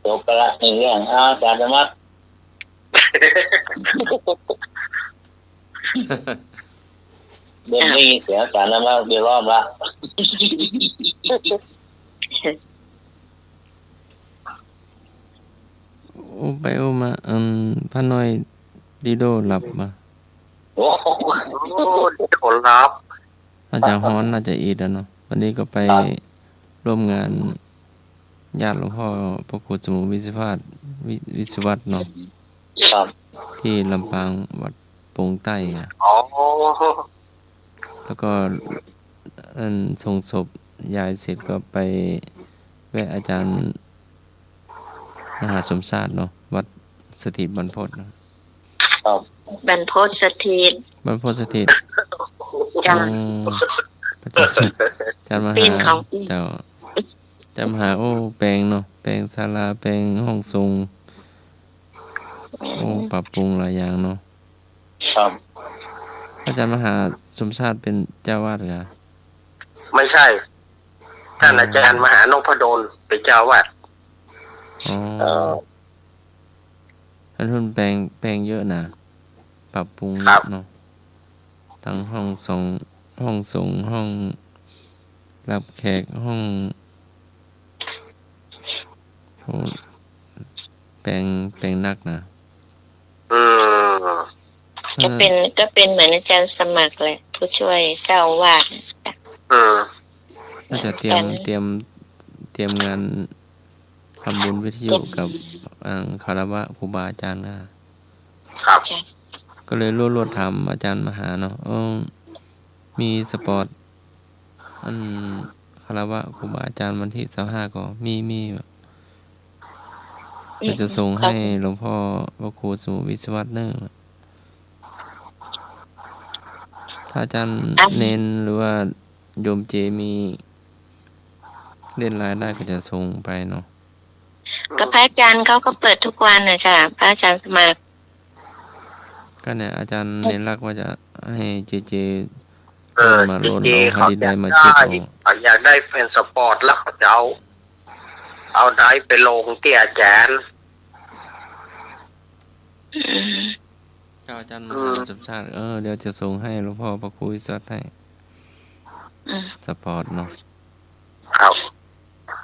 จบไปละหนึ่งเรื่องอาจารย์ธรรมะเดินไม่เสียงอาจารย์ธรรมะเดือดร้อนละไปมาพระน้อยดีโดหลับมา โอ้โห คนรับ น่าจะฮ้อนน่าจะอีดเนาะวันนี้ก็ไปร่วมงานญาติหลวงพ่อพระครูสมุวิศวัตเนาะ ครับ ที่ลำปางวัดปงใต้อ่ะ อ๋อ แล้วก็ส่งศพยายเสร็จก็ไปแวะอาจารย์มหาสมศาสตร์เนาะวัดสถิตบรรพตเนาะ ครับ บรรพตสถิต บรรพตสถิต จ้า พระอาจารย์มหา เป็นของ เจ้าจำหาแปลงเนาะแปลงศาลาแปลงห้องทรงปรับปรุงหลายอย่างเนาะ ครับ อาจารย์มหาสมศาสตร์เป็นเจ้าวาดเหรอ ไม่ใช่ท่านอาจารย์มหานพดลเป็นเจ้าวาด อ๋อท่านทุนแปลงเยอะนะปรับปรุงเยอะเนาะทั้งห้องทรงห้อง รับแขกห้องโอ้แปลงนักนะ อืม ก็เป็นเหมือนอาจารย์สมัครแหละผู้ช่วยเจ้าอาวาส อืม น่าจะเตรียมงานทำบุญวิทยุกับคารวะครูบาอาจารย์นะครับ ก็เลยรวดถามอาจารย์มหาเนาะมีสปอร์ตคารวะครูบาอาจารย์วันที่25ก็มีเราจะส่งให้หลวงพ่อพระครูสุวิศวัตเนอร์ถ้าอาจารย์เน้นหรือว่าโยมเจมีเล่นรายได้ก็จะส่งไปเนาะ ก็พระอาจารย์เขาก็เปิดทุกวันนะค่ะพระอาจารย์สมัคร ก็เนี่ยอาจารย์เน้นรักว่าจะให้เจเออ มา จ โลน ริง เอา ๆ ให้ เขา ดี อ ได้ ยาก มา ได้ เช็ด เขาอยากได้แฟนสปอร์ตแล้วเขาจะเอาได้ไปลงที่อาจารย์ อาจารย์มหาสมชาติเดี๋ยวจะส่งให้หลวงพ่อพระครูวิศวัตให้สปอร์ตเนาะ ครับ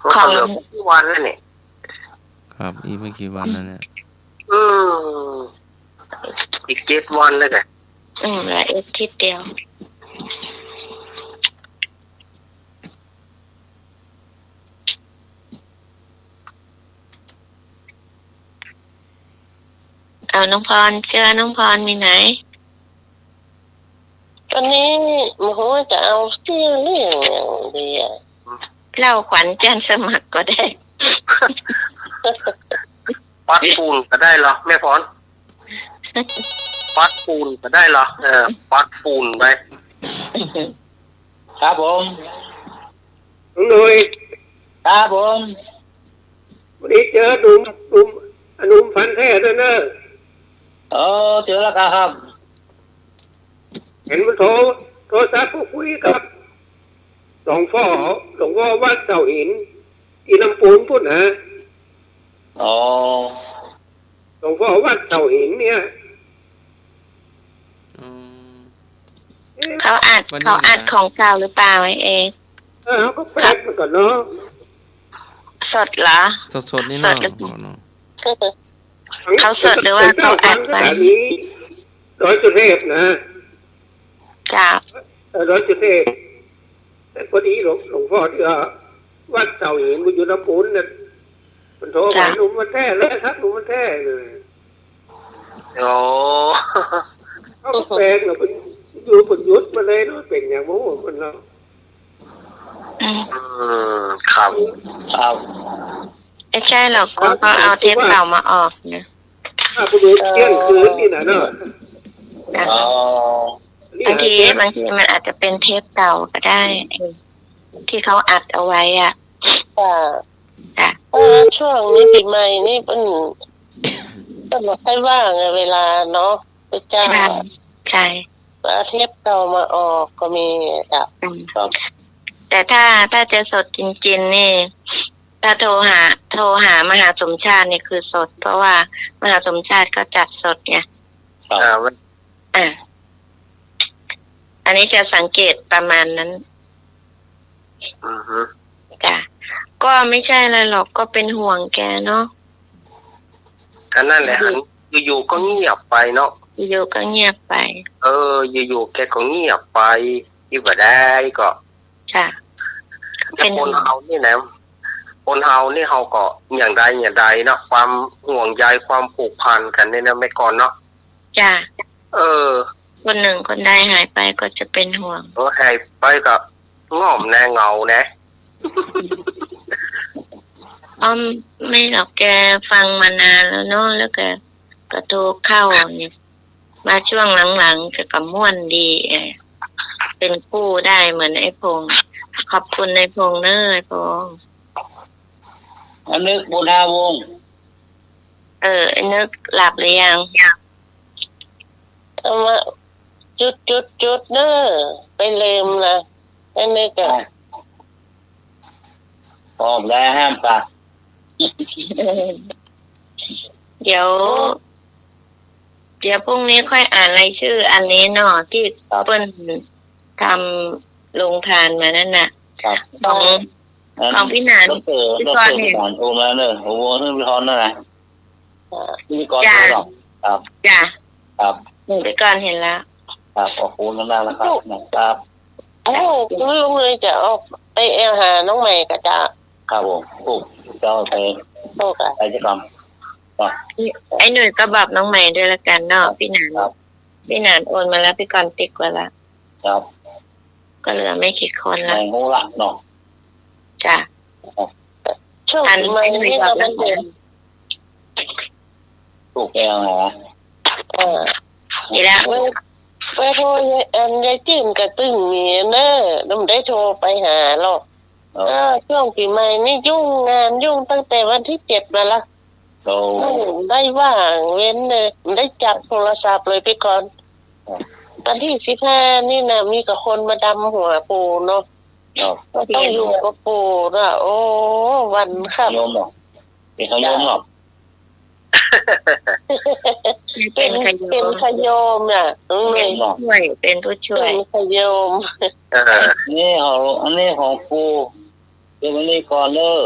ก็เขาเหลือไม่กี่วันแล้วเนี่ย ครับอีกไม่กี่วันนั่นแหละ อืมอีก7 วันแล้วกัน เหลืออาทิตย์เดียวเอาน้องพรเชื่อน้องพรมีไหน ตอนนี้มโหจะเอาเรื่องอย่างเดียว เล่าขวัญอาจารย์สมัครก็ได้ ปัดปูนก็ได้เหรอแม่พรปัดปูนก็ได้เหรอปัดปูนไป ครับผม น้องหนุ่ย ครับผม วันนี้เจอหนุ่มพันธุ์แท้ด้วยเนอะ เจอแล้วครับ เห็นมันโทรศัพท์คุยกับหลวงพ่อวัดเสาหินที่ลำปูนพุ่นฮะ อ๋อ หลวงพ่อวัดเสาหินเนี่ย เขาอัดของเก่าหรือเปล่าไอ้เอง เขาก็แปลกมันก่อนเนาะ สดเหรอ สดนี่เนาะ เขาสดหรือว่าเขาอัดไว้ นี้ร้อยจุดเทพนะ จ้า ร้อยจุดเทพแต่พอดีหลวงพ่อที่วัดเสาหินมันอยู่ลำปูนเนี่ยมันโทรมาหนุ่มมันแท้เลยครับหนุ่มมันแท้เลย โอ้ เขาก็แปลกเนาะอยู่ผลยุทธมาเลยเนาะเป็นอย่างโม้มันเนาะ ครับ ไม่ใช่หรอกเขาเอาเทปเก่ามาออกเนี่ย ถ้าผลยุทธเที่ยงคืนนี่นะเนาะ บางทีมันอาจจะเป็นเทปเก่าก็ได้ที่เขาอัดเอาไว้อ่ะจ้ะ ช่วงนี้ปีใหม่นี่เป็นบอกให้ว่างเวลาเนาะไปจ้าง ใช่ เทปเก่ามาออกก็มีครับ แต่ถ้าจะสดจริงๆนี่ถ้าโทรหามหาสมชาตินี่คือสด เพราะว่ามหาสมชาติก็จัดสดไงอันนี้จะสังเกตประมาณนั้นจ้ะก็ไม่ใช่อะไรหรอกก็เป็นห่วงแกเนาะ ก็นั่นแหละอยู่ๆก็เงียบไปเนาะ อยู่ก็เงียบไป อยู่ๆแกก็เงียบไปที่บ่ได้ก็ จ้ะ เป็นคนเฮานี่นะคนเฮานี่เฮาก็อย่างใดเนาะความห่วงใยความผูกพันกันนี่นะไม่ก่อนเนาะ จ้ะ คน หนึ่งคนใดหายไปก็จะเป็นห่วง หายไปก็ง่อมแนเงานะ ไม่หรอกแกฟังมานานแล้วเนาะแล้วแกก็โทรเข้าเนี่ยมาช่วงหลังๆก็ม่วนดีเป็นคู่ได้เหมือนไอ้พงษ์ขอบคุณไอ้พงษ์เนอะไอ้พงษ์ อันนึกบุญหาวง ไอ้นึกหลับหรือยัง เอามาจุดเนอะไปลืมนะไอ้นึกอะ พร้อมแล้วห้ามปะ เดี๋ยวพรุ่งนี้ค่อยอ่านรายชื่ออันนี้เนาะที่เปิ้ลทำลงทานมานั่นน่ะ ครับ ของพี่หนาน ดรพี่หนานโทรมาเนอะโอ้โหท่านพี่พรนั่นนะพี่กรณ์หรอกครับ จ้ะ ครับ พี่ก่อนเห็นแล้ว ครับขอบคุณมากๆนะครับครับ โอ้ลุงเลยจะออกไปหาน้องใหม่ก็จะ ครับผมปุ๊บจะเอาไป โอ้ค่ะ กิจกรรมครับ ไอ้หนุ่ยก็บอกน้องใหม่ด้วยละกันเนาะพี่หนาน ครับ พี่หนานโอนมาแล้วพี่ก่อนติ๊กไว้แล้ว ครับ ก็เหลือไม่กี่คน ใน ละ งูละเนาะ จ้ะช่วงปีใหม่นี่เราเป็นเดือน ปลูกแก้วไงวะ นี่ละไปโทรยายจิ้มกระตึ้งมีเนอะน้ำได้โทรไปหาหรอกช่วงปีใหม่นี่ยุ่งงานยุ่งตั้งแต่วันที่7มาละ เรา ได้ว่างเว้นเลยได้จับโทรศัพท์เลยไปก่อนวันที่15นี่นะมีกับคนมาดำหัวปูเนาะ เรา ต้องอยู่กับปูนะโอ้วันครับ โยมหรอกเป็นขยมหรอก เป็นขยมน่ะเป็นช่วยเป็นผู้ช่วยขยม นี่ของอันนี้ของปูเป็นวันนี้ก่อนเลย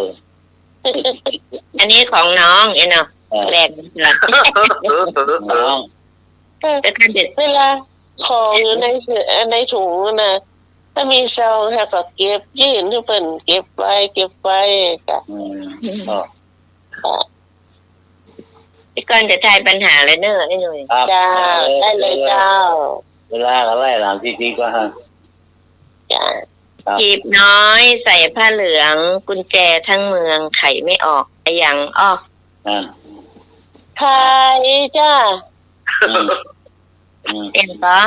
อันนี้ของน้องเนาะแรกหลัง น้อง แต่ท่านเด็ดเวลาของอยู่ในถุงนะถ้ามีซองค่ะก็เก็บยื่นให้เพิ่นเก็บไว้ค่ะ พี่ก่อนจะทายปัญหาเลยเนอะไอ้หนุ่ยจ้าได้เลยเจ้า เวลาก็ไล่หลังทีก็ฮะ จ้าจีบน้อยใส่ผ้าเหลืองกุญแจทั้งเมืองไขไม่ออกไอ้ยังอ้อใครจ้าเอ็นปะ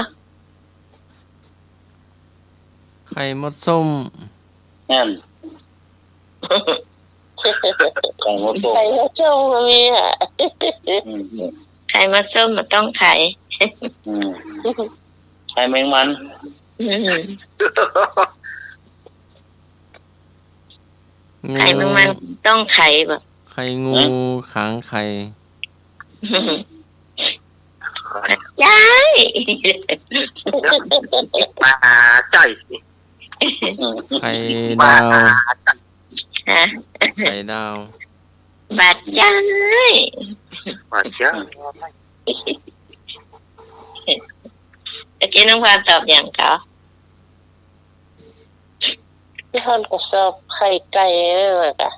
ไข่มดส้ม นั่นไข่มดส้ม ไข่มดส้มก็มีอ่ะไข่มดส้มมันต้องไข่ ไข่แมงมัน ไข่แมงมันต้องไข่แบบ ไข่งูขางไข่ ยาย ปลาจ่อย ไข่ดาว ฮะ ไข่ดาว บาดยาย ปลาเจ้า ตะกี้น้องพานตอบอย่างเขาพี่ฮอนก็สอบไข่ไก่เลยค่ะ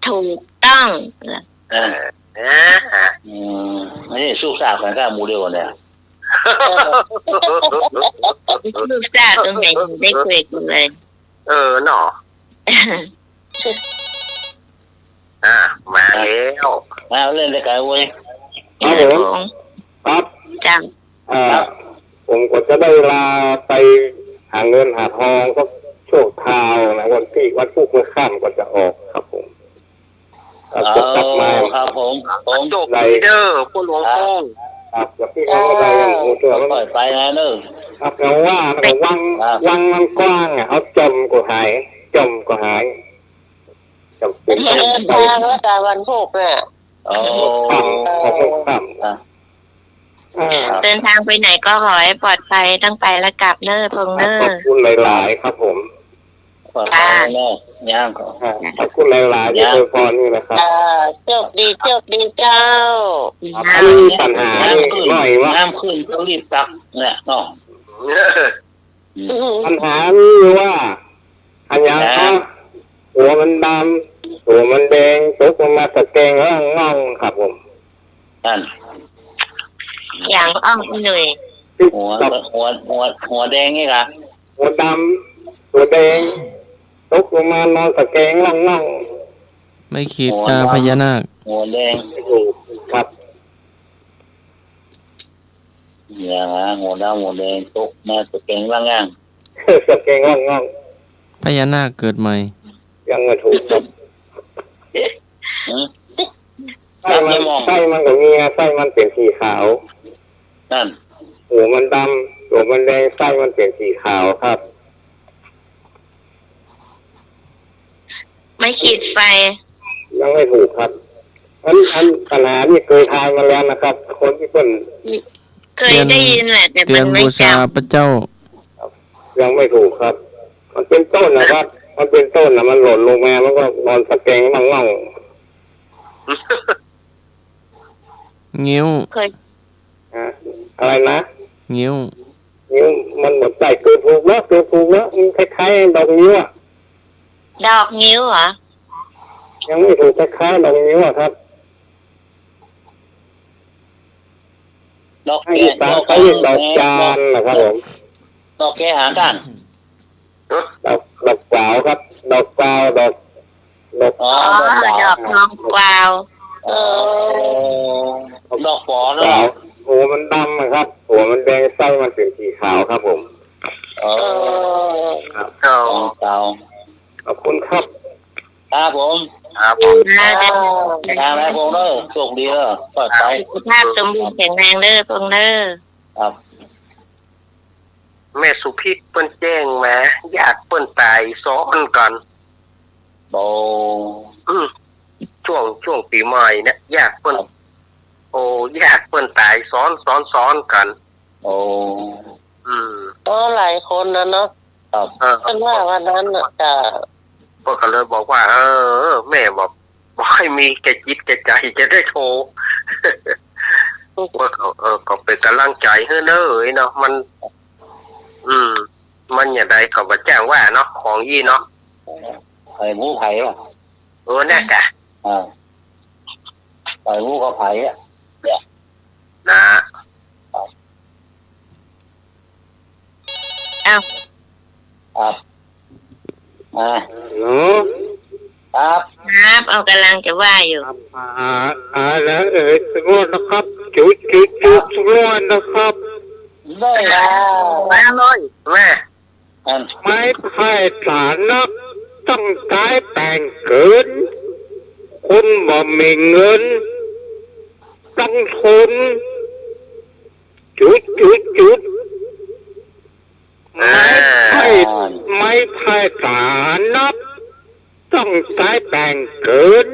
ถูกต้องไม่ได้สู้ซากกันก็มูเดียวเนี่ย ลูกซาตรงไหนได้คุยกันเลย หน่อมาแล้วมาเล่นได้ไกลเว้ย ครับผมครับ จัง ผมก็จะได้เวลาไปหาเงินหาทองก็โชคคราวนะวันที่วัดพุกเมื่อค่ำก็จะออกครับผมจะกลับมา ครับผมจบลีเดอร์ผู้หลวงพ่อ ครับกับพี่น้องก็ได้ยังโอ้ตัวมัน ปล่อยไปนะเนอะ ครับเราว่าวังมันกว้างอ่ะเขาจมก็หายจมเป็น เดินทางแล้วแต่วันพุกเนี่ย โอ้ เดินทางไปไหนก็ขอให้ปลอดภัยตั้งไปและกลับเนอร์พงเนอ ขอบ ร์ คุณหลายๆครับผม ปล่อยไปเนอะย่างก็ ขอบคุณหลายๆที่โดยพรนี่นะครับ โชคดีเจ้า มีปัญหาหน่อยว่า น้ำขึ้นก็รีบตักเนี่ยเนาะ ปัญหานี้ว่าอันยังหัวมันดำหัวมันแดงตกลงมาตะแกงแล้วง่องครับผม นั่น อย่างอ้อมหน่วย หัวแดงนี่ล่ะ หัวดำหัวแดงตกลงมานอนตะแกงง่อง ไม่ขีดตาพญานาค หัวแดง ครับ อย่างนะหัวดำหัวแดงตกมาตะแกงล่าง ตะแกงง่อง พญานาคเกิดใหม่ ยังไม่ถูกครับไส้มันก็เงี้ยไส้มันเป็นสีขาว นั่น หัวมันดำหัวมันแดงไส้มันเป็นสีขาวครับ ไม่ขีดไฟ ยังไม่ถูกครับอันปัญหานี่เคยทายมาแล้วนะครับ คนที่เพิ่น เคยได้ยินแหละแต่ เตื มั อน นไม่ บู จ ชาพระเจ้า ยังไม่ถูกครับ มันเป็นต้นนะครับ มันเป็นต้นนะมันหล่นลงมามันก็นอนตะแคงมั่ง งิ้ว เคย อะไรนะ งิ้ว นิ้วมันหมดใจเกิดผูกแล้วมันคล้ายๆดอกนิ้วอ่ะ ดอกนิ้วเหรอ ยังไม่ถูกคล้ายๆดอกนิ้วอ่ะครับ ดอก ให้ แก่ ตาเขาเรียกดอกจานนะครับผม ดอกแก่หากัน ดอกกวาวครับ ดอกกวาวดอก อ๋อ อ๋อ ดอกทองกวาว ดอกปอก วาวหัวมันดำนะครับหัวมันแดงไส้มันเป็นสีขาวครับผม ครับ เก่า ขอบคุณครับ ครับผม ครับผม น่าจะ ทางไหนผมเด้อโชคดีเด้อปลอดภัย สุขภาพสมบูรณ์แข็งแรงเด้อพงเด้อ ครับ แม่สุพิษเปิ้นแจ้งมาอยากเปิ้นตายซ้อนกัน โบ ช่วงปีใหม่เนี่ยอยากเปิ้นอยากเปิ้นตายซ้อนกัน โอ้ ก็หลายคนนะเนาะ ครับ เป็นว่าวันนั้นน่ะจะ ก็เลยบอกว่าแม่บอกให้มีแก่จิตแก่ใจจะได้โทร ว่าก็เป็นกำลังใจให้เนอะเนาะมันมันอย่างไรก็มาแจ้งว่าเนาะของยี่เนาะ ไผ่หมูไผ่ป่ะ แน่กะ ไผ่หมูกับไผ่อะ นะครับ ครับ ครับเอากำลังจะว่าอยู่ แล้วสงวนนะครับจุดสงวนนะครับ ได้แล้ว แม่เลยแม่ ไม่ใช่ฐานะต้องใช้แต่งเกินคนบ่มีเงินต้องทนจุดไม่ใช่ฐานะต้องใช้แต่งเกิน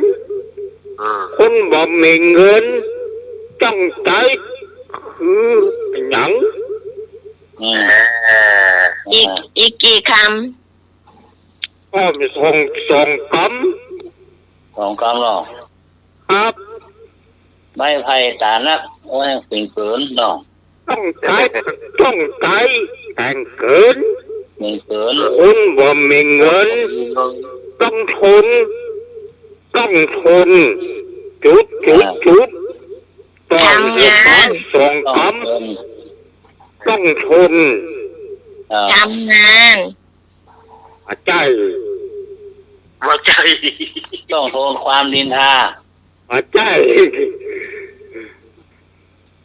คนบ่มีเงินต้องใช้คือหยังอีกกี่ค ก็มีส่งค สองคำหรอ ำครับ ไม่ไผ่ตานักว่าสิ่งเกินเนาะ ต้องใช้แต่งเกิน สิ่งเกิน คนบ่มีเงินต้องทนจุดต้องส่งคำต้องทน ำทำงาน ใจ ว่าใจ ต้องทนความดินทา ใจ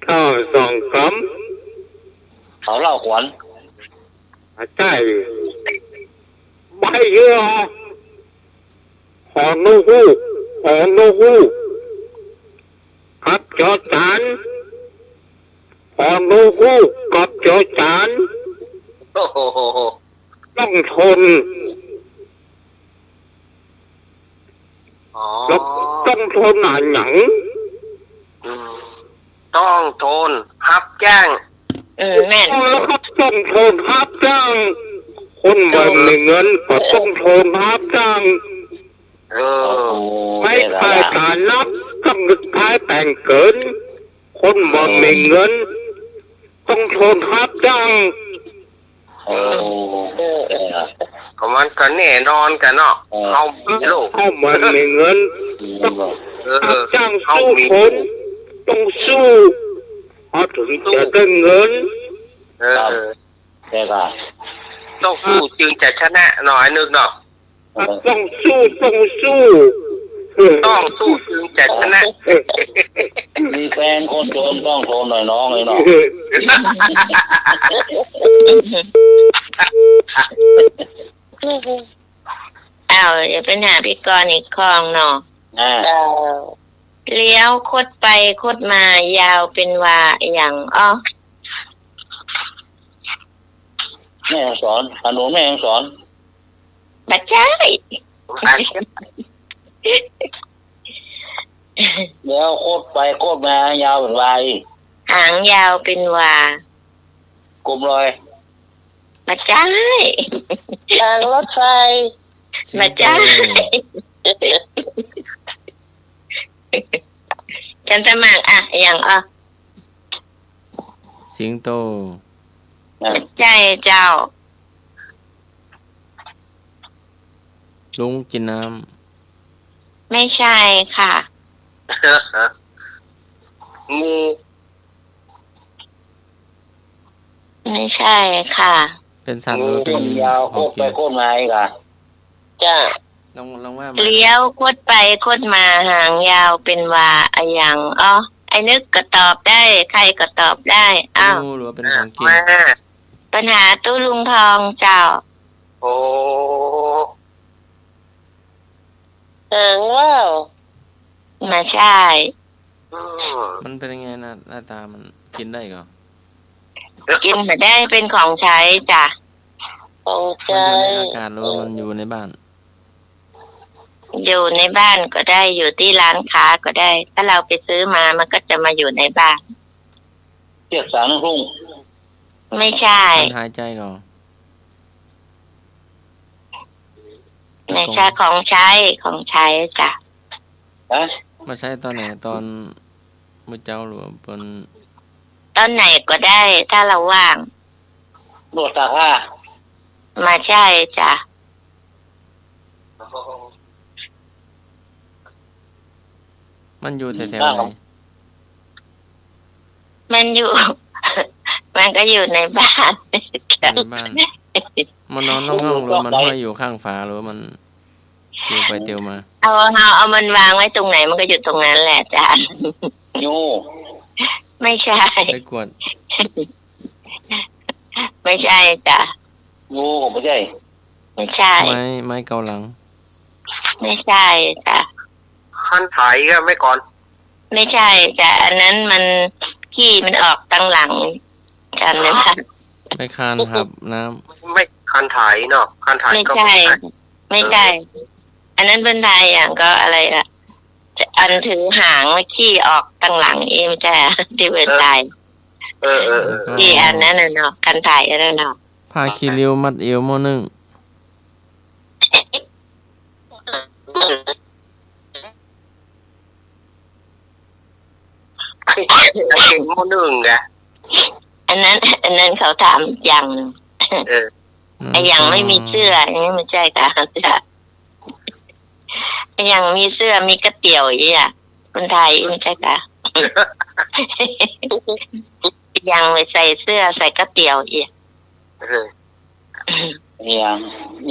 ถ้าส่งค เขาเล่าขวัญ ำใจไม่เยอะหอนูฮูกับจอจานหอนูฮูกับจอจาน โอ้โห ต้องทน อ๋อ แล้วต้องทนหนัง ต้องทนฮับแจ้ง แม่น แล้วก็ต้องทนฮับจ้างคนบ่มีเงินก็ต้องทนฮับจ้างไม่ใช่การนับต้องใช้แต่งเกินคนบ่มีเงินต้องทนฮับจ้าง ก็มันก็แน่นอนกันเนาะเอาลูก เขาบ่มีเงินฮับจ้างสู้คนต้องสู้พอถึงจะได้เงิน แต่ก็ ต้องสู้จึงจะชนะหน่อยนึงเนาะ ต้องสู้ ต้องสู้จึงจะชนะ มีแฟนคนจนต้องทนหน่อยน้องเลยเนาะ อย่าเป็นหาพี่กรณ์อีกคลองเนาะเลี้ยวคดไปคดมายาวเป็นว่าอย่างแม่สอนขนมแม่สอน บัดใช่ แล้วโคตรไปโคตรมายาวเป็นวาย หางยาวเป็นว่าก ลมลอย บัดใช่ ทางรถไฟ สิง มา โต จ้าฉันสมัครอย่างสิงโต ใช่เจ้า ลุงกินน้ ไม่ใช่ค่ะ งู ไม่ใช่ค่ะ ำเป็นสัตว์หรือเป็น ยาว ข โค อง ตร กิ ไป น โคตรมาอีกอ่ะ จ้า ลองว่ามา เลี้ยวโคตรไปโคตรมาหางยาวเป็นว่าอย่างไอ้นึกก็ตอบได้ ใครก็ตอบได้ เป็นงูหรือว่าเป็นของกิน แม่ ปัญหาตู้ลุงทองเจ้า โอ้ หางว่าวมาใช่ อืม มันเป็นยังไงนะหน้าตามันกินได้ก่อ กินมาได้เป็นของใช้จ้ะของ มัน ใช้ อยู่ในอากาศหรือว่ามันอยู่ในบ้าน อยู่ในบ้านก็ได้อยู่ที่ร้านค้าก็ได้ ถ้าเราไปซื้อมามันก็จะมาอยู่ในบ้าน เทียบสารรุ่ง ไม่ใช่ มันหายใจก่อน ไม่ใช่ของใช้ของใช้จ้ะ ฮะ มาใช้ตอนไหนตอนมื้อเจ้าหรือว่าเป็น ตอนไหนก็ได้ ถ้าเราว่าง นวดตาผ้า มาใช่จ้ะ มันอยู่แถวๆไหน มันอยู่ มันก็อยู่ในบ้าน ในบ้านมันนอนน้องๆหรือว่ามันห้อยอยู่ข้างฝาหรือว่ามันเตียวไปเตียวมา เอามันวางไว้ตรงไหนมันก็อยู่ตรงนั้นแหละจ้ะ ยู ไม่ใช่ ไปกวด ไม่ใช่จ้ะ งูผมไม่ใช่ ไม่ใช่ ไม้เกาหลัง ไม่ใช่จ้ะ คันไถก็ไม่ก่อน ไม่ใช่จ้ะอันนั้นมันขี้มันออกตั้งหลังกันนะคะ ไปคานครับน้ำ ไม่คันไถเนาะคันไถ ไม่ ก็ ใช่ ไม่ใช่ อันนั้นเป็นไทยอย่างก็อะไรอะอันถือหางขี้ออกตั้งหลังเองจ้ะที่เป็นไทย เออ ที่อันนั้นน่ะเนาะกันไทยอันนั้นเนาะ ผ้าคีริ้วมัดเอวหม้อนึ่ง จะเก่งโมหนึ่งไง อันนั้นเขาถามอย่างหนึ่ง เออ ไอ้อย่างไม่มีเสื้ออันนี้ไม่ใช่ค่ะจ้ะไอ้อย่างมีเสื้อมีกระเตี๋ยวอีอ่ะคนไทยไม่ใช่ค่ะ ยังไปใส่เสื้อใส่กระเตี๋ยวอีก เออ เนี่ย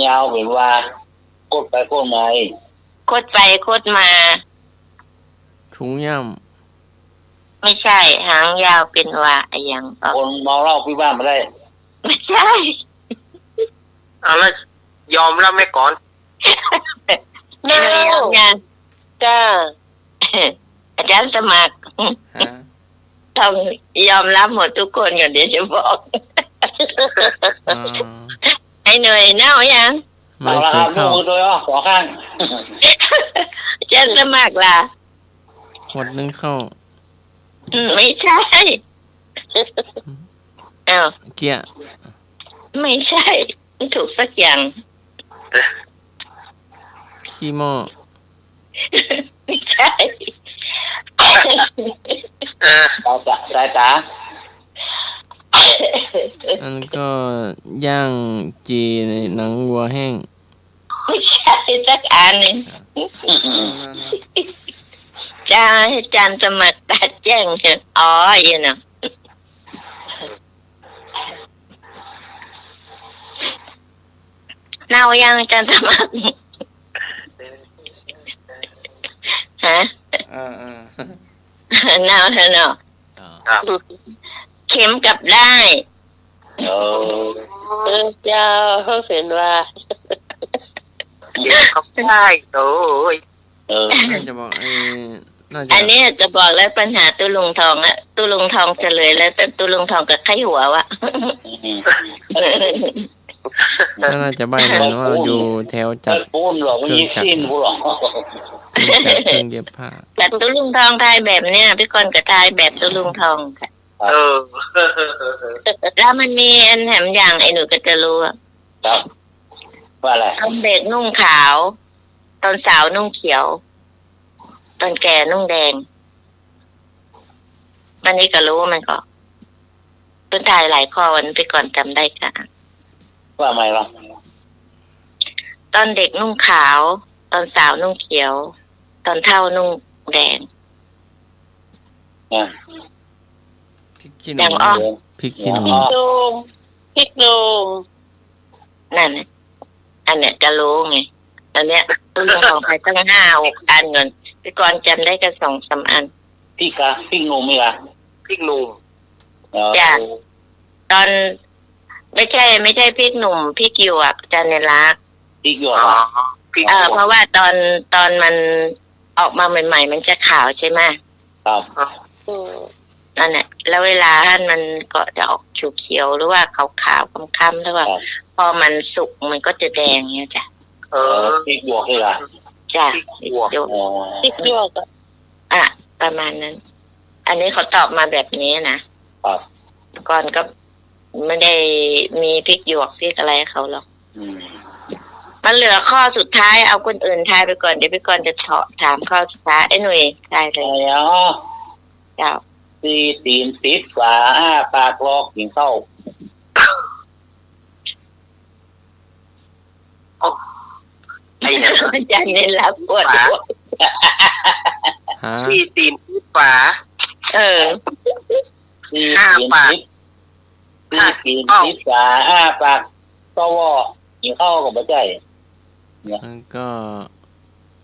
ยาวเป็นว่าโคตรไปโคตรมาอีก โคตรไปโคตรมา ถุงย่ ไม่ใช่ หางยาวเป็นว่าไอ้อย่างก็ คนเมาเหล้าพี่บ้านมาได้ ไม่ใช่ เอาแล้วยอมแล้วไม่ก่อน ไม่ยอมยังก็อาจารย์สมัคร ำฮะ ต้องยอมรับหมดทุกคนก่อนเดี๋ยวจะบอก อ่า ไอ้เหนื่อยเน่ายัง ไม่ เอาละ เสื ค อ รับ เข้า มือตัวอ้อขอข้าง อาจารย์สมัครล่ะ หดนึงเข้า ไม่ใช่อ้าว เกียร์ ไม่ใช่ไม่ถูกสักอย่าง ขี้หม้อ ไม่ใช่ เออ สายตา อันก็ย่างจีในหนังวัวแห้ง ไม่ใช่สักอันหนึ่งจะให้อาจารย์สมัครตัดแจ้งอ๋ออยู่เนาะเน่ายังอาจารย์สมัครฮะ อ่า เน่าแล้วเนาะ ครับ เข็มกับได้ เออ เจ้าเห็นว่า เดี๋ยวเขาได้โอ้ย เออ น่าจะบอกน่าจะ อันนี้จะบอกแล้วปัญหาตู้ลุงทองอะตู้ลุงทองเฉลยแล้วแต่ตู้ลุงทองกับไข้หัววะ น่าจะใบเลยว่าอยู่แถวจั จั ด ดปูนหรอกมันยิงสิ้นปูหรอก เครื่องเย็บผ้า แต่ตู้ลุงทองทายแบบเนี้ยพี่กรณ์ก็ทายแบบตู้ลุงทองค่ะ เออ แล้วมันมีอันแถมอย่างไอ้หนูก็จะรู้อะ ครับ ว่าอะไร ตอนเด็กนุ่งขาว ตอนสาวนุ่งเขียว ตอนแก่นุ่งแดงวันนี้ก็รู้มันก็พื้นทายหลายข้อวันไปก่อนจำได้ค่ะ ว่าไม่วะ ตอนเด็กนุ่งขาว ตอนสาวนุ่งเขียว ตอนเฒ่านุ่งแดง เนี่ย พริกขี้ห อ นู ย่างอ้อ พริกขี้หนู ดูพริกดูนั่นน่ะอันเนี้ยจะรู้ไงตอนเนี้ยตู้ยังของใครตั้ง5-6 อันเงินไปก่อนจำได้กัน2-3 อัน พี่กะพี่งูมีกะ พริกหนุ่ม จ้ะ ตอนไม่ใช่พริกหนุ่มพริกหยวกจันเนรัก พี่หยวก อ๋อ อะ พริก เพราะว่าตอนมันออกมาใหม่ๆมันจะขาวใช่ไหม ครับ นั่นแหละแล้วเวลาท่านมันก็จะออกเขียวๆหรือว่าขาวๆค้ำๆแล้วว่า ครับ พอมันสุกมันก็จะแดงเงี้ยจ้ะ พี่หยวกเลยล่ะ จ้ะ พริกหยวก อ๋อ พริกหยวกอ่ะประมาณนั้น อันนี้เขาตอบมาแบบนี้นะครับ ก่อนก็ไม่ได้มีพริกหยวกพริกอะไรให้เขาหรอก อืม มันเหลือข้อสุดท้ายเอาคนอื่นทายไปก่อนเดี๋ยวไปก่อนจะถามข้อสุดท้ายไอ้หนุ่ยทายเล ไอ้ ย อ๋อ เจ้า ตีตีนติดฝาปากลอกกินข้าว ไอ้เนี่ย อาจารย์เน้นรับปวดหัว ฮะ ที่ตีนที่ฝา เออ ตี อ้า ตีน ปาก ติดตีนติดฝาปากก็วอกินข้าวกับบ่ใจ แล้วก็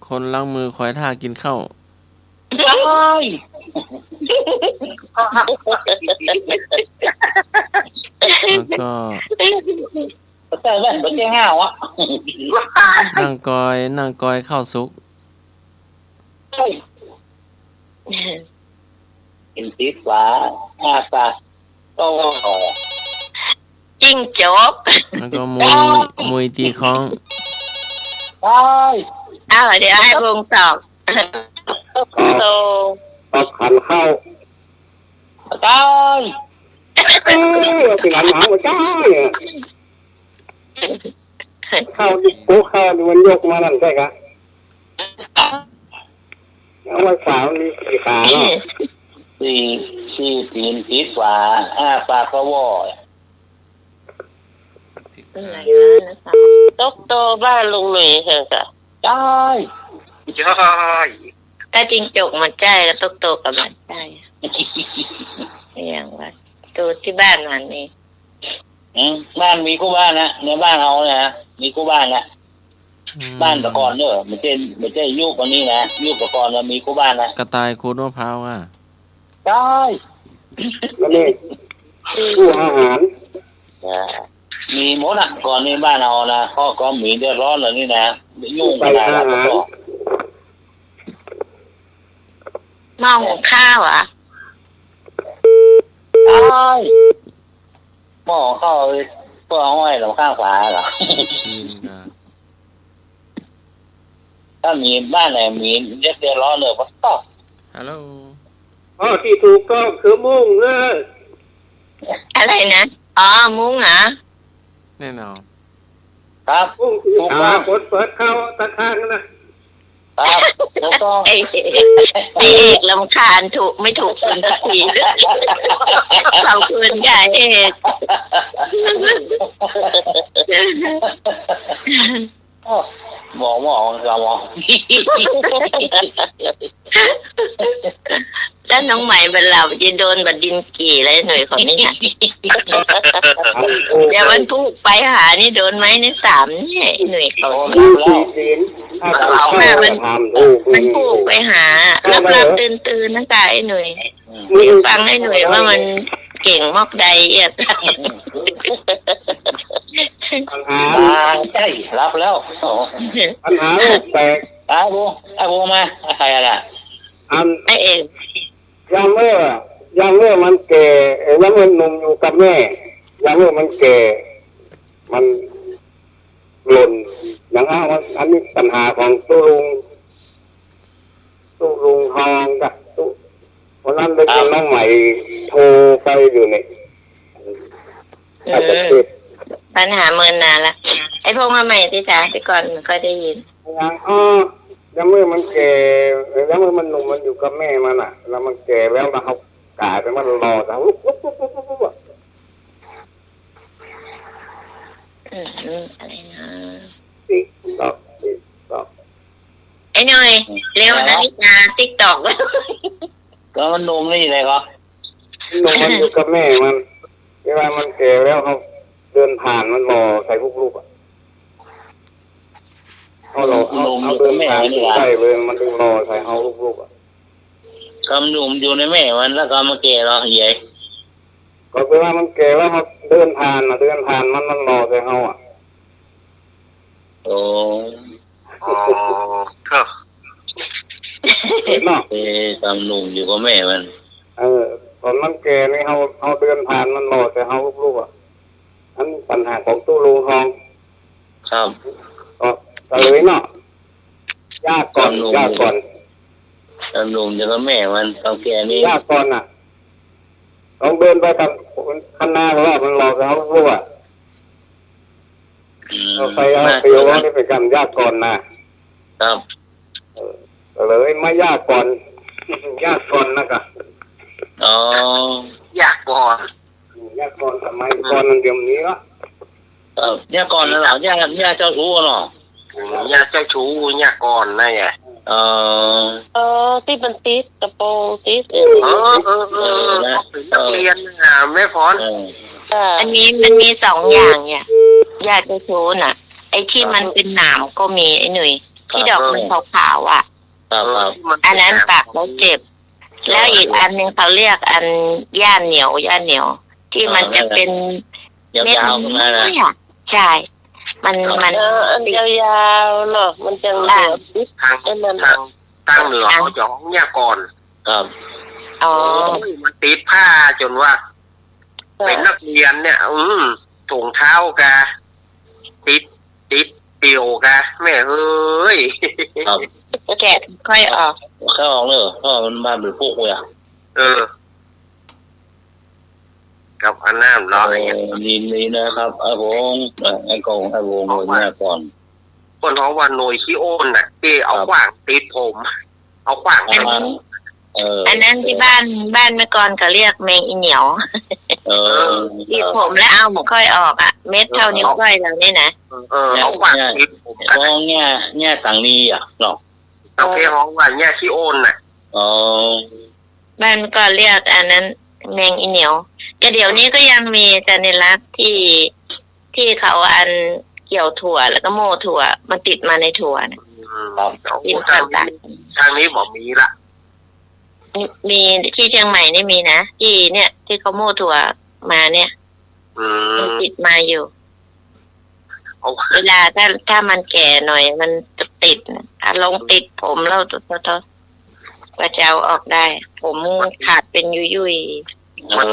คนล้างมือคอยท่ากินข้าว โอ้ย แล้วก็ บ่ใจแม่นบ่ใจห้าวอ่ะ นั่งกอยข้าวสุก กินติดฝาปากก็วอ จิ้งจก แล้วก็มุยตีของ โอ้ย อ้าวเดี๋ยวให้วงตอบโต ตอบขันเข้า บ่ใจ เป็นอันหมาหัวใจเนี่ยเข้าดิโก้เข้าดูมันยกมานั่นใช่กะเอาไว้สาวนี่กี่ขาเนาะ ตีตีนติดฝาปากก็วอ อะไรนะตกโตบ้านลุงหนุ่ยเหรอจ้ะ ได้ ย่อย ถ้าจิ้งจกมันใจแล้วตกโตกับมันใจอย่างว่าตัวที่บ้านมันนี่ บ้านมีคู่บ้านนะในบ้านเอานะมีคู่บ้านนะ อืม บ้านตะกอนเนอะไม่ใช่ยุควันนี้นะยุคตะกอนเรามีคู่บ้านนะ กระต่ายขูดมะพร้าวอ่ะ ได้ แล้วนี่ผู้อาหาร มีหมดอ่ะก่อนนี้บ้านเอานะข้อก็มีเดือดร้อนเลยนี่นะยุ่ง ไป กัน อา แล้ว หาร ก็ หม้อหุงข้าวอ่ะ ได้หม้อเข้าตัวห้อยหลังข้างฝาเหรอ จีนก็ ถ้ามีบ้านไหนมีเดือดร้อนเลยก็ต้อง ฮัลโหล อ๋อที่ถูกต้องคือมุ่งเนอะ อะไรนะอ๋อมุ้งเหรอ แน่นอน ครับ มุ่งคือขาปดเปิดเข้าตะข้างนะครับ ถูกต้อง ไอ้เอกลำคาญถูกไม่ถูกคนสักทีขอบคุณค่ะเอก หมอกับหมอ แล้วน้องใหม่เป็นเราจะโดนบัดดินกี่อะไรหน่อยของนี่ค่ะเดี๋ยวมันพูกไปหานี่โดนไหมใน3เนี่ยหน่วยเขา ผู้ที่ศีลถ้าเราเข้าทำถูก มันพูกไปหารับตื่นนะกายหน่วย มือ ฟังให้หน่วยว่ามันเก่งมอกใดเอียด ปัญหา ใช่รับแล้ว ปัญหาโรคแตก ไอ้บูมาใครอะไร อัน ไอเอก ยังเมื่อมันแก่ยังเมื่อหนุ่มอยู่กับแม่ยังเมื่อมันแก่มันหล่นอย่างอันนี้ปัญหาของตู้ลุงทองกับวันนั้นได้ยินน้องใหม่โทรไปอยู่เนี่ยอาจจะติด ปัญหาเมินนานละ อ้พวกมาใหม่ที่จ๋าที่ก่อนก็ได้ยิน อย่างแล้วเมื่อมันแก่แล้วเมื่อมันหนุ่มมันอยู่กับแม่มันอ่ะ แล้วมันแก่แล้วนะเขากาแต่มันรอแต่ลุกอะไรนะ ติ๊กตอก ไอ้หน่อยเร็วนะนิชาติ๊กตอก ก็มันนมนี่เลยครับ หนุ่มมันอยู่กับแม่มันเวลามันแก่แล้วเขาเดินผ่านมันรอใส่ลูกอ่ะเอาเดินผ่านใส่เลยมันดึงรอใส่เอาลูกอ่ะ กำนุ่มอยู่ในแม่มันแล้วก็มาแก่เราใหญ่ ก็เวลามันแก่แล้วเขาเดินผ่านมันรอใส่เอาอ่ะ โอ้ อ๋อเฮ้อ เห็นเนาะ กำนุ่มอยู่กับแม่มัน ตอนมันแก่นี่เขาเดินผ่านมันรอแต่เขาลูกอ่ะอันปัญหาของตู้ลุงทอง ครับ ก็เลยเนาะยากก่อน กำนุ่มอยู่กับแม่มันตอนแก่นี่ ยากก่อนอ่ะต้องเดินไปกันข้างหน้าเพราะว่ามันรอเขาลูกอ่ะเราไปเอาเตียวว่านี่ไปกันยากก่อนนะครับเลยไม่ยากก่อน ยากก่อนนะครับ อ๋อย ากก่อน ยากก่อนทำไมก่อนมันเดี๋ยวนี้ละ เนี่ยก่อนนะเหรอย่าเจ้าชู้เนาะ ยากเจ้าชู้ยากก่อนนะไง ที่มันติดกระโปรงติด นักเรียนแม่พร อันนี้มันมีสองอย่างเนี่ยญาติเชู้น่ะ ไอ้ที่มันเป็นหนามก็มีไอ้หนุ่ยที่ดอกมันขาวๆอ่ะ ครับ อันนั้นปากเขาเจ็บ แล้วอีกอันนึงเขาเรียกอันย่าเหนียวที่มันจะเป็นเม็ดเนี่ยใช่มันอันยาวๆเนาะมันจะเหนียว ทางเหนือเขาจะห้องยากก่อน ครับ อ๋อ มันติดผ้าจนว่าเป็นนักเรียนเนี่ยถุงเท้ากะติดเตียวกะแม่เฮ้ย แกะค่อยออก เข้าออกเลยก็มันมาเป็นพวกเลยอ่ะ กับอันนั้นเนาะ นี่นะครับไอ้วงเนี่ยก่อน คนเขาว่าหน่วยขี้โอนน่ะที่เอาขวางติดผมเอาขวาง อันนั้นที่บ้านแม่กรก็เรียกแมงอีเหนียวติดผมแล้วเอาค่อยออกอ่ะเม็ดเท่านิ้วก้อยเราเนี่ยนะเอาขวางติดผม ก็เนี่ยต่างนี้อ่ะเนาะ เอาไปห้องว่าเนี่ยขี้โอนน่ะ บ้านก็เรียกอันนั้นแมงอีเหนียวแต่เดี๋ยวนี้ก็ยังมีแต่ในรัฐที่เขาอันเกี่ยวถั่วแล้วก็โม่ถั่วมันติดมาในถั่วนะกินต่างๆทางนี้บอกมีละมีที่เชียงใหม่นี่มีนะที่เนี่ยที่เขาโม่ถั่วมาเนี่ยมันติดมาอยู่เวลาถ้ามันแก่หน่อยมันจะติดถ้าลงติดผมแล้วตัวกว่าจะเอาออกได้ผมขาดเป็นยุ่ยมัน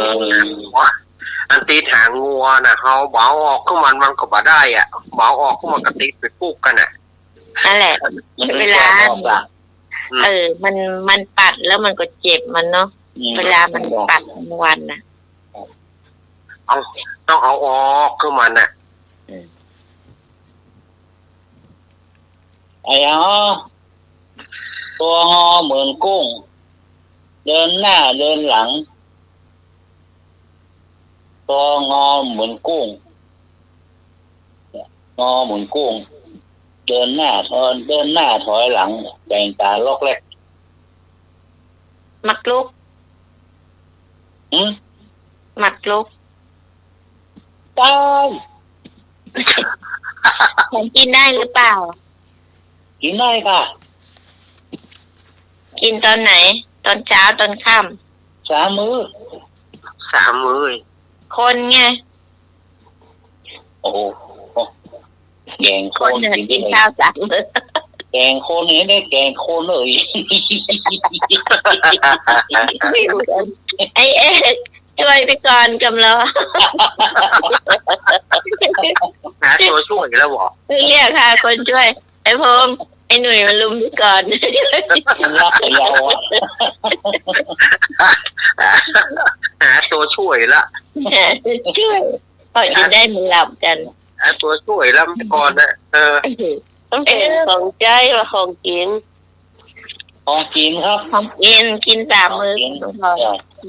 อันตีหางงัวนะเขาเบาออกขึ้นมันก็บ่ได้อ่ะเบาออกขึ้นมันก็ติดไปปุ๊กกันอ่ะ นั่นแหละเวลามันปัดแล้วมันก็เจ็บมันเนาะเวลามันปัดวันนะต้องเอาออกขึ้นมันน่ะไอ้ตัวงอเหมือนกุ้งเดินหน้าเดินหลังตัวงอเหมือนกุ้งงอเหมือนกุ้งเดินหน้าถอยหลังแบ่งตาลอกแรกมักลุกมักลุกตาย ฉันกินได้หรือเปล่ากินได้ค่ะกินตอนไหนตอนเช้าตอนค่ำ3 มื้อคนไงโอ้แกงคนกินข้าว3 มื้อแกงคนนี้ได้แกงคนเลยไอ้ช่วยไปก่อนกำลังหาตัวช่วยแล้วบอกเรียกค่ะคนช่วยไอ้พงษ์ไอ้หนุ่ยมันลุมไปก่อนรักเราหาตัวช่วยละช่วยพอจะได้ไม่หลับกัน ไอ้ตัวช่วยแล้วก่อนนะต้องเป็นของใจว่าของกิน ของกินครับ ของกินกินตามมือ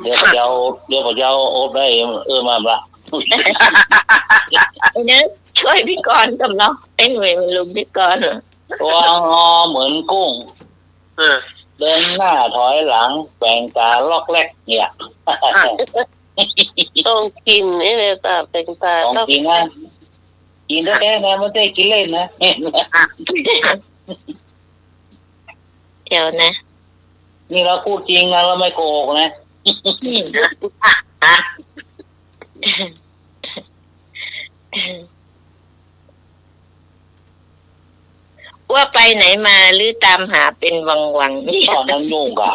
เดี๋ยวผมจะเอาโอ๊ตได้มาละ ไอ้นึกช่วยพี่กรณ์กับเนาะไอ้หน่วยมันลุมพี่กรณ์ ตัวงอเหมือนกุ้ง เดินหน้าถอยหลังแปลงตาล็อกแรกเนี่ย ต้องกินนี่เลยตาเป็นตา ของกินนะกินแท้ๆนะไม่ได้กินเล่นนะ เดี๋ยวนะ นี่เราพูดจริงนะเราไม่โกหกนะ ว่าไปไหนมาหรือตามหาเป็นวังนี่ ตอนนั้นยุ่งกะ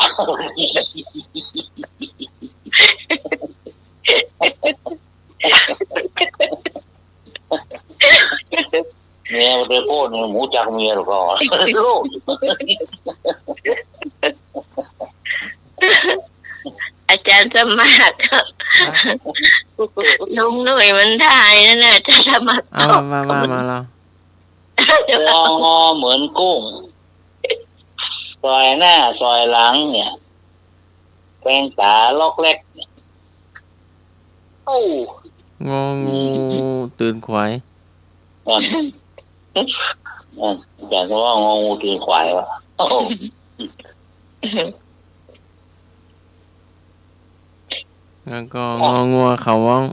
เมียไปพูดหมูจักเมียหรอกก่อนลูก อาจารย์สมัครลุงหน่วยมันทายนั่นน่ะจะสมัคร เอามาแล้ว ตัวงอเหมือนกุ้งซอยหน้าซอยหลังเนี่ยแปลงตาล็อกแรกโอ้ งองูตื่นควาย อยากจะว่างองูตื่นควายวะโอ้ แล้วก็งองัวเขาว่อง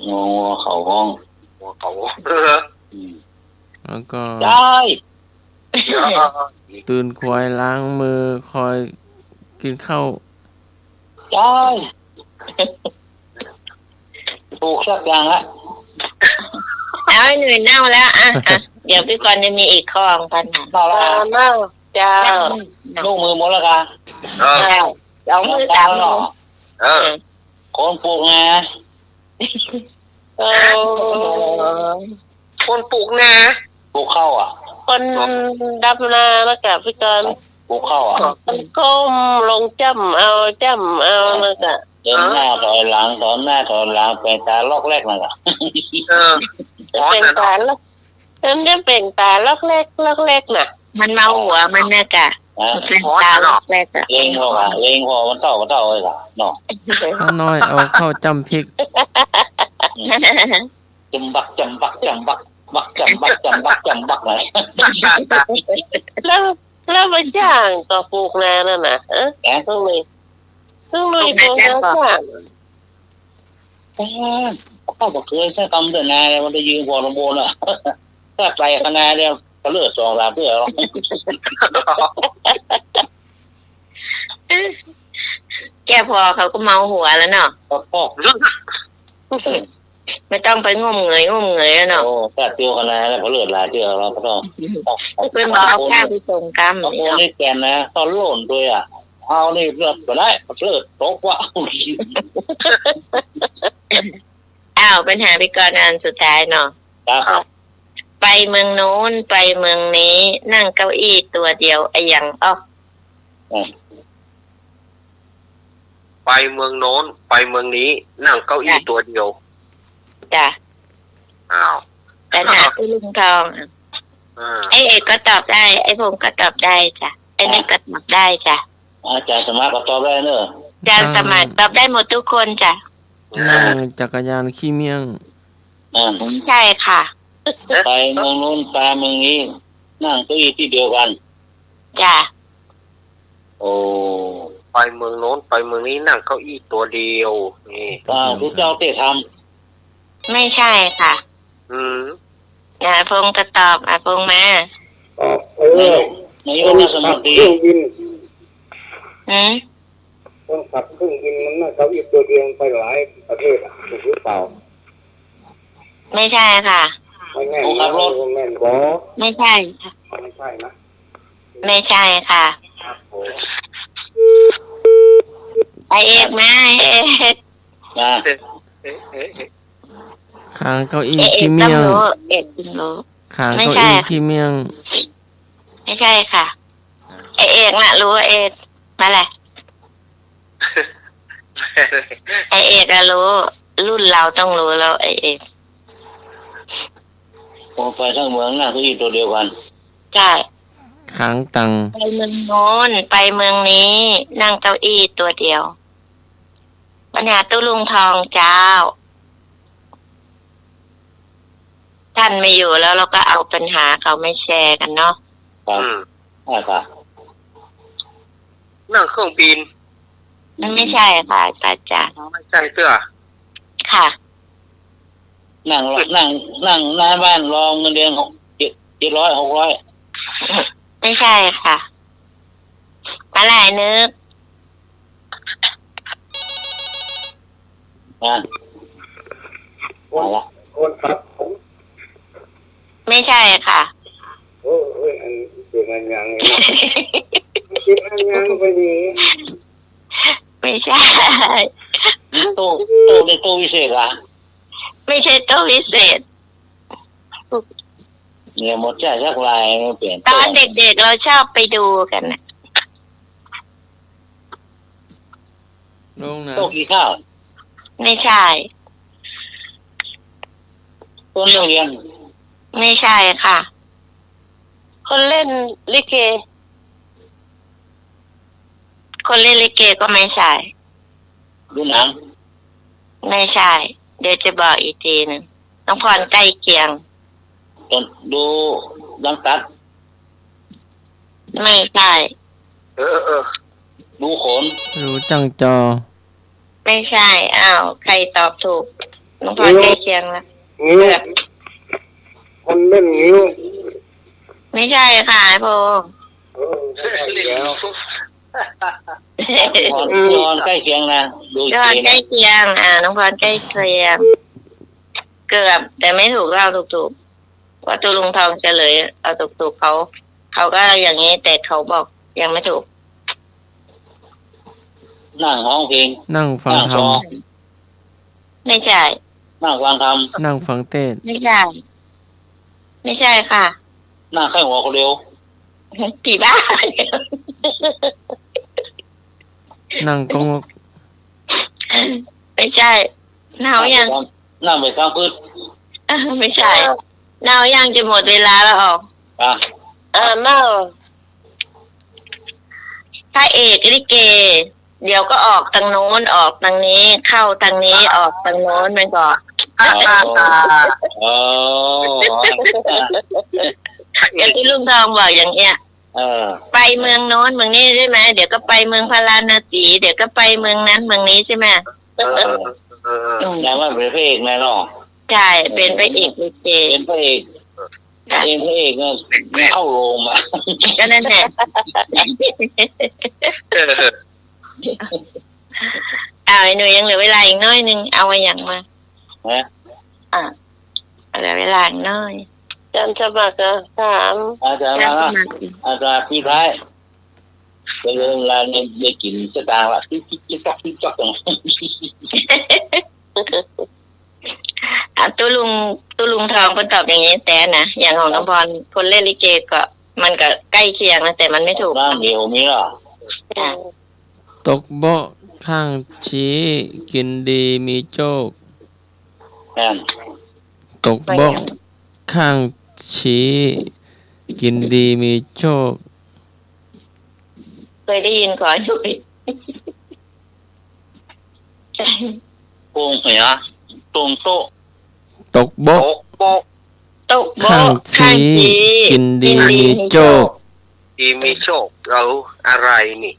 งองูเขาห้อง เขา แล้วก็ ได้ ตื่นควายล้างมือคอยกินข้าว ได้ถูกสักอย่างละ เอาหน่วยเน่าแล้วอ่ะเดี๋ยวพี่กรณ์จะมีอีกข้อปัญหา ต่อละ เน่าเจ้า ลูกมือหมดแล้วกัน เจ้าสองมือสามมือ คนปลูกไง คนปลูกนา ปลูกข้าวอ่ะ คนดำนาแล้วกับพี่กรณ์ ปลูกข้าวอ่ะ ก้มลงจ้ำเอาแล้วก็ เดินหน้าถอยหลังแปลงตาล็อกแรกนั่นแหละ เป็นตาล็อกนั่นจะเป็นตาล็อกแรกน่ะ มันเมาหัวมันเนี่ยกะเป็นตาล็อกแรกอะ เลงพอมันเต่าเลยค่ะเนาะ ถ้าน้อยเอาข้าวจำพริก จำบักเลย แล้วมันจ้างต่อปลูกนานั่นน่ะต้องเลยปลูกนาจ้าง ข้าวบอกเคยใช้คำเดินนาเลยมันจะยืนพอลงบนอ่ะถ้าไกลขนาดเดียวก็เลือดสองลาเพื่อหรอก แกพอเขาก็เมาหัวแล้วเนาะ ก็ ไม่ต้องไปงมเงยแล้วเนาะ โอ้ถ้าเตียวขนาดแล้วก็เลือดลาเพื่อเราก็ต้อง เพื่อนบอกเอาข้าวไปส่งกรรม โอ้นี่แกนนะตอนโล่นด้วยอ่ะเอานี่เลือดก็ได้เลือดตกว่า อ้าวปัญหาพี่กรณ์อันสุดท้ายเนาะ ครับ ไปเมืองโน้นไปเมืองนี้นั่งเก้าอี้ตัวเดียวไอ้ยังไปเมืองโน้นไปเมืองนี้นั่งเก้าอี้ตัวเดียว จ้ะ อ้าว ปัญหาพี่ลุงทองไอ้เอกก็ตอบได้ไอ้ผมก็ตอบได้จ้ะไอ้นี่ก็ตอบได้จ้ะ อาจารย์สมัครก็ตอบได้เนอะ อาจารย์สมัครตอบได้หมดทุกคนจ้ะ นั่งจักรยานขี้เมี่ยง ใช่ค่ะ ไปเมืองนู้นไปเมืองนี้นั่งเก้าอี้ที่เดียวกัน จ้ะ โอ้ ไปเมืองโน้นไปเมืองนี้นั่งเก้าอี้ตัวเดียวนี่ ทุกเจ้าเตะท ไม่ใช่ค่ะ พงก็ตอบพงมา ำนายกรัฐมนตรี เครื่องบิน คนขับเครื่องบินมันน่าเขาอีกตัวเดียวไปหลายประเทศถูกหรือเปล่า ไม่ใช่ค่ะ ไม่แน่นะแม่นบอ ไม่ใช่ค่ะ ไม่ใช่นะ ไม่ใช่ค่ะไอเอกมาเอก นะ คางเก้าอี้ เอก ขี้ ต้อ เมี่ ง ยง รู้เอกต้องรู้ คางเก้าอี้ขี้เมี่ยง ไม่ใช่ค่ะไอเอกน่ะรู้เอกมาแหละไอเอกอะรู้ รุ่นเราต้องรู้แล้วไอ้เอก ผมไปทั้งเมืองนั่งเก้าอี้ตัวเดียวกัน ใช่ ค้างตัง ไปเมืองโน้นไปเมืองนี้ นั่งเก้าอี้ตัวเดียวปัญหาตู้ลุงทองเจ้า ท่านไม่อยู่แล้วเราก็เอาปัญหาเขาไม่แชร์กันเนาะ ครับใช่ครับ นั่งเครื่องบิน มันไม่ใช่ค่ะอาจารย์ ไม่ใช่เสื้อ ค่ะ นั่งหน้าบ้านรองเงินเดือน700 600 ไม่ใช่ค่ะอะไรนึก นะมาละ คนครับผม ไม่ใช่ค่ะ โอ้ยอันเป็นอันยังไงเป็นอันยังไปดี ไม่ใช่ ตู้ในตู้วิเศษอ่ะ ไม่ใช่โต๊ะวิเศษ เนี่ยหมดใจสักลายไม่เปลี่ยน ตอนเด็กๆเราชอบไปดูกันน่ะ ลงนะ โต๊ะกินข้าว ไม่ใช่ ต้นเรียน ไม่ใช่ค่ะ คนเล่นลิเก คนเล่นลิเกก็ไม่ใช่ ดูหนัง ไม่ใช่ เดี๋ยวจะบอกอีกทีหนึงน้องพรใกล้เคียง ต้นดูดังตัด ไม่ใช่ ดูโขน รู้จังจอ ไม่ใช่ อ้าว ใครตอบถูก น้องพรใกล้เคียงแล้ว งิ้วคนเล่นงิ้ว ไม่ใช่ค่ะไอ้พงษ์ แล้ว นอนใกล้เคียงนะดู น้องพรใกล้เคียง น้องพรใกล้เคียง เกือบ แต่ไม่ถูกเราถูกว่าตัวลุงทองเฉลย เอาถูกเขาก็อย่างนี้ แต่เขาบอกยังไม่ถูก นั่งห้องเพลง นั่งฟังธรรม ไม่ใช่ นั่งฟังค นั่งฟังเทศน์ ไม่ใช่ ไม่ใช่ค่ะ ำนั่งข้างหัวคนเดียว ผีบ้า นั่งกงก ไม่ใช่หนาวยัง นั่งไปข้างพืช ไม่ใช่หนาวยังจะหมดเวลาแล้วออก อ่ะ เมาถ้าเอกลิเก เดี๋ยวก็ออกทางโน้นออกทางนี้ เข้าทางนี้ออกทางโน้นมันก็ โอ้ อย่างที่ลุงทองบอกอย่างเงี้ย ไปเมืองโน้นเมืองนี้ใช่ไหมเดี๋ยวก็ไปเมืองพาราณสีเดี๋ยวก็ไปเมืองนั้นเมืองนี้ใช่ไหม ยังว่าเป็นพระเอกแน่นอน ใช่เป็นพระเอกลิเก เป็นพระเอกเป็นพระเอกเนี่ยเข้าโรงอ่ะ ก็นั่นแหละไอ้หนูยังเหลือเวลาอีกน้อยนึงเอาไว้อย่างมา นะ เหลือเวลาอีกน้อย จันทร์บักถาม อาจารย์มาละอาจารย์พี่ท้ายจะเริ่มลาเนี่ยได้กินสตางค์ละติ๊กจ๊อกตรง ตัวลุงทองคนตอบอย่างนี้แต่นะอย่างของน้องพรคนเล่นลิเกก็มันก็ใกล้เคียงนะแต่มันไม่ถูก น้ำเดียวมีหรอ ตกเบาะข้างชี้กินดีมีโชค นั่น ตกเบาะข้างชี้กินดีมีโชค เคยได้ยินก่อนอยู่ โป่งเหรอตรงโต๊ะ ตกเบาะ ตกโบ ข้าง ข้าง ชี้ ชี้ กินดีมีโชค ดีมีโชคเราอะไรนี่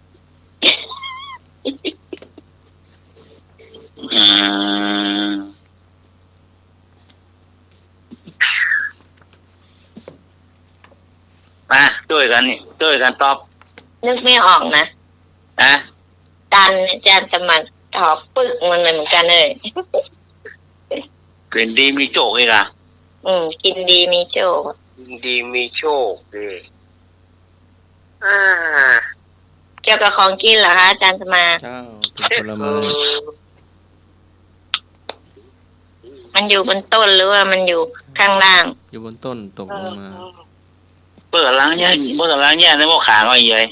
มาช่วยกันนี่ช่วยกันตอบ นึกไม่ออกนะ นะ ตันอาจารย์จะมาตอบปึกมันเลยเหมือนกันเลย เป็นดีมีโจกอีกอ่ะ กินดีมีโชค ดีมีโชคดี เกี่ยวกับของกินเหรอคะอาจารย์จะมา เจ้าเป็นผลไม้ มันอยู่บนต้นหรือว่ามันอยู่ข้างล่าง อยู่บนต้นตกลงมา เปิดล้างเนี่ยในหม้อขาก็เยอะ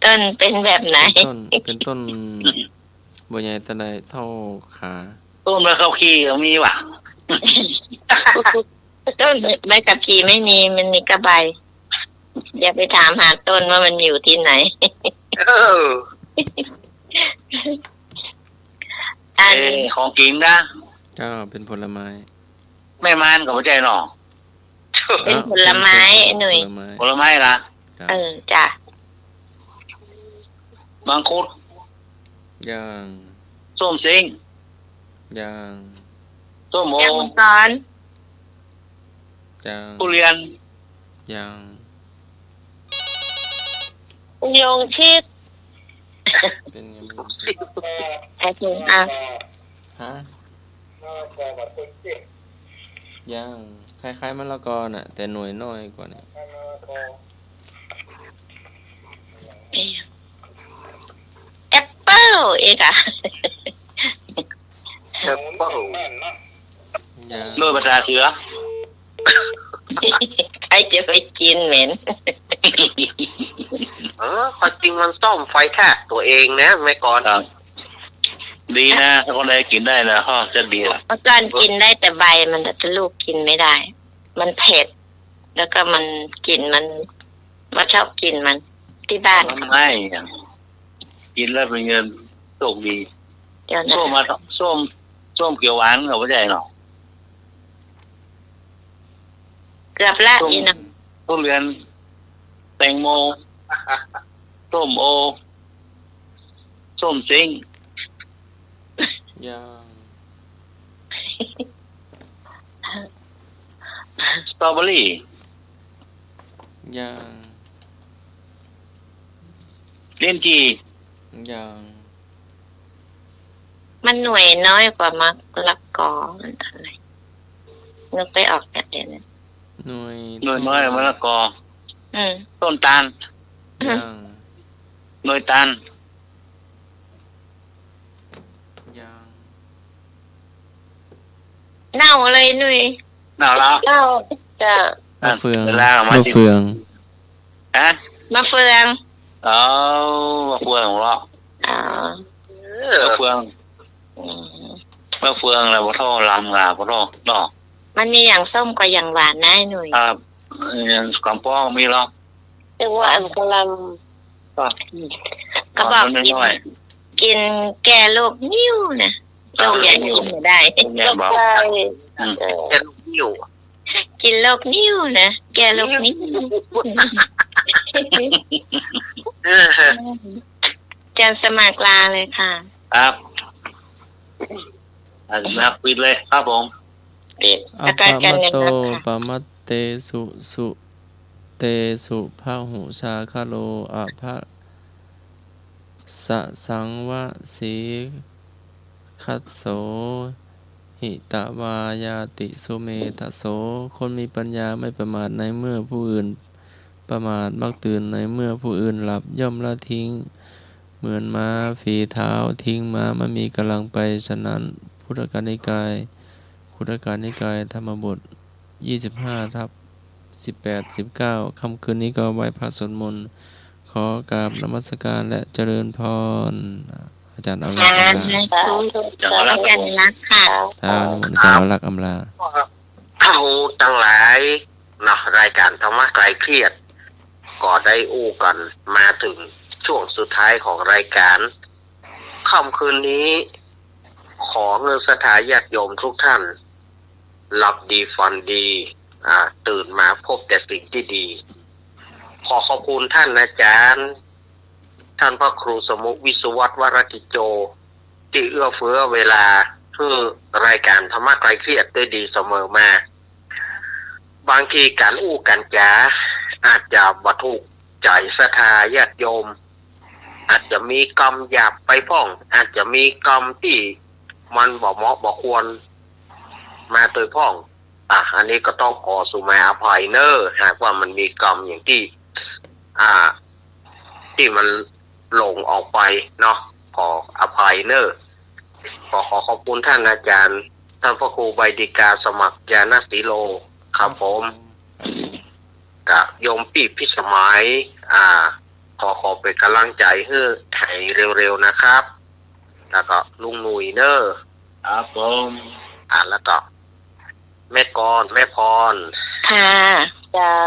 ต้นเป็นแบบไหน เป็นต้น บ่ใหญ่แต่ใดเท่าขา ต้นมะเขาขี้ก็มีว่ะ ต้นใบกับขี่ไม่มีมันมีกระใบอย่าไปถามหาต้นว่ามันอยู่ที่ไหน เออ อัน ของกินนะ ก็เป็นผลไม้ แม่มานกับหัวใจหนอ เป็นผลไม้หนุ่ย ผลไม้ ผลไม้ละ ครับ จ้ะ มังคุด ย่าง ส้มซิง ย่าง ส้มโอ แก้วมังกร ย่าง ทุเรียน ย่าง โยงชิด เป็นไง ไอ้คุณอ่ะ ฮะย่างคล้ายๆมะละกอน่ะ แต่หน่วยน้อยกว่านี่ แอปเปิ้ลอีกอ่ะ แอปเปิ้ล ย่าง โดยภาษาเสือ ใครจะไปกินเหม็น ความจริงมันซ่อมไฟแท้ตัวเองนะไม่ก่อน ครับดีนะถ้าคนใดกินได้นะก็จะดีละ เมื่อก่อนกินได้แต่ใบมันแต่ลูกกินไม่ได้ มันเผ็ด แล้วก็มันกลิ่นมันว่าชอบกินมันที่บ้าน ไม่กินแล้วเป็นเงินโชคดี เดี๋ยวนะ ส้มมาส้มเขียวหวานกับหัวใจหนอ เกือบละอีนะ ทุเรียนแตงโมส้มโอส้มซิง ย่าง สตรอเบอรี่ ย่าง ลิ้นจี่ ย่าง มันหน่วยน้อยกว่ามะละกอมันอะไรนึกไปออกจากเดี๋ยวนี้ หน่วย หน่วยน้อยมะละกอ อืม ต้นตาล ย่าง หน่วยตาล ย่าง เน่าเลยหนุ่ย หนาวแล้ว เน่าจะ มะเฟือง เวลาออกมา มะเฟือง ฮะ มะเฟือง เอามะเฟืองของเรา อ๋อ มะเฟือง อืม มะเฟืองแล้วบ่ท่อลำงาบ่ท่อดอก มันมีอย่างส้มกับอย่างหวานนะหนุ่ย ครับอย่างกำป้องมีหรอก แต่ว่าอันกำลัง ก็ ก็บอก มัน กิน น้อย กินแก้โรคนิ้วนะโรคใหญ่กินไม่ได้ แม่บอก ใช่ อืม เป็นอยู่ กินโรคนิ้วนะแก้โรคนิ้ว เออ จะสมัครลาเลยค่ะ ครับนักปิดเลยครับผม ปิด อ อา ปะ การการ มะ เงิน โต นะคะ ปะมะเตสุเตสุพหุชาคโลอะภะสะสังวะสีคัสโสหิตวายาติสุเมทะโสคนมีปัญญาไม่ประมาทในเมื่อผู้อื่นประมาทมักตื่นในเมื่อผู้อื่นหลับย่อมละทิ้งเหมือนม้าฝีเท้าทิ้งม้ามันมีกำลังไปฉะนั้นพุทธกานิกายธรรมบท 25/18-19 ค่ำคืนนี้ก็ไหว้พระสวดมนต์ขอกราบนมัสการและเจริญพรอาจารย์เอาลักษ์อำลา อาจารย์รักค่ะ ท้าวนิมนต์อาจารย์เอาลักษ์อำลา เอาตั้งหลายเนาะรายการธรรมะคลายเครียด ก็ได้อู้กันมาถึงช่วงสุดท้ายของรายการค่ำคืนนี้ ขอเงินสถาญาติโยมทุกท่านหลับดีฝันดีตื่นมาพบแต่สิ่งที่ดี ขอขอบคุณท่านอาจารย์ ท่านพระครูสมุวิศวัตวรกิจโจที่เอื้อเฟื้อเวลาเพื่อรายการธรรมะคลายเครียดได้ดีเสมอมา บางทีการอู้กันจาอาจจะบรรทุกใจศรัทธาญาติโยม อาจจะมีกรรมหยาบไปพ้อง อาจจะมีกรรมที่มันบ่เหมาะบ่ควรมาโดยพ้องอันนี้ก็ต้องขอสุมาอภัยเนอหากว่ามันมีกรรมอย่างที่ที่มันหลงออกไปเนาะขออภัยเนอขอขอบคุณท่านอาจารย์ท่านพระครูใบดิกาสมัครญาณศิโลครับผมกับโยมปีพิสมัยขอเป็นกำลังใจให้เร็วๆนะครับ แล้วก็ลุงหนุ่ยเนอร์ ครับผม แล้วก็แม่กรแม่พร ค่ะเจ้า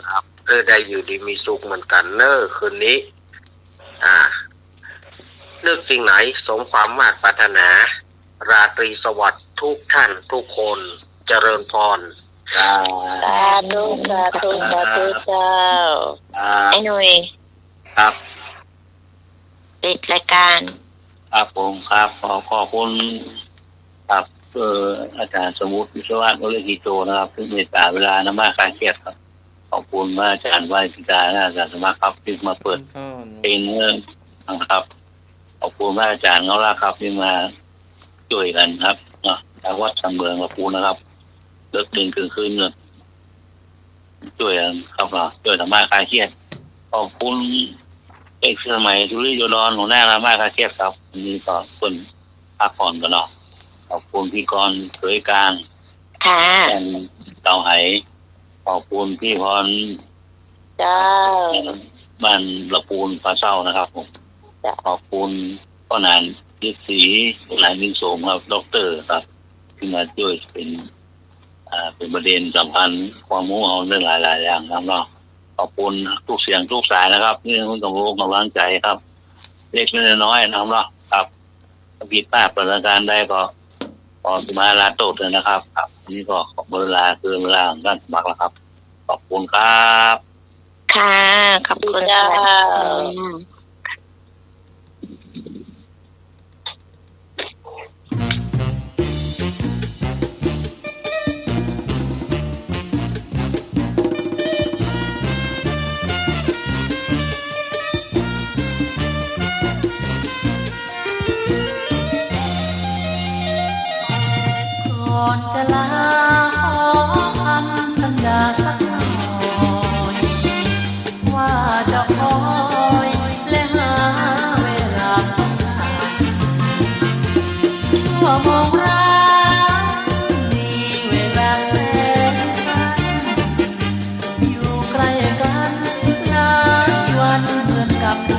ครับได้อยู่ดีมีสุขเหมือนกันเนอร์คืนนี้นึกสิ่งไหนสมความมาตรปรารถนาราตรีสวัสดิ์ทุกท่านทุกคนเจริญพร สาธุสาธุสาธุเจ้าไอ้หนุ่ย ครับ ปิดรายการ ครับผมครับขอบคุณครับอาจารย์สมุทรวิศวะโอเลกิโตนะครับที่เมตตาเวลานมาคลายเครียดครับขอบคุณมากอาจารย์วัยศิดาอาจารย์สมัครครับที่มาเปิดเป็นเรื่องนะครับขอบคุณมากอาจารย์เงาล่าครับที่มาช่วยกันครับเนาะจากวัดสำเมืองมาปูนะครับเลิกดึงคืนเนี่ยช่วยกันครับเนาะช่วยธรรมะคลายเครียดขอบคุณเอกสมัยธุริโยดอนหัวหน้าธรรมะคลายเครียดครับวันนี้ก็คนพักผ่อนกันเนาะขอบคุณพี่กรณ์เผยกลาง ค่ะ แอนเต่าไหขอบคุณพี่พร เจ้า บ้านละปูนปลาเศร้านะครับผมขอบคุณพ่อนานยึดศรีหลายนิสมครับดร.ครับที่มาช่วยเป็นประเด็นสำคัญความรู้เอาเรื่องหลายๆอย่างครับเนาะขอบคุณทุกเสียงทุกสายนะครับที่คุณกำลังกำลังใจครับเล็กน้อยนะครับเนาะครับผิดพลาดประการใดก็ขอมาลาโตดเลยนะครับครับวันนี้ก็ขอเวลาเกินเวลาของท่านสมัครแล้วครับขอบคุณครับ ค่ะขอบคุณเจ้า ก่อนจะลาขอคำสัญญาสักหน่อยว่าจะคอยและหาเวลาพบกันชั่วโมงรักมีเวลาแสนสั้นอยู่ใกล้กันหลายวันเหมือนกับเดี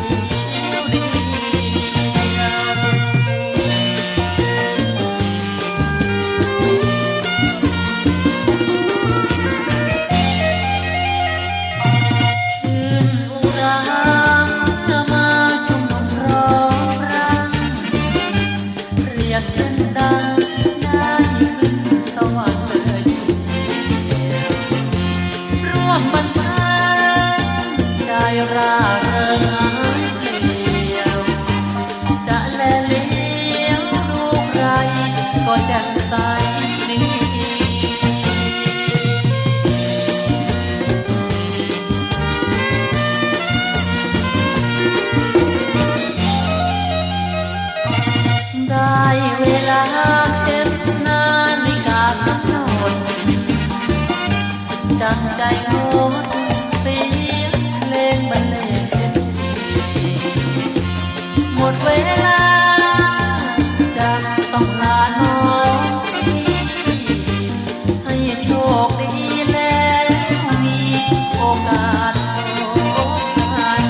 ยวเดียว ชื่นอุราเมื่อมาจุ่มนุมร้องรักเรียกฉันดังได้ขึ้นสวรรค์เลยร่วมบรรพนใจร่าเริงหายเปลี่ยวจะแลเลี้ยวลูกใครก็แจ่มใสดี ได้เวลาเก็บนาฬิกากำหนดจังใจงดเสียงเพลงบรรเลงเสียงดีหมดเวลาจะต้องลาน้องพี่ให้โชคดีแล้วมีโอกาสพบกัน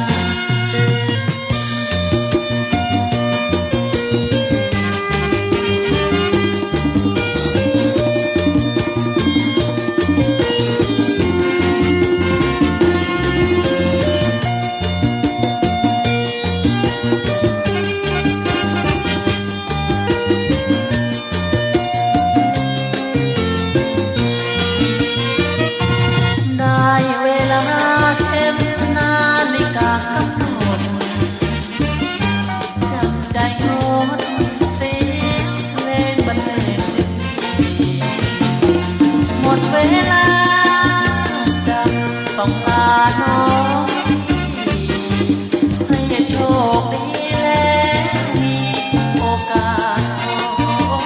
ได้เวลาเข็มนาฬิกากำหนดจับใจงดเสียงเพลงบรรเลงเสียงดีหมดเวลาจะต้องลาน้อง